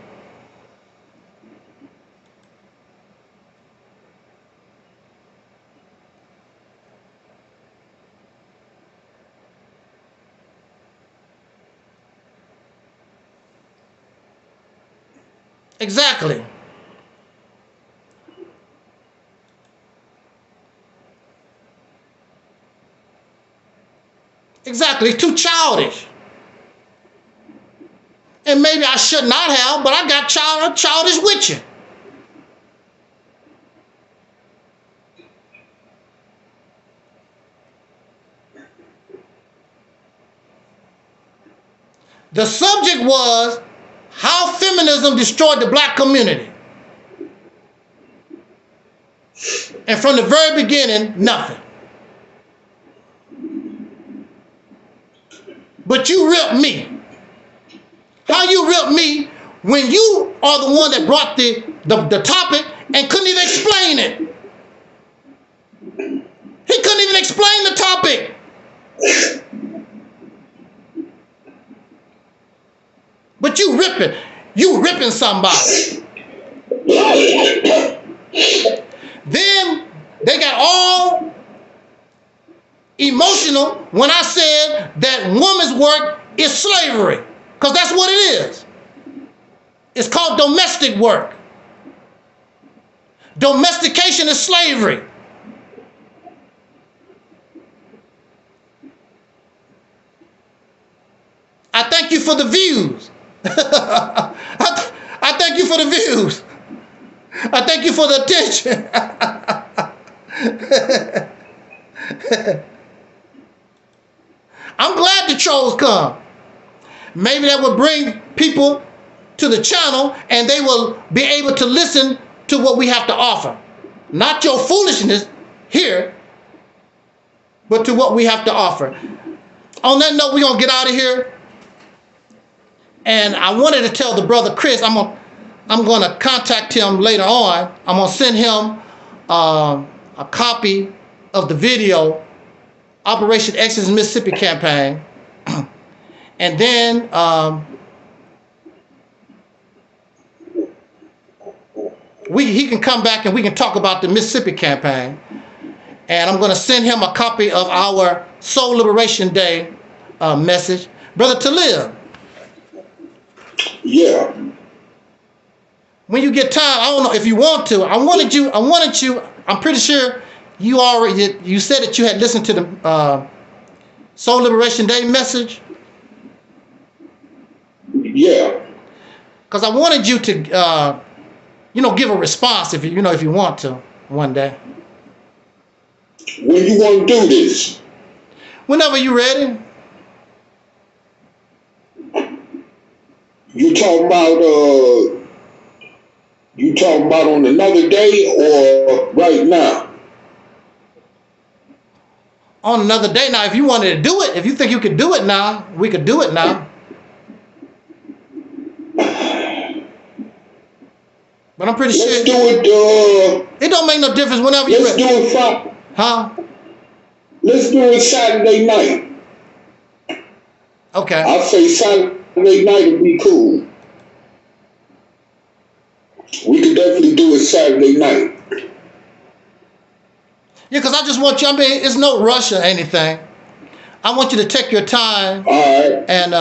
Exactly. Exactly, too childish. And maybe I should not have, but I got childish with you. The subject was how feminism destroyed the black community. And from the very beginning, nothing. But you ripped me. How you ripped me when you are the one that brought the topic and couldn't even explain it? He couldn't even explain the topic. But you ripping somebody. Then they got all emotional when I said that woman's work is slavery, because that's what it is. It's called domestic work. Domestication is slavery. I thank you for the views. I thank you for the views. I thank you for the attention. I'm glad the trolls come. Maybe that will bring people to the channel and they will be able to listen to what we have to offer. Not your foolishness here, but to what we have to offer. On that note, we're going to get out of here. And I wanted to tell the brother Chris, I'm going to contact him later on. I'm going to send him a copy of the video, Operation Exodus Mississippi campaign. And then he can come back and we can talk about the Mississippi campaign. And I'm going to send him a copy of our Soul Liberation Day message. Brother Talib. Yeah. When you get time, I don't know if you want to. I wanted you. I'm pretty sure you said that you had listened to the Soul Liberation Day message. Yeah. Because I wanted you to, give a response if you want to one day. When you want to do this? Whenever you're ready. You talking about on another day or right now? On another day. Now, if you wanted to do it, if you think you could do it now, we could do it now. But I'm pretty sure. Let's do it. It don't make no difference whenever you're ready. Let's do it Friday. Huh? Let's do it Saturday night. Okay. I'll say Saturday night would be cool. We could definitely do it Saturday night. Yeah, because I just want you, it's no rush or anything. I want you to take your time. All right. And,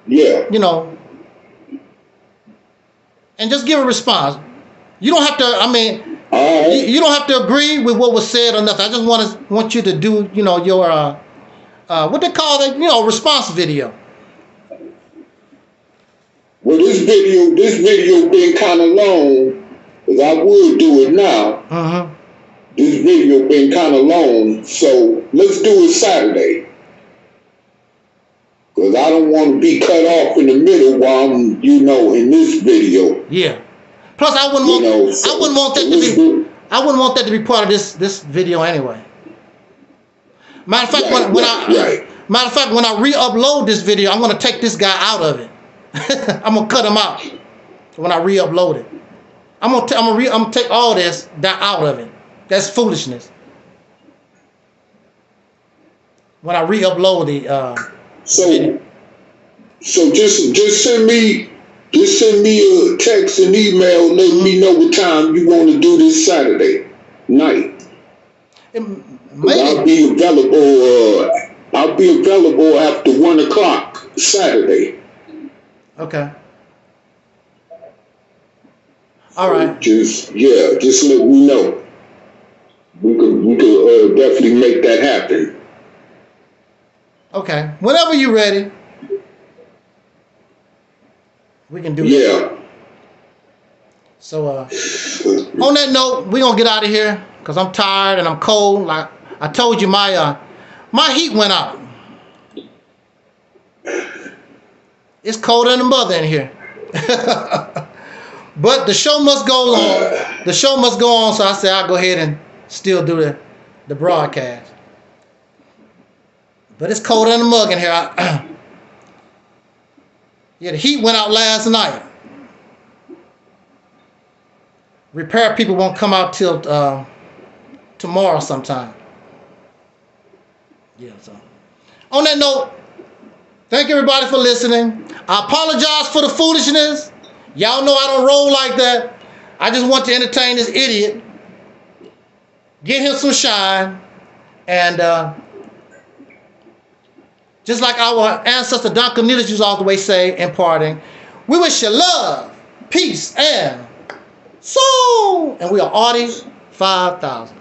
yeah. And just give a response. You don't have to, all right. you don't have to agree with what was said or nothing. I just want you to do, your, what they call that, response video. Well, this video been kind of long, because I would do it now. Mm-hmm. This video been kind of long, so let's do it Saturday. Because I don't want to be cut off in the middle while I'm, in this video. Yeah. Plus, I wouldn't want that to be part of this video anyway. Matter of fact, when I re-upload this video, I'm gonna take this guy out of it. I'm gonna cut him out when I re-upload it. I'm gonna take all this out of it. That's foolishness. When I re-upload the so just send me a text and email letting me know what time you want to do this Saturday night. I'll be available after 1 o'clock Saturday. Okay. All right. Just let me know. We could definitely make that happen. Okay. Whenever you're ready, we can do that. Yeah. So on that note, we're gonna get out of here because I'm tired and I'm cold. Like I told you, my heat went out. It's colder than the mother in here. But the show must go on. The show must go on, so I said I'll go ahead and still do the broadcast. But it's colder than the mug in here. Yeah, the heat went out last night. Repair people won't come out till tomorrow sometime. Yeah, so. On that note, thank everybody for listening. I apologize for the foolishness. Y'all know I don't roll like that. I just want to entertain this idiot. Get him some shine. And just like our ancestor Don Cornelius used to always say in parting, we wish you love, peace, and soul. And we are Audi 5000.